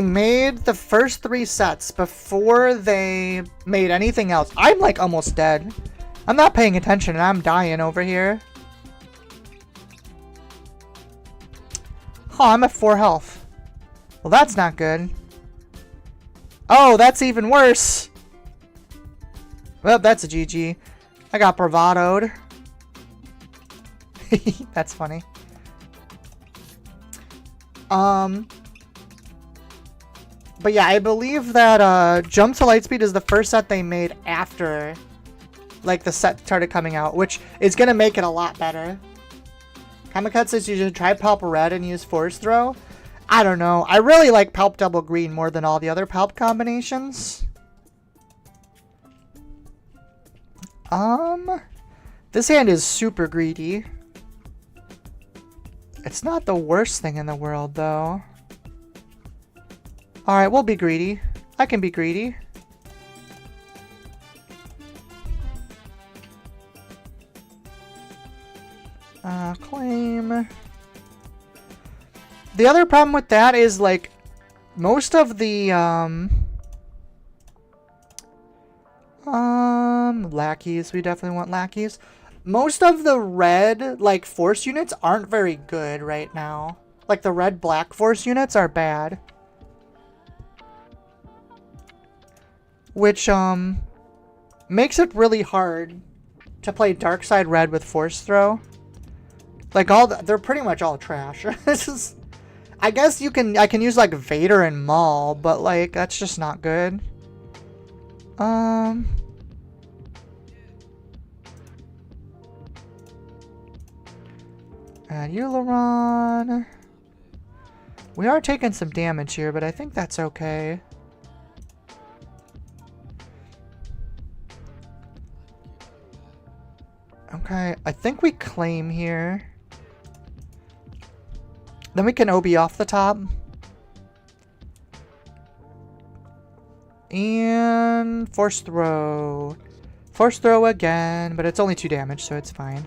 made the first 3 sets before they made anything else. I'm like almost dead. I'm not paying attention and I'm dying over here. Oh, I'm at 4 health. Well, that's not good. Oh, that's even worse. Well, that's a GG. I got bravadoed. That's funny. But yeah, I believe that Jump to Lightspeed is the first set they made after like the set started coming out, which is gonna make it a lot better. Kamakat says you should try Palp Red and use Force Throw. I don't know. I really like Palp Double Green more than all the other Palp combinations. This hand is super greedy. It's not the worst thing in the world, though. Alright, we'll be greedy. I can be greedy. Claim. The other problem with that is, like, most of the, lackeys. We definitely want lackeys. Most of the red, like, force units aren't very good right now. Like, the red-black force units are bad. Which, makes it really hard to play Dark Side Red with Force Throw. Like, they're pretty much all trash. This is... I guess I can use, like, Vader and Maul, but, like, that's just not good. And Uleron. We are taking some damage here, but I think that's okay. Okay, I think we claim here. Then we can OB off the top. And Force Throw. Force Throw again, but it's only 2 damage, so it's fine.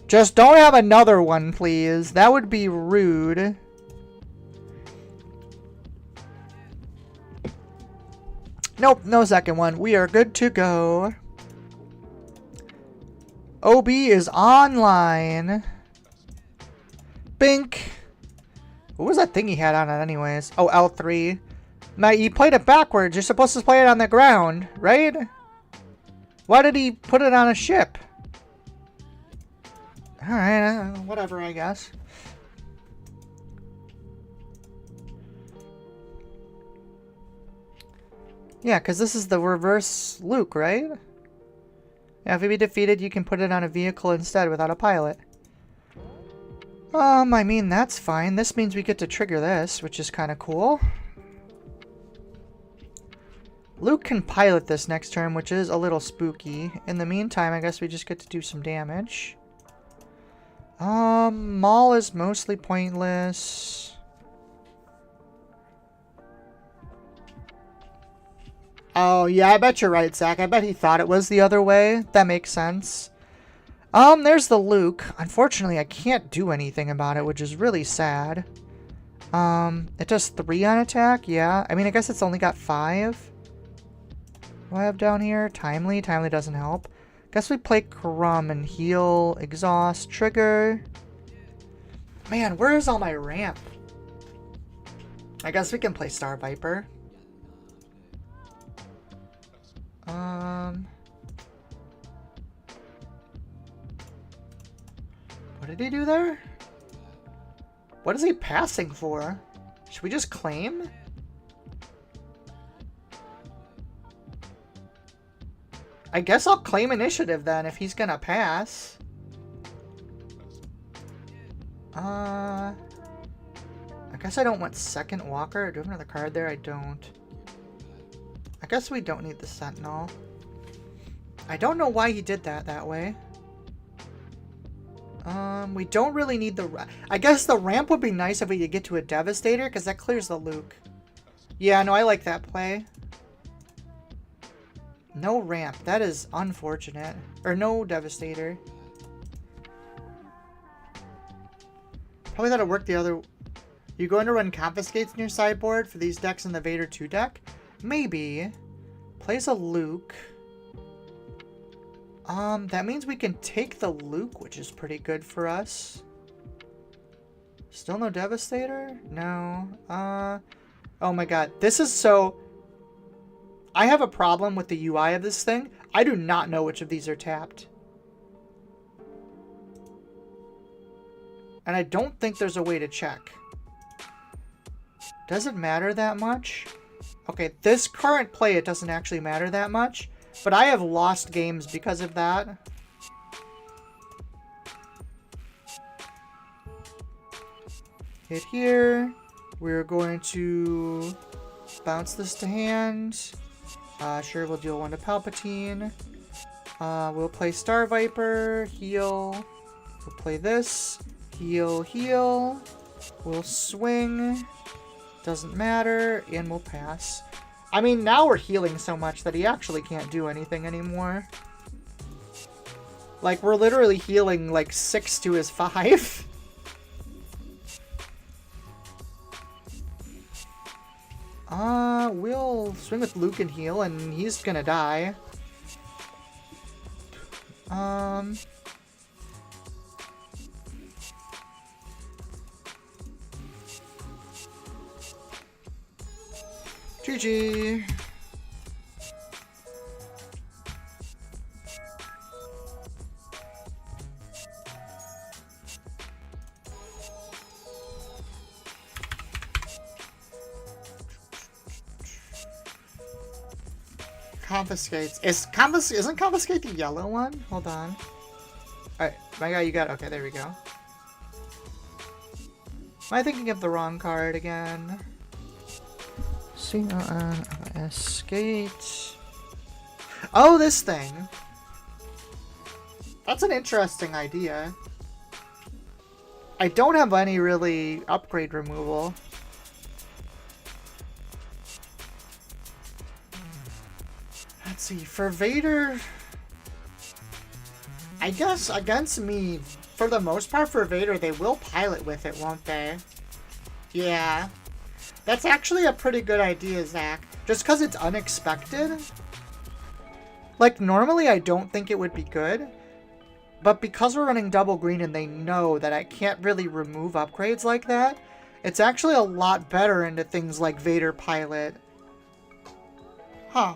Just don't have another one, please. That would be rude. Nope, no second one. We are good to go. OB is online. Bink. What was that thing he had on it anyways? Oh, L3. Now, you played it backwards. You're supposed to play it on the ground, right? Why did he put it on a ship? Alright, whatever, I guess. Yeah, because this is the reverse Luke, right? Yeah, if you be defeated, you can put it on a vehicle instead without a pilot. I mean, that's fine. This means we get to trigger this, which is kind of cool. Luke can pilot this next turn, which is a little spooky. In the meantime, I guess we just get to do some damage. Maul is mostly pointless. Oh, yeah, I bet you're right, Zach. I bet he thought it was the other way. That makes sense. There's the Luke. Unfortunately, I can't do anything about it, which is really sad. It does 3 on attack, yeah. I mean, I guess it's only got 5. What do I have down here? Timely. Timely doesn't help. Guess we play Crumb and heal, exhaust, trigger. Man, where is all my ramp? I guess we can play Star Viper. What did he do there? What is he passing for? Should we just claim? I guess I'll claim initiative then if he's gonna pass. I guess I don't want second walker. Do I have another card there? I don't. I guess we don't need the sentinel. I don't know why he did that way. We don't really need the... I guess the ramp would be nice if we could get to a Devastator, because that clears the Luke. Yeah, no, I like that play. No ramp. That is unfortunate. Or no Devastator. Probably that'll work the other... You going to run Confiscates in your sideboard for these decks in the Vader 2 deck? Maybe. Plays a Luke. That means we can take the Luke, which is pretty good for us. Still no Devastator? No. Oh my god. This is so... I have a problem with the UI of this thing. I do not know which of these are tapped. And I don't think there's a way to check. Does it matter that much? Okay, this current play, it doesn't actually matter that much. But I have lost games because of that. Hit here. We're going to bounce this to hand. Sure, we'll deal 1 to Palpatine. We'll play Star Viper. Heal. We'll play this. Heal, heal. We'll swing. Doesn't matter. And we'll pass. I mean, now we're healing so much that he actually can't do anything anymore. Like, we're literally healing, like, 6 to his 5. We'll swing with Luke and heal, and he's gonna die. GG. Confiscates. Isn't Confiscate the yellow one? Hold on. Alright, my guy, you got... Okay, there we go. Am I thinking of the wrong card again? Skate. Oh, this thing. That's an interesting idea. I don't have any really upgrade removal. Let's see, for Vader, I guess against me, for the most part for Vader, they will pilot with it, won't they? Yeah. That's actually a pretty good idea, Zach. Just because it's unexpected. Like, normally I don't think it would be good. But because we're running double green and they know that I can't really remove upgrades like that, it's actually a lot better into things like Vader Pilot. Huh.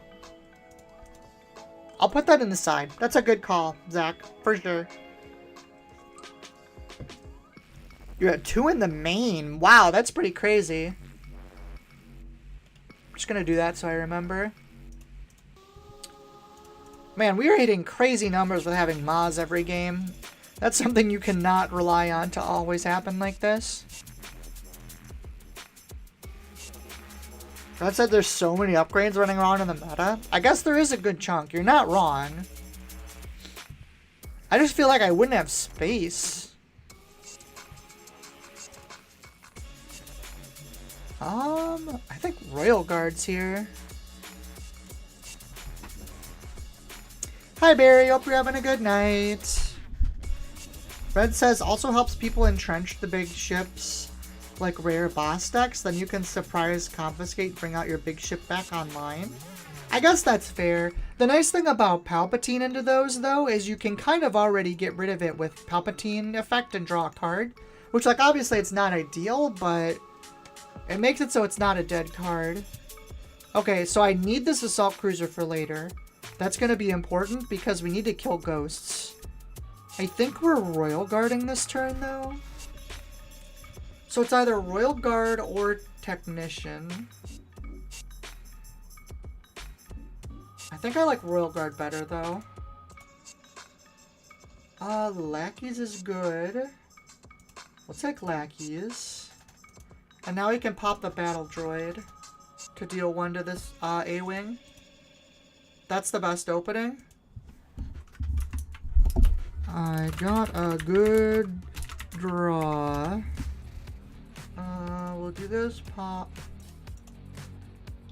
I'll put that in the side. That's a good call, Zach. For sure. You're at 2 in the main. Wow, that's pretty crazy. I'm just gonna do that so I remember. Man, we are hitting crazy numbers with having Maz every game. That's something you cannot rely on to always happen like this. That said, there's so many upgrades running around in the meta. I guess there is a good chunk. You're not wrong. I just feel like I wouldn't have space. I think Royal Guard's here. Hi Barry, hope you're having a good night. Red says also helps people entrench the big ships like rare boss decks, then you can surprise, confiscate, bring out your big ship back online. I guess that's fair. The nice thing about Palpatine into those though is you can kind of already get rid of it with Palpatine effect and draw a card, which like obviously it's not ideal, but it makes it so it's not a dead card. Okay, so I need this assault cruiser for later. That's going to be important because we need to kill ghosts. I think we're Royal Guarding this turn, though. So it's either Royal Guard or Technician. I think I like Royal Guard better, though. Lackeys is good. We'll take Lackeys. And now we can pop the Battle Droid to deal 1 to this A-Wing. That's the best opening. I got a good draw. We'll do this pop.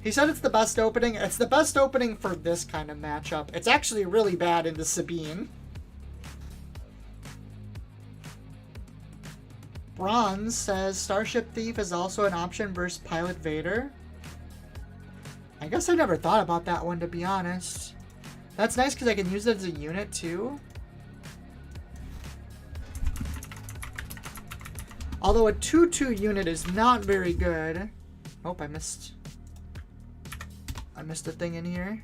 He said it's the best opening. It's the best opening for this kind of matchup. It's actually really bad into Sabine. Bronze says Starship Thief is also an option versus Pilot Vader. I guess I never thought about that one, to be honest. That's nice because I can use it as a unit too. Although a 2/2 unit is not very good. Oh, I missed a thing in here.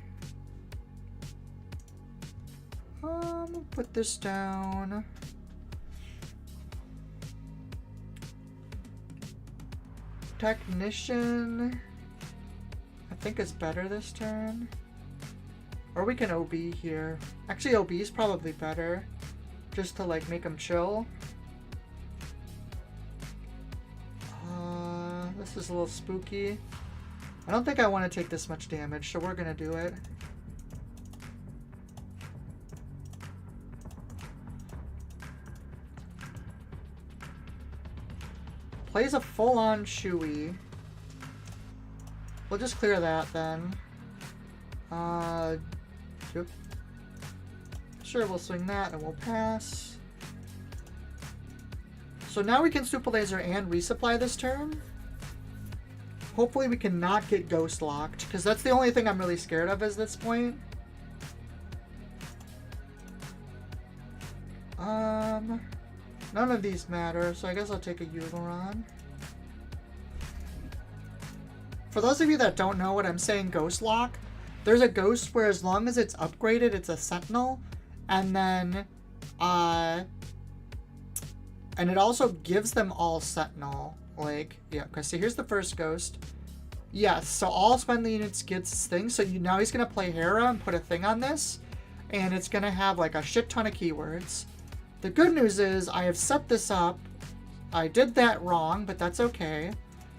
We'll put this down. Technician, I think is better this turn. Or we can OB here. Actually, OB is probably better. Just to like make him chill. This is a little spooky. I don't think I want to take this much damage, so we're gonna do it. Plays a full-on Chewie. We'll just clear that then. Yep. Sure, we'll swing that and we'll pass. So now we can Super Laser and resupply this turn. Hopefully we can not get ghost locked, because that's the only thing I'm really scared of at this point. None of these matter, so I guess I'll take a Yulon. For those of you that don't know what I'm saying, Ghost Lock, there's a ghost where as long as it's upgraded, it's a Sentinel, and then, and it also gives them all Sentinel. Like, yeah, okay, so here's the first ghost. Yes, so all spending units gets this thing, so now he's going to play Hera and put a thing on this, and it's going to have like a shit ton of keywords. The good news is I have set this up. I did that wrong, but that's okay.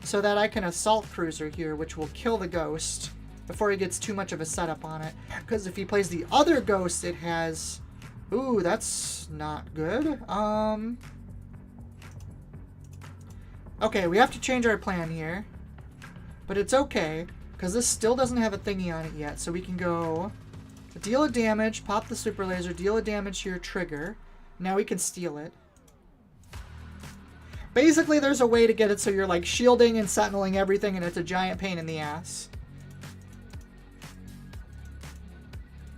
So that I can assault cruiser here, which will kill the ghost before he gets too much of a setup on it. Because if he plays the other ghost, it has... Ooh, that's not good. Okay, we have to change our plan here. But it's okay, because this still doesn't have a thingy on it yet. So we can go deal a damage, pop the super laser, deal a damage here, trigger. Now we can steal it. Basically, there's a way to get it so you're like shielding and sentineling everything, and it's a giant pain in the ass.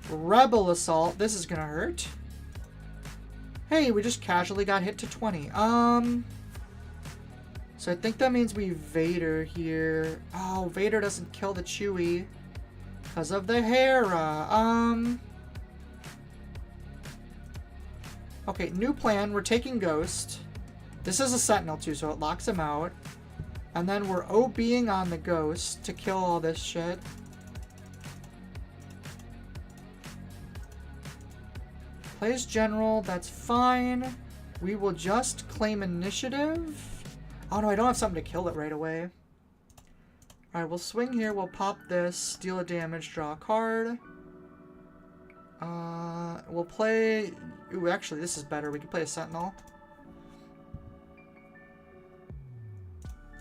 Rebel Assault. This is gonna hurt. Hey, we just casually got hit to 20. So I think that means we Vader here. Oh, Vader doesn't kill the Chewie because of the Hera. Okay, new plan. We're taking Ghost. This is a Sentinel too, so it locks him out. And then we're OBing on the Ghost to kill all this shit. Plays General, that's fine. We will just claim initiative. Oh no, I don't have something to kill it right away. Alright, we'll swing here. We'll pop this. Deal a damage. Draw a card. We'll play... Ooh, actually, this is better. We can play a Sentinel.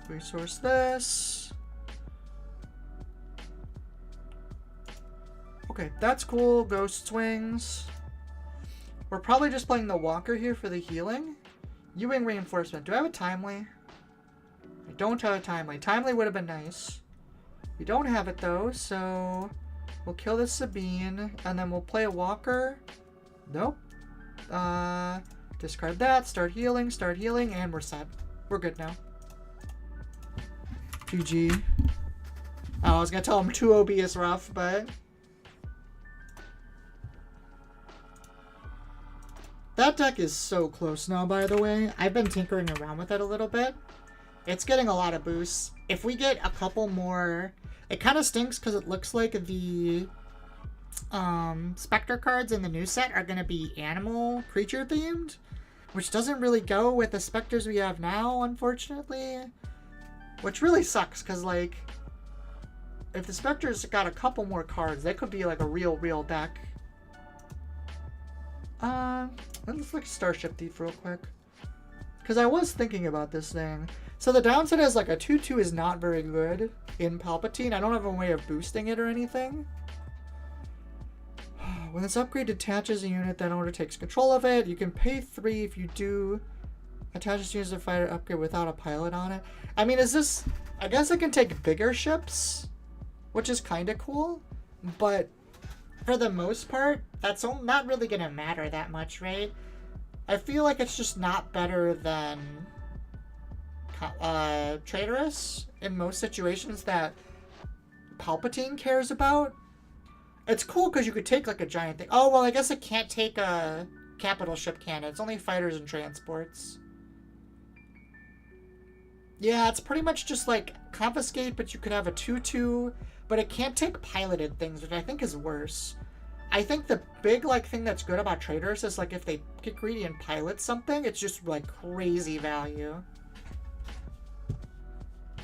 Resource this. Okay, that's cool. Ghost swings. We're probably just playing the Walker here for the healing. Ewing reinforcement. Do I have a Timely? I don't have a Timely. Timely would have been nice. We don't have it though, so we'll kill this Sabine, and then we'll play a Walker. Nope. Discard that, start healing, and we're set. We're good now. GG. Oh, I was gonna tell him 2 OB is rough, but... That deck is so close now, by the way. I've been tinkering around with it a little bit. It's getting a lot of boosts. If we get a couple more... It kind of stinks because it looks like the Spectre cards in the new set are going to be animal creature themed, which doesn't really go with the Spectres we have now, unfortunately. Which really sucks because, like, if the Spectres got a couple more cards, they could be like a real deck. Let's look at Starship Thief real quick. Because I was thinking about this thing. So the downside is like a 2/2 is not very good in Palpatine. I don't have a way of boosting it or anything. When this upgrade detaches a unit, that owner takes control of it. You can pay 3 if you do. Attaches units of fighter upgrade without a pilot on it. I mean, is this... I guess I can take bigger ships, which is kind of cool. But for the most part, that's not really going to matter that much, right? I feel like it's just not better than Traitorous in most situations that Palpatine cares about. It's cool because you could take like a giant thing. Oh, well, I guess it can't take a capital ship cannon. It's only fighters and transports. Yeah, it's pretty much just like confiscate, but you could have a 2/2, but it can't take piloted things, which I think is worse. I think the big like thing that's good about Traitors is like if they get greedy and pilot something, it's just like crazy value.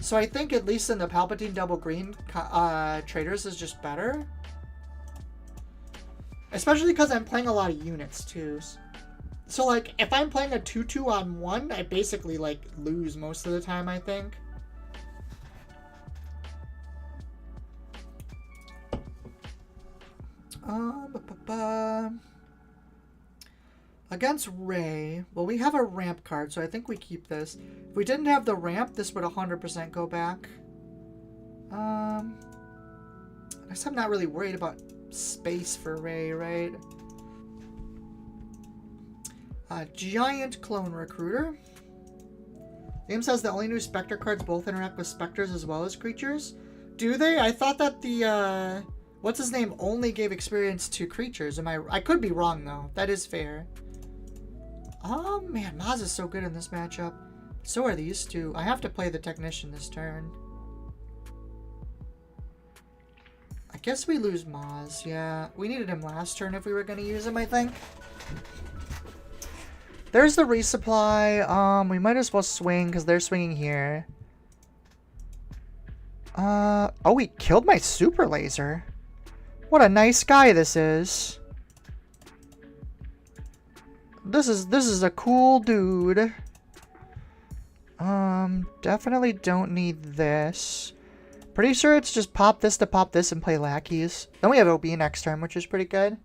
So I think at least in the Palpatine double green, Traitors is just better. Especially because I'm playing a lot of units too. So like if I'm playing a 2/2 on 1, I basically like lose most of the time, I think. Against Rey, well, we have a ramp card, so I think we keep this. If we didn't have the ramp, this would 100% go back. I guess I'm not really worried about space for Rey, right? Giant Clone Recruiter. The game says the only new Spectre cards both interact with Spectres as well as creatures. Do they? I thought that the, what's his name only gave experience to creatures. I could be wrong, though. That is fair. Oh, man. Maz is so good in this matchup. So are these two. I have to play the Technician this turn. I guess we lose Maz. Yeah. We needed him last turn if we were going to use him, I think. There's the resupply. We might as well swing because they're swinging here. Oh, he killed my super laser. What a nice guy this is. This is a cool dude. Definitely don't need this. Pretty sure it's just pop this to pop this and play lackeys. Then we have OB next turn, which is pretty good.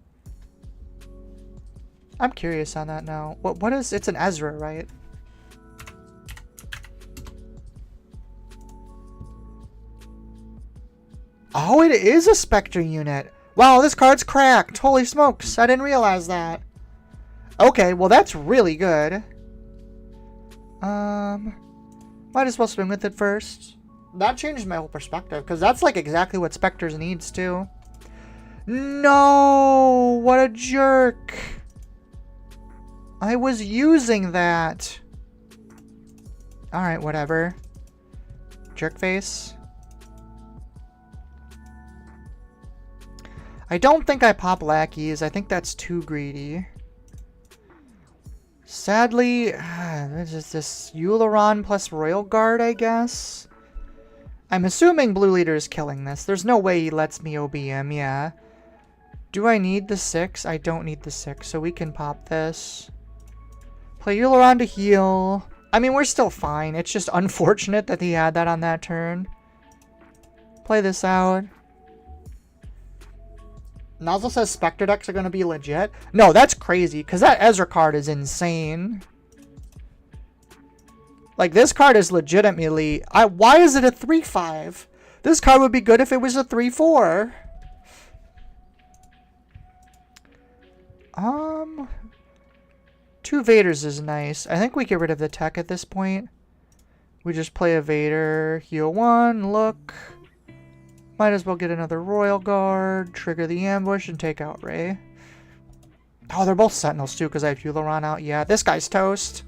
I'm curious on that now. What is... It's an Ezra, right? Oh, it is a Spectre unit. Wow, this card's cracked. Holy smokes. I didn't realize that. Okay, well, that's really good. Might as well swing with it first. That changed my whole perspective, because that's, like, exactly what Spectres needs, too. No! What a jerk! I was using that. Alright, whatever. Jerk face. I don't think I pop lackeys. I think that's too greedy. Sadly, this is this Euleron plus Royal Guard, I guess. I'm assuming Blue Leader is killing this. There's no way he lets me OB him, yeah. Do I need the 6? I don't need the 6, so we can pop this. Play Aileron to heal. I mean, we're still fine. It's just unfortunate that he had that on that turn. Play this out. Nozzle says Spectre decks are going to be legit. No, that's crazy, because that Ezra card is insane. Like, this card is legitimately... why is it a 3-5? This card would be good if it was a 3-4. 2 Vaders is nice. I think we get rid of the tech at this point. We just play a Vader, heal 1, look. Might as well get another Royal Guard, trigger the ambush, and take out Rey. Oh, they're both Sentinels too, because I have Aileron out. Yeah, this guy's toast.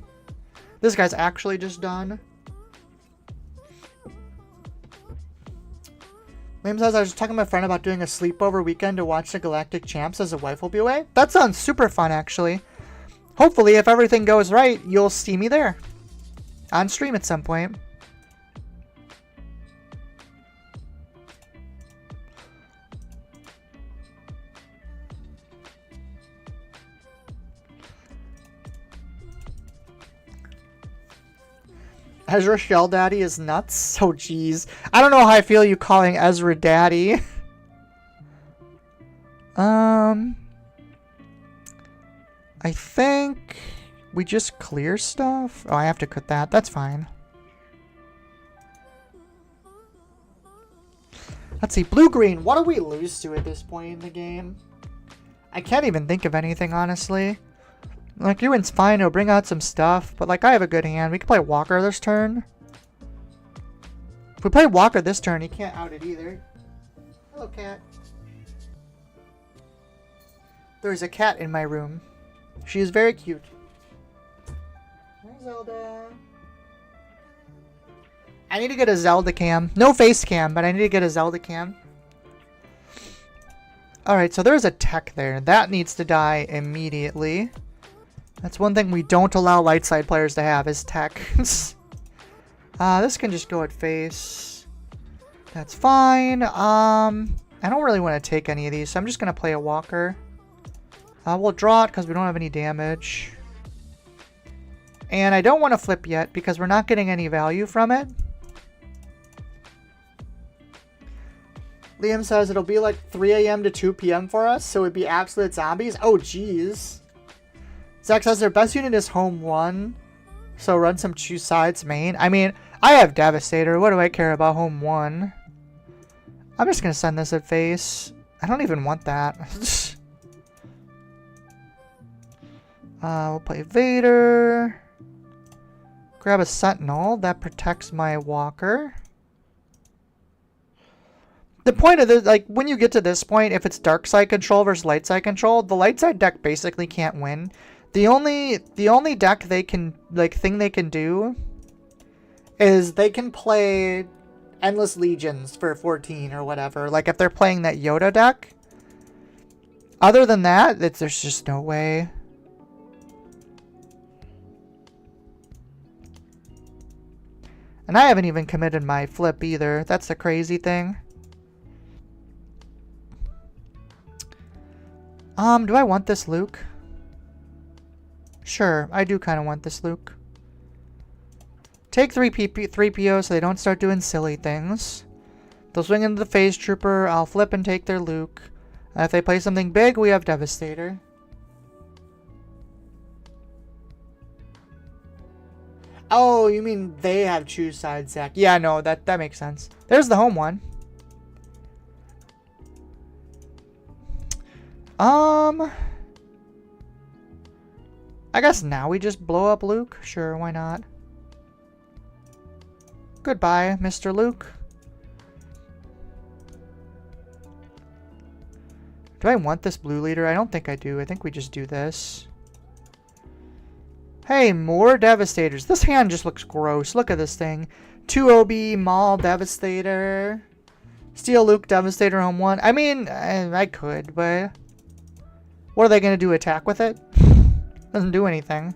This guy's actually just done. Liam says, I was talking to my friend about doing a sleepover weekend to watch the Galactic Champs as the wife will be away. That sounds super fun, actually. Hopefully, if everything goes right, you'll see me there. On stream at some point. Ezra Shell Daddy is nuts. Oh, jeez. I don't know how I feel you calling Ezra Daddy. I think we just clear stuff. Oh, I have to cut that. That's fine. Let's see. Blue-green. What do we lose to at this point in the game? I can't even think of anything, honestly. Like, Ewan's fine, he'll bring out some stuff, but, like, I have a good hand. We can play Walker this turn. If we play Walker this turn, he can't out it either. Hello, cat. There's a cat in my room. She is very cute. Hi, Zelda. I need to get a Zelda cam. No face cam, but I need to get a Zelda cam. Alright, so there's a tech there. That needs to die immediately. That's one thing we don't allow light side players to have is tech. This can just go at face. That's fine. I don't really want to take any of these, so I'm just going to play a Walker. We'll draw it because we don't have any damage. And I don't want to flip yet because we're not getting any value from it. Liam says it'll be like 3 a.m. to 2 p.m. for us, so it'd be absolute zombies. Oh, jeez. Zach says their best unit is home 1, so run some 2 sides main. I mean, I have Devastator. What do I care about home 1? I'm just going to send this at face. I don't even want that. We'll play Vader. Grab a Sentinel. That protects my Walker. The point of this, like, when you get to this point, if it's dark side control versus light side control, the light side deck basically can't win. The only deck they can, like, thing they can do is they can play Endless Legions for 14 or whatever. Like, if they're playing that Yoda deck. Other than that, there's just no way. And I haven't even committed my flip either. That's the crazy thing. Do I want this Luke? Sure, I do kind of want this Luke. Take 3PO so they don't start doing silly things. They'll swing into the Phase Trooper. I'll flip and take their Luke. If they play something big, we have Devastator. Oh, you mean they have choose sides, Zach? Yeah, no, that makes sense. There's the home one. I guess now we just blow up Luke. Sure, why not? Goodbye, Mr. Luke. Do I want this blue leader? I don't think I do. I think we just do this. Hey, more Devastators. This hand just looks gross. Look at this thing. 2 OB, Maul, Devastator. Steal Luke, Devastator, home 1. I mean, I could, but... What are they going to do, attack with it? Doesn't do anything.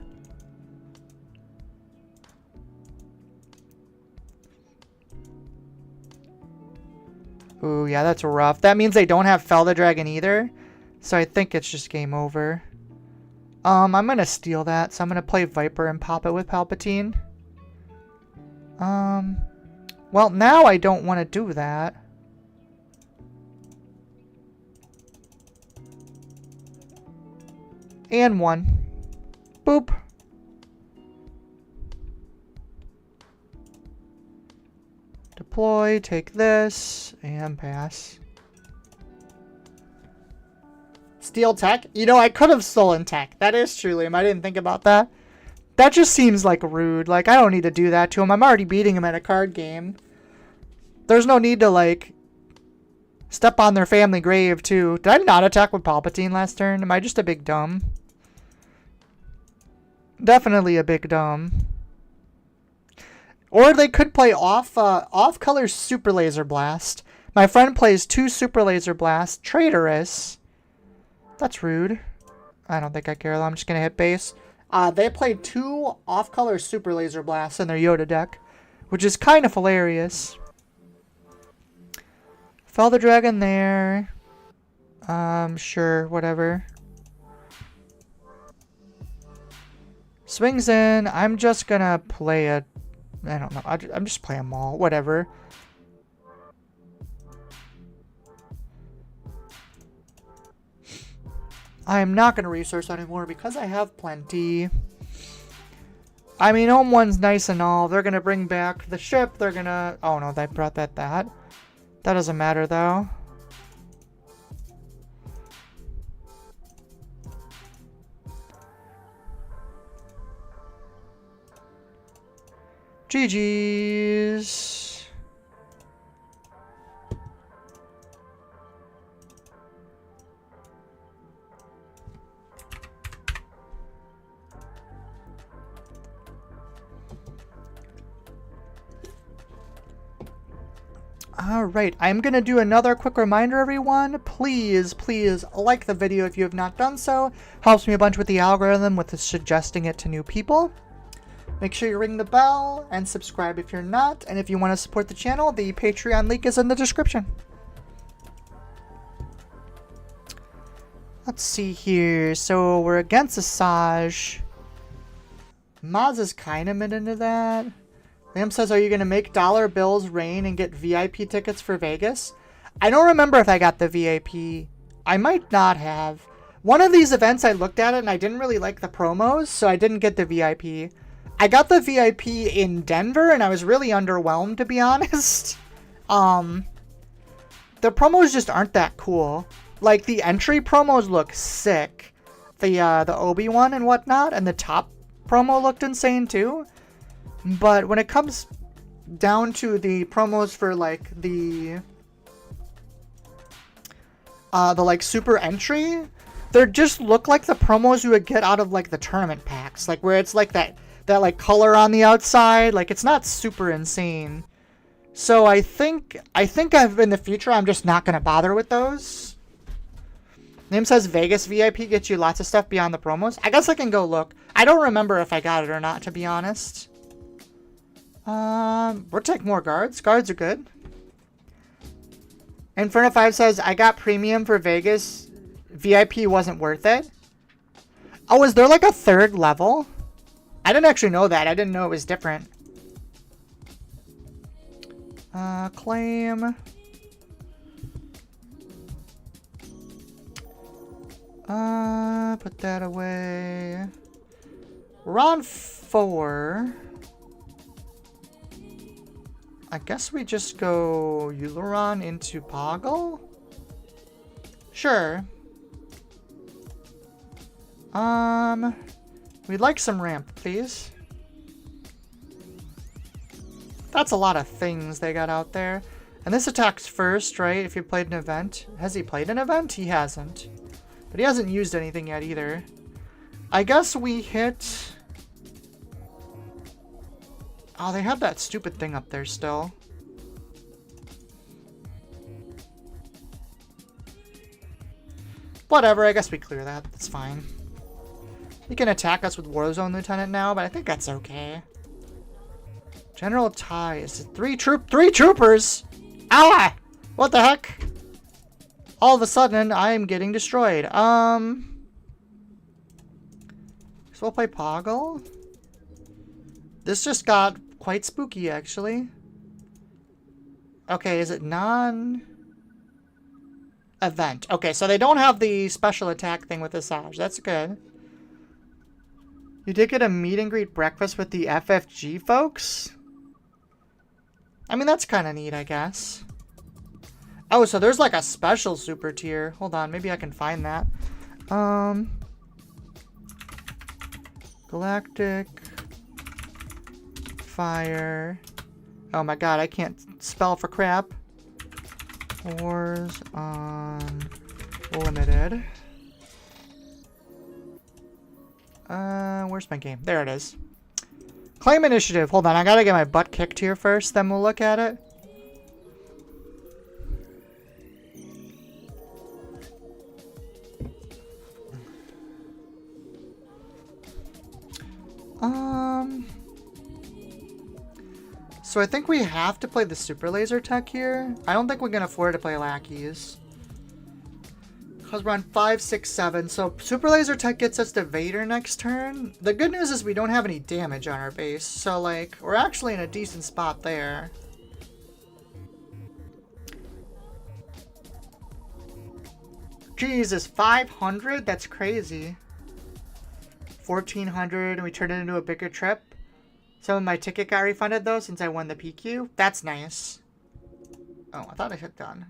Ooh, yeah, that's rough. That means they don't have Fell the Dragon either. So I think it's just game over. I'm gonna steal that. So I'm gonna play Viper and pop it with Palpatine. Well, now I don't want to do that. And 1. Boop. Deploy, take this, and pass. Steal tech? You know, I could have stolen tech. That is true, Liam. I didn't think about that. That just seems like rude. Like, I don't need to do that to him. I'm already beating him at a card game. There's no need to, like, step on their family grave, too. Did I not attack with Palpatine last turn? Am I just a big dumb? Definitely a big dumb. Or they could play off-color Super Laser Blast. My friend plays 2 Super Laser Blast. Traitorous. That's rude. I don't think I care. I'm just going to hit base. They played 2 off-color Super Laser Blasts in their Yoda deck, which is kind of hilarious. Fell the Dragon there. Sure, whatever. Swings in. I'm just going to play a... I don't know. I'm just playing them all. Whatever. I am not going to resource anymore because I have plenty. I mean, Home 1's nice and all. They're going to bring back the ship. They're going to... Oh, no, they brought that. That doesn't matter, though. GG's. Alright, I'm going to do another quick reminder, everyone. Please, please like the video if you have not done so. Helps me a bunch with the algorithm with suggesting it to new people. Make sure you ring the bell and subscribe if you're not. And if you want to support the channel, the Patreon link is in the description. Let's see here. So we're against Asajj. Maz is kind of into that. Liam says, are you going to make dollar bills rain and get VIP tickets for Vegas? I don't remember if I got the VIP. I might not have. One of these events I looked at it and I didn't really like the promos, so I didn't get the VIP. I got the VIP in Denver and I was really underwhelmed, to be honest. The promos just aren't that cool. Like, the entry promos look sick. The Obi-Wan and whatnot, and the top promo looked insane too. But when it comes down to the promos for, like, the like, super entry, they just look like the promos you would get out of, like, the tournament packs. Like, where it's, like, that like, color on the outside. Like, it's not super insane. So I think in the future, I'm just not going to bother with those. Name says Vegas VIP gets you lots of stuff beyond the promos. I guess I can go look. I don't remember if I got it or not, to be honest. We'll take more guards. Guards are good. Inferno 5 says, I got premium for Vegas. VIP wasn't worth it. Oh, is there like a 3rd level? I didn't actually know that. I didn't know it was different. Claim. Put that away. We're on 4. I guess we just go Euleron into Poggle? Sure. We'd like some ramp, please. That's a lot of things they got out there. And this attacks first, right? If you played an event. Has he played an event? He hasn't. But he hasn't used anything yet either. I guess we hit... Oh, they have that stupid thing up there still. Whatever, I guess we clear that. That's fine. He can attack us with Warzone Lieutenant now, but I think that's okay. General Ty is 3 troopers. Ah! What the heck? All of a sudden, I am getting destroyed. So we'll play Poggle. This just got quite spooky, actually. Okay, is it non-event? Okay, so they don't have the special attack thing with Asajj. That's good. You did get a meet and greet breakfast with the FFG folks? I mean, that's kind of neat, I guess. Oh, so there's like a special super tier. Hold on, maybe I can find that. Galactic Fire. Oh my god, I can't spell for crap. Wars Unlimited. Where's my game? There it is. Claim initiative. Hold on, I gotta get my butt kicked here first, then we'll look at it. So I think we have to play the super laser tech here. I don't think we can afford to play lackeys. Because we're on 5, 6, 7. So super laser tech gets us to Vader next turn. The good news is we don't have any damage on our base. So like, we're actually in a decent spot there. Jesus, 500? That's crazy. 1,400 and we turned it into a bigger trip. Some of my ticket got refunded though since I won the PQ. That's nice. Oh, I thought I hit done.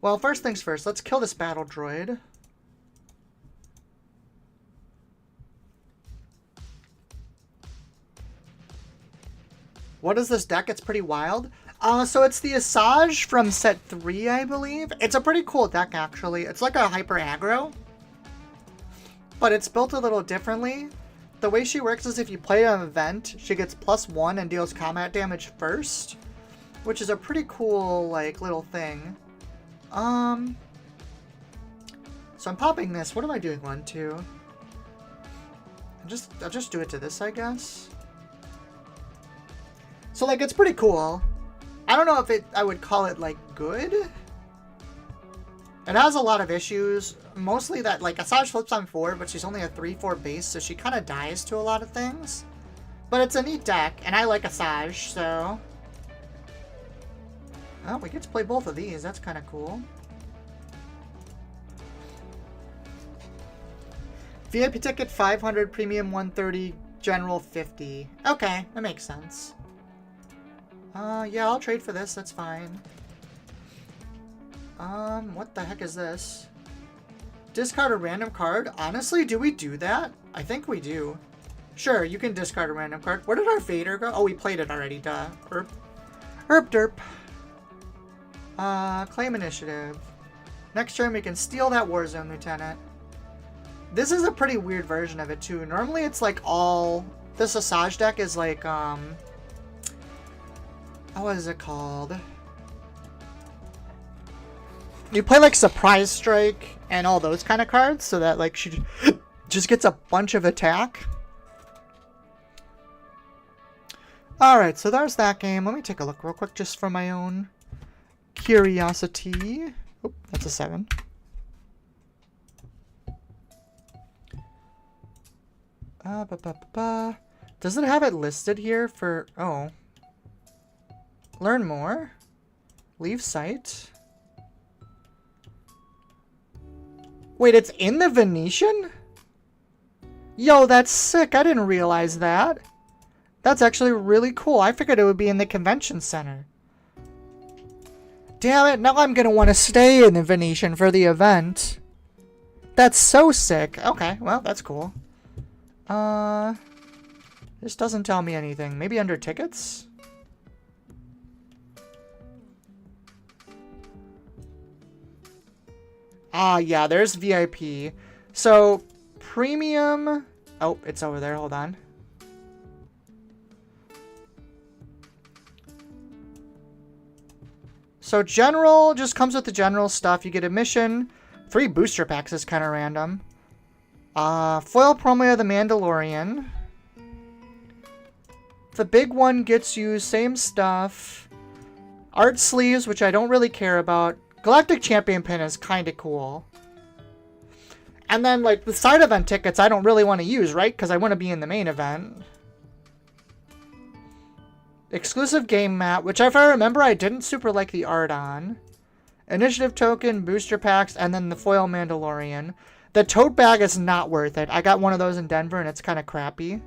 Well, first things first, let's kill this battle droid. What is this deck? It's pretty wild. So it's the Asajj from set 3, I believe. It's a pretty cool deck, actually. It's like a hyper aggro, but it's built a little differently. The way she works is if you play an event, she gets +1 and deals combat damage first, which is a pretty cool, like, little thing. So I'm popping this. What am I doing? 1, 2. I'll just do it to this, I guess. So, like, it's pretty cool. I don't know if I would call it, like, good. It has a lot of issues. Mostly that, like, Asajj flips on 4, but she's only a 3/4 base, so she kind of dies to a lot of things. But it's a neat deck, and I like Asajj, so... Oh, we get to play both of these. That's kind of cool. VIP ticket 500, premium 130, general 50. Okay, that makes sense. Yeah, I'll trade for this. That's fine. What the heck is this? Discard a random card? Honestly, do we do that? I think we do. Sure, you can discard a random card. Where did our Vader go? Oh, we played it already, duh. Herp derp. Claim initiative. Next turn, we can steal that Warzone Lieutenant. This is a pretty weird version of it, too. Normally, it's like all... This Asajj deck is like, what is it called? You play like Surprise Strike and all those kind of cards so that like she just gets a bunch of attack. Alright, so there's that game. Let me take a look real quick just for my own curiosity. Oh, that's a 7. Does it have it listed here for... Oh. Learn more. Leave site. Wait, it's in the Venetian? Yo, that's sick. I didn't realize that. That's actually really cool. I figured it would be in the convention center. Damn it, now I'm gonna want to stay in the Venetian for the event. That's so sick. Okay, well, that's cool. This doesn't tell me anything. Maybe under tickets? Ah, yeah, there's VIP. So, premium... Oh, it's over there. Hold on. So, general just comes with the general stuff. You get a mission. 3 booster packs is kind of random. Foil promo of the Mandalorian. The big one gets you same stuff. Art sleeves, which I don't really care about. Galactic Champion pin is kind of cool. And then, like, the side event tickets I don't really want to use, right? Because I want to be in the main event. Exclusive game mat, which if I remember, I didn't super like the art on. Initiative token, booster packs, and then the foil Mandalorian. The tote bag is not worth it. I got one of those in Denver, and it's kind of crappy.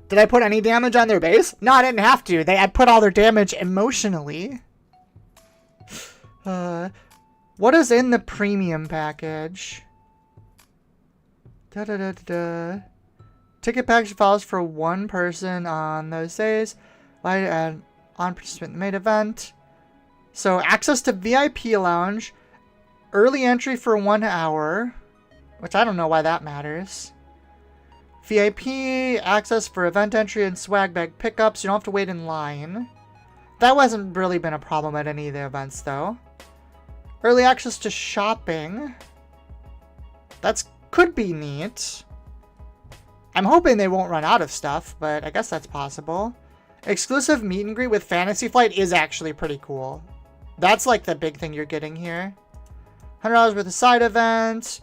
Did I put any damage on their base? No, I didn't have to. I put all their damage emotionally. What is in the premium package? Ticket package follows for one person on those days. On participant in the main event. So access to VIP lounge. Early entry for 1 hour. Which I don't know why that matters. VIP access for event entry and swag bag pickups. You don't have to wait in line. That hasn't really been a problem at any of the events though. Early access to shopping. Could be neat. I'm hoping they won't run out of stuff, but I guess that's possible. Exclusive meet and greet with Fantasy Flight is actually pretty cool. That's like the big thing you're getting here. $100 worth of side events.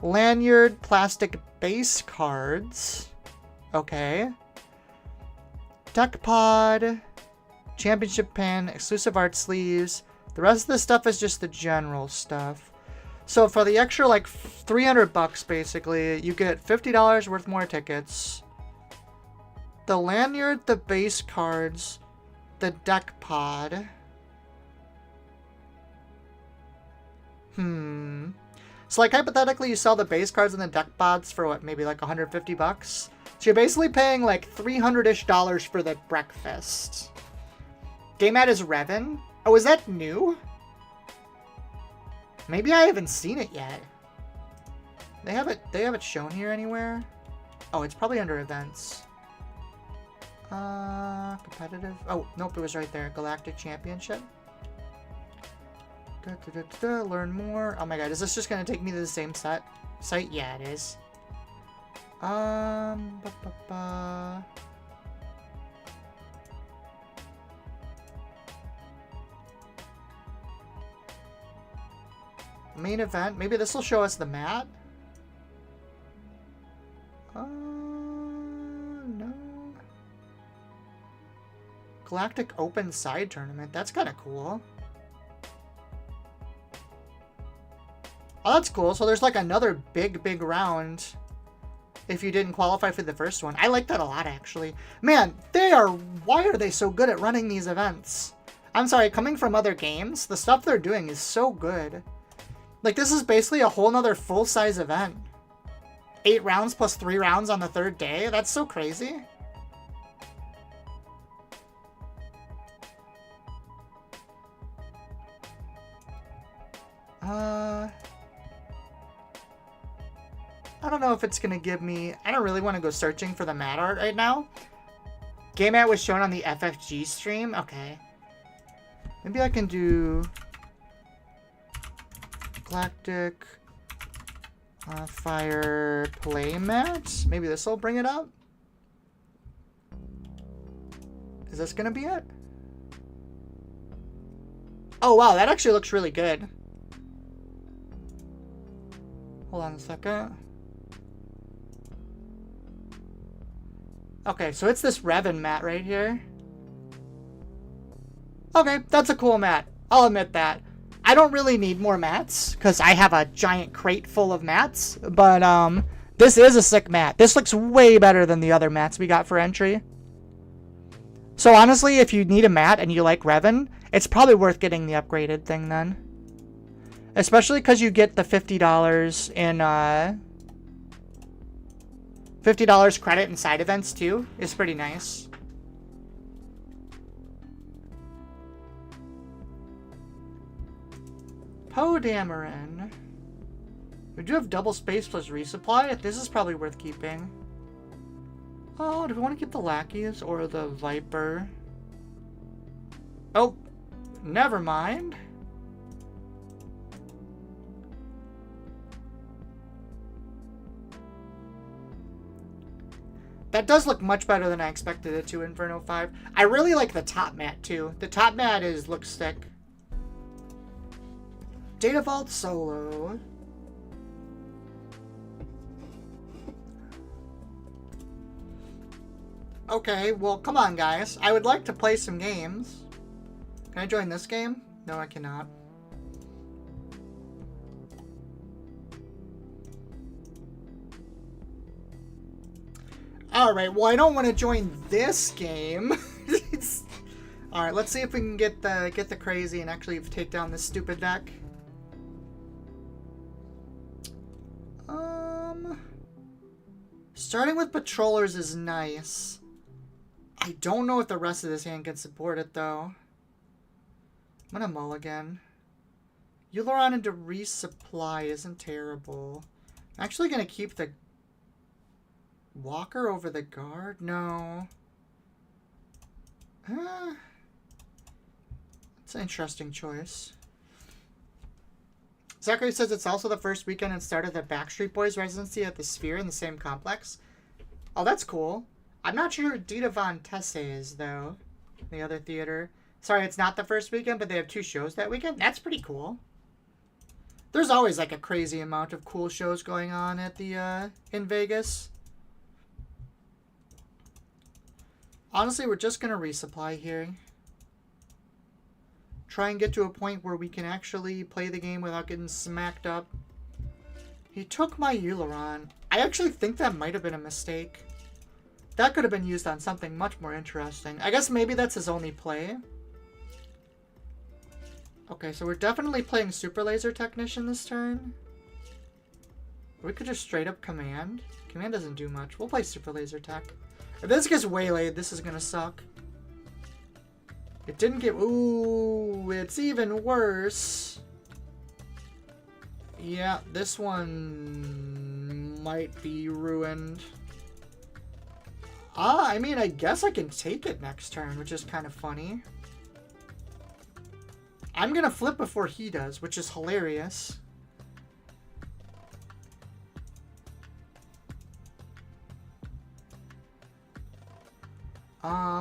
Lanyard, plastic base cards. Okay. Deck pod. Championship pin. Exclusive art sleeves. The rest of the stuff is just the general stuff. So for the extra like $300 basically, you get $50 worth more tickets. The lanyard, the base cards, the deck pod. So like hypothetically you sell the base cards and the deck pods for what, maybe like $150? So you're basically paying like $300-ish for the breakfast. Game mat is Revan. Oh, is that new? Maybe I haven't seen it yet. They have it shown here anywhere? Oh, it's probably under events. Competitive. Oh, nope, it was right there. Galactic Championship. Learn more. Oh my god, is this just gonna take me to the same site? Yeah, it is. Main event. Maybe this will show us the mat. No. Galactic Open Side Tournament. That's kind of cool. Oh, that's cool. So there's like another big round if you didn't qualify for the first one. I like that a lot, actually. Man, why are they so good at running these events? I'm sorry, coming from other games, the stuff they're doing is so good. Like, this is basically a whole nother full-size event. 8 rounds plus 3 rounds on the 3rd day? That's so crazy. I don't know if it's gonna give me... I don't really want to go searching for the mat art right now. Game art was shown on the FFG stream? Okay. Maybe I can do... Galactic... Fire playmat? Maybe this will bring it up? Is this gonna be it? Oh wow, that actually looks really good. Hold on a second. Okay, so it's this Revan mat right here. Okay, that's a cool mat. I'll admit that. I don't really need more mats, because I have a giant crate full of mats. But, this is a sick mat. This looks way better than the other mats we got for entry. So, honestly, if you need a mat and you like Revan, it's probably worth getting the upgraded thing then. Especially because you get the $50 in, $50 credit in side events, too. It's pretty nice. Poe Dameron. We do have double space plus resupply. This is probably worth keeping. Oh, do we want to keep the lackeys or the Viper? Oh, never mind. That does look much better than I expected it to, Inferno 5. I really like the top mat, too. The top mat looks sick. Data Vault Solo. Okay, well, come on, guys. I would like to play some games. Can I join this game? No, I cannot. Alright, well, I don't want to join this game. Alright, let's see if we can get the crazy and actually take down this stupid deck. Starting with Patrollers is nice. I don't know if the rest of this hand can support it, though. I'm gonna mulligan. Euleron into resupply isn't terrible. I'm actually gonna keep the Walker over the guard? No. It's an interesting choice. Zachary says it's also the first weekend and start of the Backstreet Boys residency at the Sphere in the same complex. Oh, that's cool. I'm not sure who Dita Von Tesse is, though. The other theater. Sorry, it's not the first weekend, but they have 2 shows that weekend. That's pretty cool. There's always, like, a crazy amount of cool shows going on at the, in Vegas. Honestly, we're just going to resupply here. Try and get to a point where we can actually play the game without getting smacked up. He took my Euleron. I actually think that might have been a mistake. That could have been used on something much more interesting. I guess maybe that's his only play. Okay, so we're definitely playing Super Laser Technician this turn. We could just straight up Command. Command doesn't do much. We'll play Super Laser Tech. If this gets waylaid, this is gonna suck. It didn't get... Ooh, it's even worse. Yeah, this one might be ruined. I mean, I guess I can take it next turn, which is kind of funny. I'm gonna flip before he does, which is hilarious.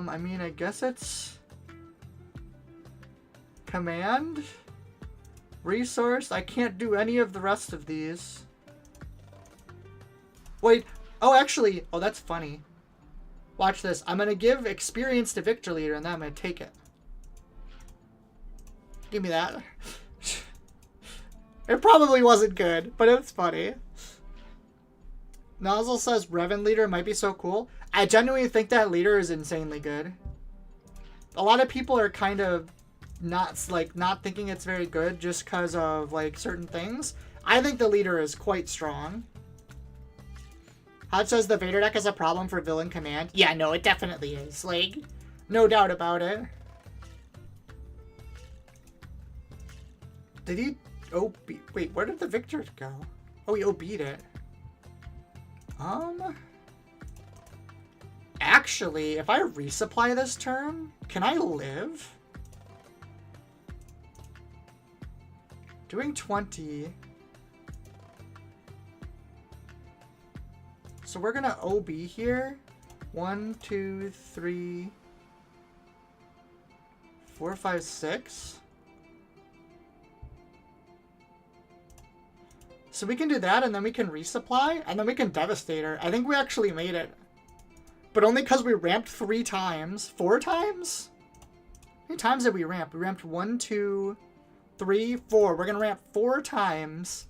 I mean, I guess it's... Command? Resource? I can't do any of the rest of these. Wait. Oh, actually. Oh, that's funny. Watch this. I'm going to give experience to Victor Leader, and then I'm going to take it. Give me that. It probably wasn't good, but it's funny. Nozzle says Revan Leader might be so cool. I genuinely think that leader is insanely good. A lot of people are kind of not thinking it's very good just because of like certain things. I think the leader is quite strong. Hodge says the Vader deck is a problem for villain command. Yeah, no, it definitely is. Like, no doubt about it. Did he wait, where did the Victor go? Oh, he OB'd it. Actually, if I resupply this turn, can I live? Doing 20. So we're gonna OB here. 1, 2, 3, 4, 5, 6. So we can do that, and then we can resupply, and then we can Devastator. I think we actually made it. But only because we ramped 3 times. 4 times? How many times did we ramp? We ramped 1, 2, 3, 4. We're going to ramp 4 times,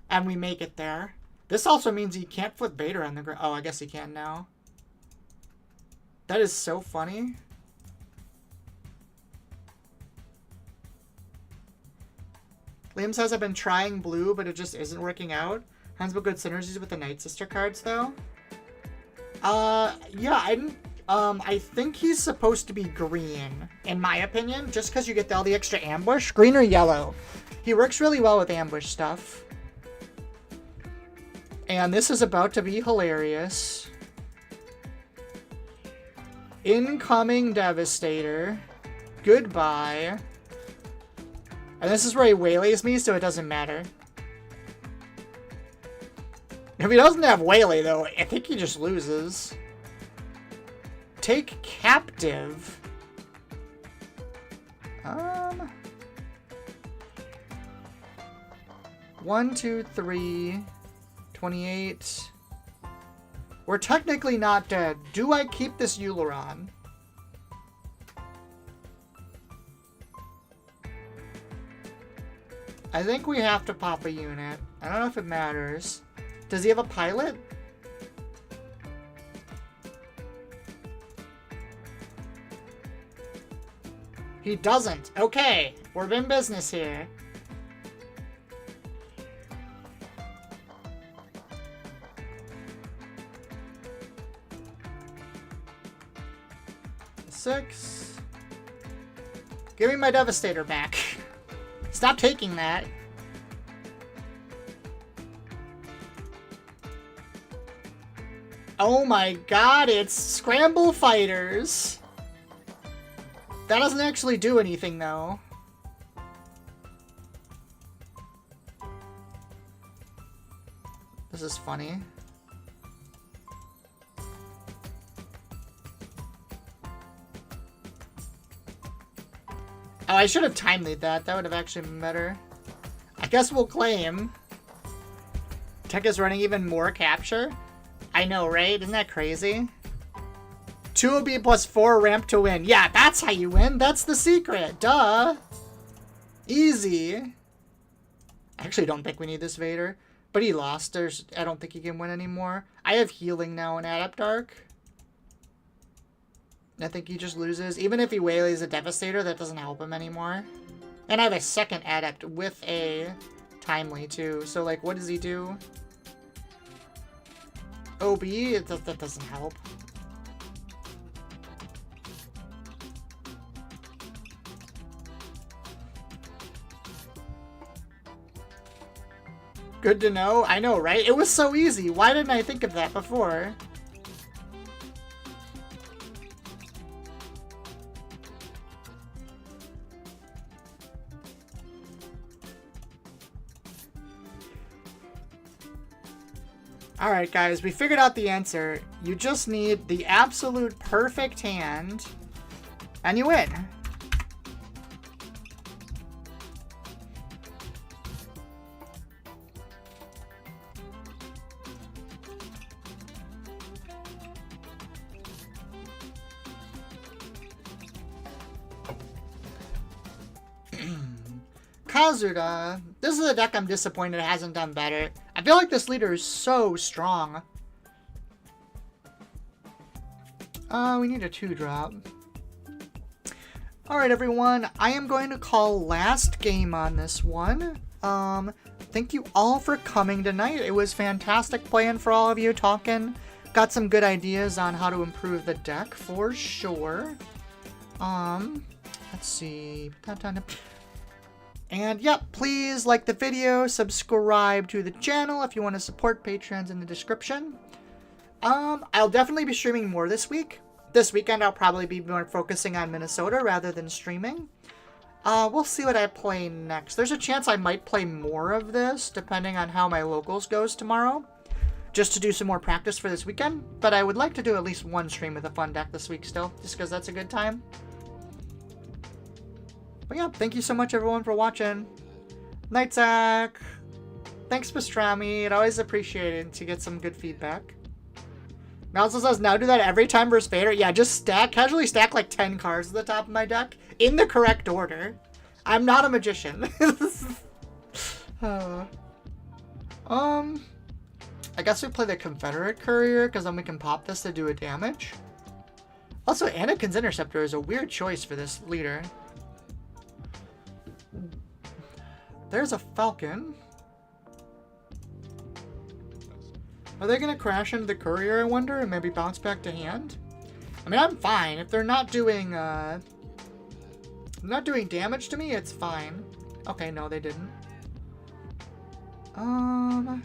and we make it there. This also means he can't flip Vader on the ground. Oh, I guess he can now. That is so funny. Liam says I've been trying blue, but it just isn't working out. Has good synergies with the Night Sister cards, though. Yeah, I think he's supposed to be green, in my opinion, just because you get all the extra ambush. Green or yellow. He works really well with ambush stuff. And this is about to be hilarious. Incoming Devastator. Goodbye. And this is where he waylays me, so it doesn't matter. If he doesn't have waylay, though, I think he just loses. Take captive. 1, 2, 3, 28. We're technically not dead. Do I keep this Euleron? I think we have to pop a unit. I don't know if it matters. Does he have a pilot? He doesn't. Okay, we're in business here. Six. Give me my Devastator back. Stop taking that. Oh my god, it's Scramble Fighters. That doesn't actually do anything, though. This is funny. Oh, I should have timelied that. That would have actually been better. I guess we'll claim. Tech is running even more capture. I know, right? Isn't that crazy? 2OB plus 4 ramp to win. Yeah, that's how you win. That's the secret. Duh. Easy. I actually don't think we need this Vader. But he lost. I don't think he can win anymore. I have healing now in Adept Arc. I think he just loses. Even if he waylays a Devastator, that doesn't help him anymore. And I have a second Adept with a Timely, too. So, like, what does he do? OB? That doesn't help. Good to know. I know, right? It was so easy. Why didn't I think of that before? Alright guys, we figured out the answer. You just need the absolute perfect hand, and you win. Kazuda. This is a deck I'm disappointed it hasn't done better. I feel like this leader is so strong. We need a 2-drop. Alright everyone, I am going to call last game on this one. Thank you all for coming tonight. It was fantastic playing for all of you, talking. Got some good ideas on how to improve the deck for sure. Let's see. And yep, please like the video, subscribe to the channel if you want to support patrons in the description. I'll definitely be streaming more this week. This weekend I'll probably be more focusing on Minnesota rather than streaming. We'll see what I play next. There's a chance I might play more of this depending on how my locals goes tomorrow. Just to do some more practice for this weekend. But I would like to do at least one stream with a fun deck this week still, just because that's a good time. But yeah, thank you so much everyone for watching. Night, Zach. Thanks, Pastrami. It always appreciated to get some good feedback. Malzo says, now do that every time versus Vader. Yeah, just casually stack like 10 cards at the top of my deck in the correct order. I'm not a magician. I guess we play the Confederate Courier because then we can pop this to do a damage. Also, Anakin's Interceptor is a weird choice for this leader. There's a Falcon. Are they going to crash into the Courier, I wonder, and maybe bounce back to hand? I mean, I'm fine. If they're not doing damage to me, it's fine. Okay, no, they didn't. Kind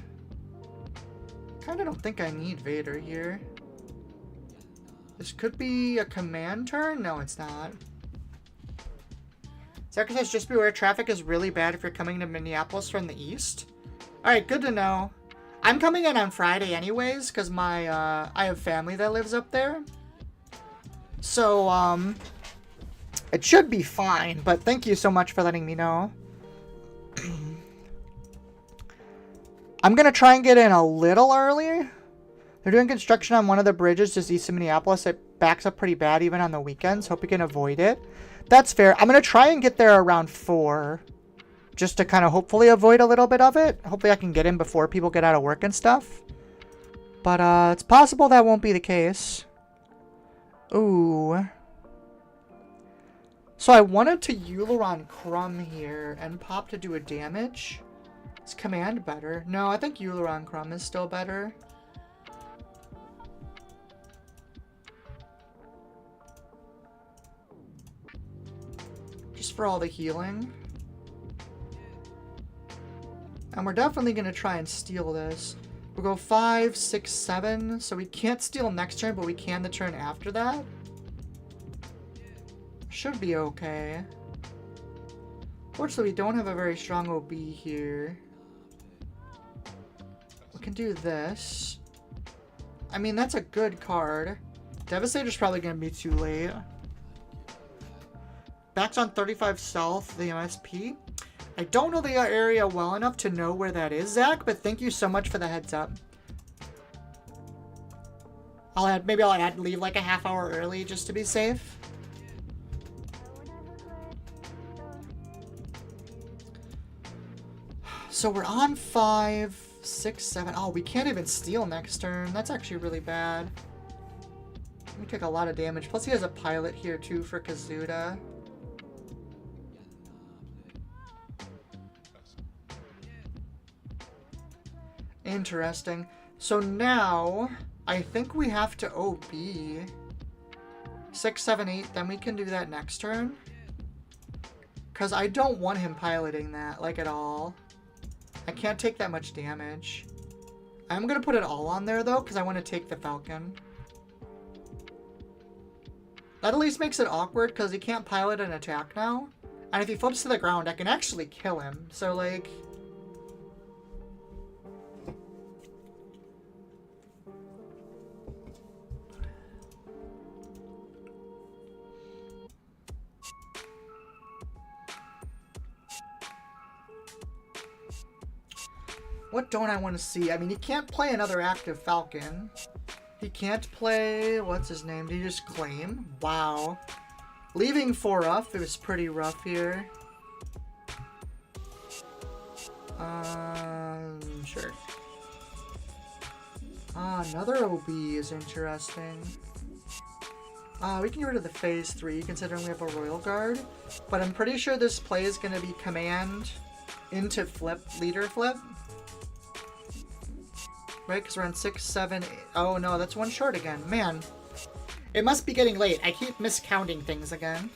of don't think I need Vader here. This could be a command turn? No, it's not. Zach says, just beware, traffic is really bad if you're coming to Minneapolis from the east. Alright, good to know. I'm coming in on Friday anyways, because my, I have family that lives up there. So, it should be fine, but thank you so much for letting me know. I'm gonna try and get in a little early. They're doing construction on one of the bridges just east of Minneapolis. It backs up pretty bad even on the weekends. Hope we can avoid it. That's fair. I'm gonna try and get there around 4. Just to kind of hopefully avoid a little bit of it. Hopefully I can get in before people get out of work and stuff. But it's possible that won't be the case. Ooh. So I wanted to Euleron Crumb here and pop to do a damage. Is Command better? No, I think Euleron Crumb is still better. Just for all the healing. And we're definitely going to try and steal this. We'll go 5, 6, 7. So we can't steal next turn, but we can the turn after that. Should be okay. Fortunately, we don't have a very strong OB here. We can do this. I mean, that's a good card. Devastator's probably going to be too late. Back's on 35 South, the MSP. I don't know the area well enough to know where that is, Zach, but thank you so much for the heads up. Maybe I'll leave like a half hour early just to be safe. So we're on 5, 6, 7. Oh, we can't even steal next turn. That's actually really bad. We take a lot of damage. Plus he has a pilot here too for Kazuda. Interesting. So now, I think we have to OB. 6, 7, 8, then we can do that next turn. Because I don't want him piloting that, like, at all. I can't take that much damage. I'm going to put it all on there, though, because I want to take the Falcon. That at least makes it awkward, because he can't pilot an attack now. And if he flips to the ground, I can actually kill him. So, like... What don't I want to see? I mean, he can't play another active Falcon. He can't play... What's his name? Did he just claim? Wow. Leaving 4 off. It was pretty rough here. Sure. Another OB is interesting. We can get rid of the phase 3 considering we have a Royal Guard. But I'm pretty sure this play is going to be command into flip, leader flip. Right, because we're on 6, 7, 8. Oh no, that's one short again. Man, it must be getting late. I keep miscounting things again.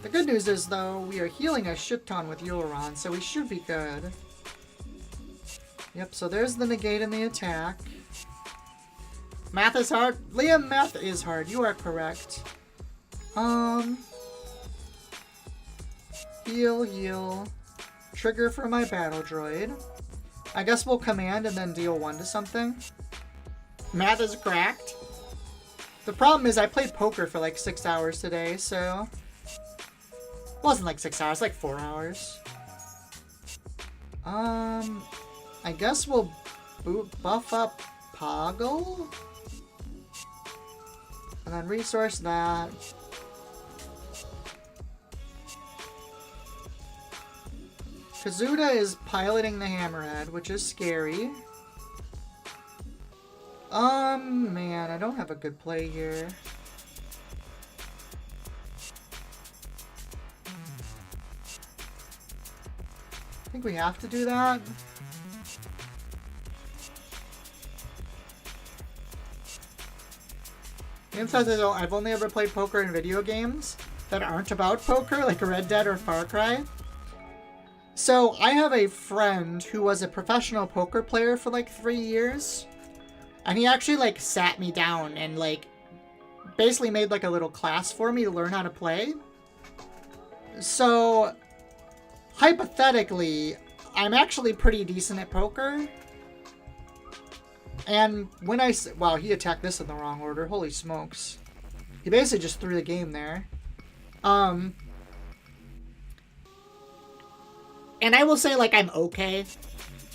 The good news is, though, we are healing a shit ton with Euleron, so we should be good. Yep, so there's the negate and the attack. Math is hard. Liam, math is hard. You are correct. Heal. Trigger for my battle droid. I guess we'll command and then deal 1 to something. Math is cracked. The problem is I played poker for like 6 hours today, so... It wasn't like 6 hours, like 4 hours. I guess we'll buff up Poggle. And then resource that. Kazuda is piloting the Hammerhead, which is scary. Man, I don't have a good play here. I think we have to do that. Ian says I've only ever played poker in video games that aren't about poker, like Red Dead or Far Cry. So, I have a friend who was a professional poker player for like 3 years. And he actually like sat me down and like basically made like a little class for me to learn how to play. So, hypothetically, I'm actually pretty decent at poker. And when wow, he attacked this in the wrong order. Holy smokes. He basically just threw the game there. And I will say, like, I'm okay.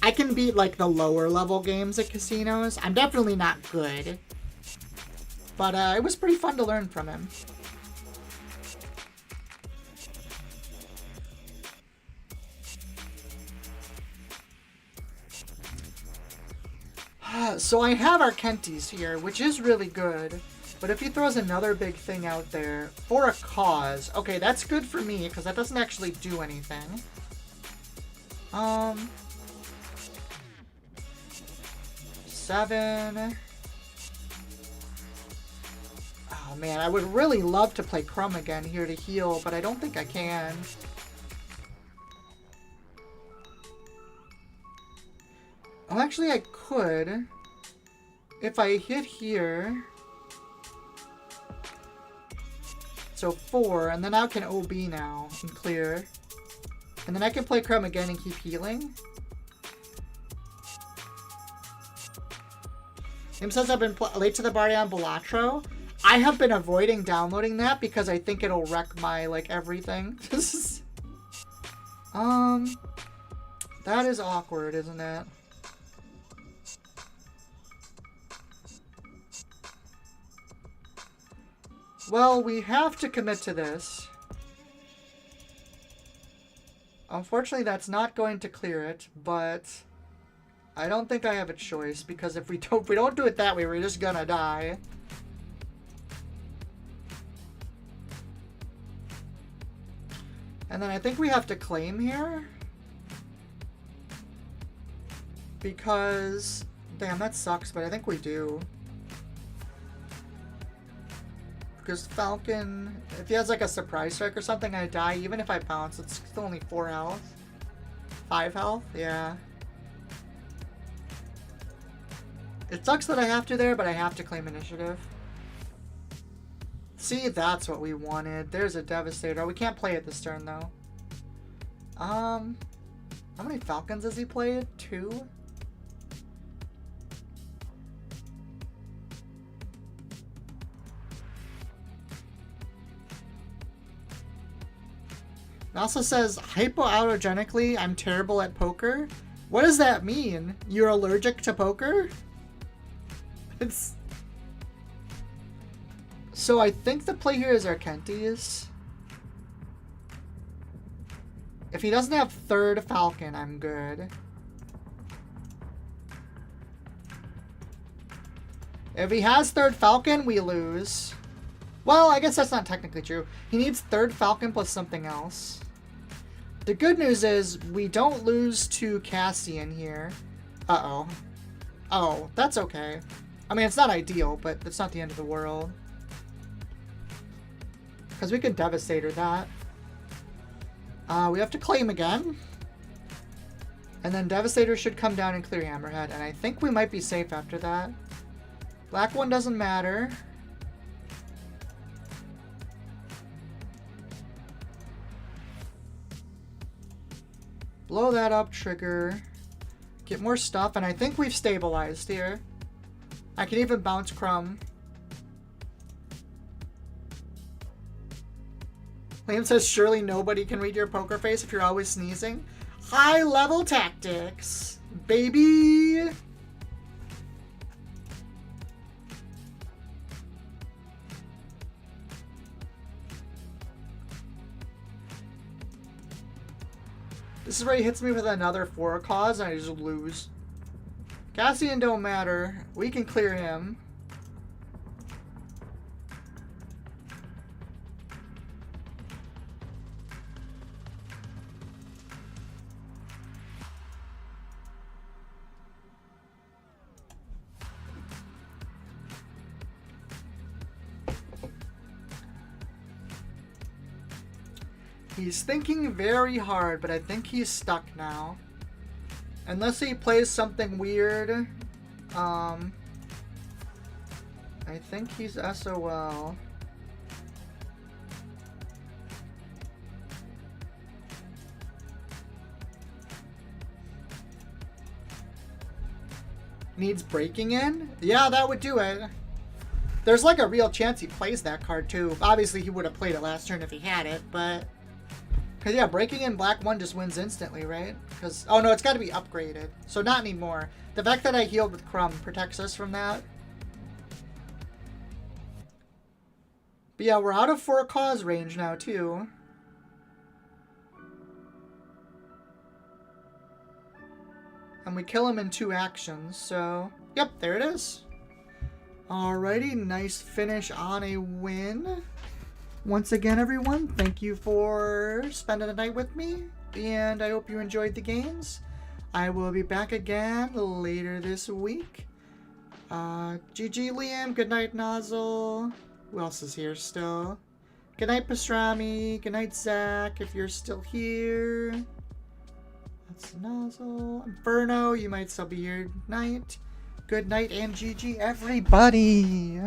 I can beat, like, the lower level games at casinos. I'm definitely not good. But it was pretty fun to learn from him. So I have our Kenties here, which is really good. But if he throws another big thing out there for a cause, okay, that's good for me because that doesn't actually do anything. 7. Oh man, I would really love to play Crumb again here to heal, but I don't think I can. Oh, actually I could. If I hit here. So 4, and then I can OB now and clear. And then I can play Crumb again and keep healing. Him says I've been late to the party on Balatro. I have been avoiding downloading that because I think it'll wreck my, like, everything. That is awkward, isn't it? Well, we have to commit to this. Unfortunately, that's not going to clear it, but I don't think I have a choice because if we don't do it that way, we're just gonna die. And then I think we have to claim here. Because, damn, that sucks, but I think we do. Because Falcon, if he has like a surprise strike or something, I die. Even if I bounce, it's still only 4 health. 5 health? Yeah. It sucks that I have to there, but I have to claim initiative. See, that's what we wanted. There's a Devastator. We can't play it this turn, though. How many Falcons has he played? 2? It also says, hypoallergenically, I'm terrible at poker. What does that mean? You're allergic to poker? It's... So I think the play here is Arkenties. If he doesn't have 3rd Falcon, I'm good. If he has 3rd Falcon, we lose. Well, I guess that's not technically true. He needs 3rd Falcon plus something else. The good news is we don't lose to Cassian here. Uh-oh. Oh, that's okay. I mean, it's not ideal, but it's not the end of the world. Because we could Devastator that. We have to claim again. And then Devastator should come down and clear Hammerhead. And I think we might be safe after that. Black one doesn't matter. Blow that up, trigger. Get more stuff, and I think we've stabilized here. I can even bounce Crumb. Liam says, surely nobody can read your poker face if you're always sneezing. High-level tactics, baby! This is where he hits me with another 4 cause and I just lose. Cassian don't matter. We can clear him. He's thinking very hard, but I think he's stuck now. Unless he plays something weird. I think he's SOL. needs breaking in, yeah, that would do it. There's like a real chance he plays that card too. Obviously, he would have played it last turn if he had it, but... Because, yeah, breaking in black 1 just wins instantly, right? Because, oh no, it's got to be upgraded. So not anymore. The fact that I healed with Crumb protects us from that. But yeah, we're out of For a Cause range now, too. And we kill him in 2 actions, so... Yep, there it is. Alrighty, nice finish on a win. Once again, everyone, thank you for spending the night with me, and I hope you enjoyed the games. I will be back again later this week. GG Liam, good night Nozzle. Who else is here still? Good night Pastrami, good night Zach, if you're still here. That's Nozzle. Inferno, you might still be here. Night. Good night and GG everybody.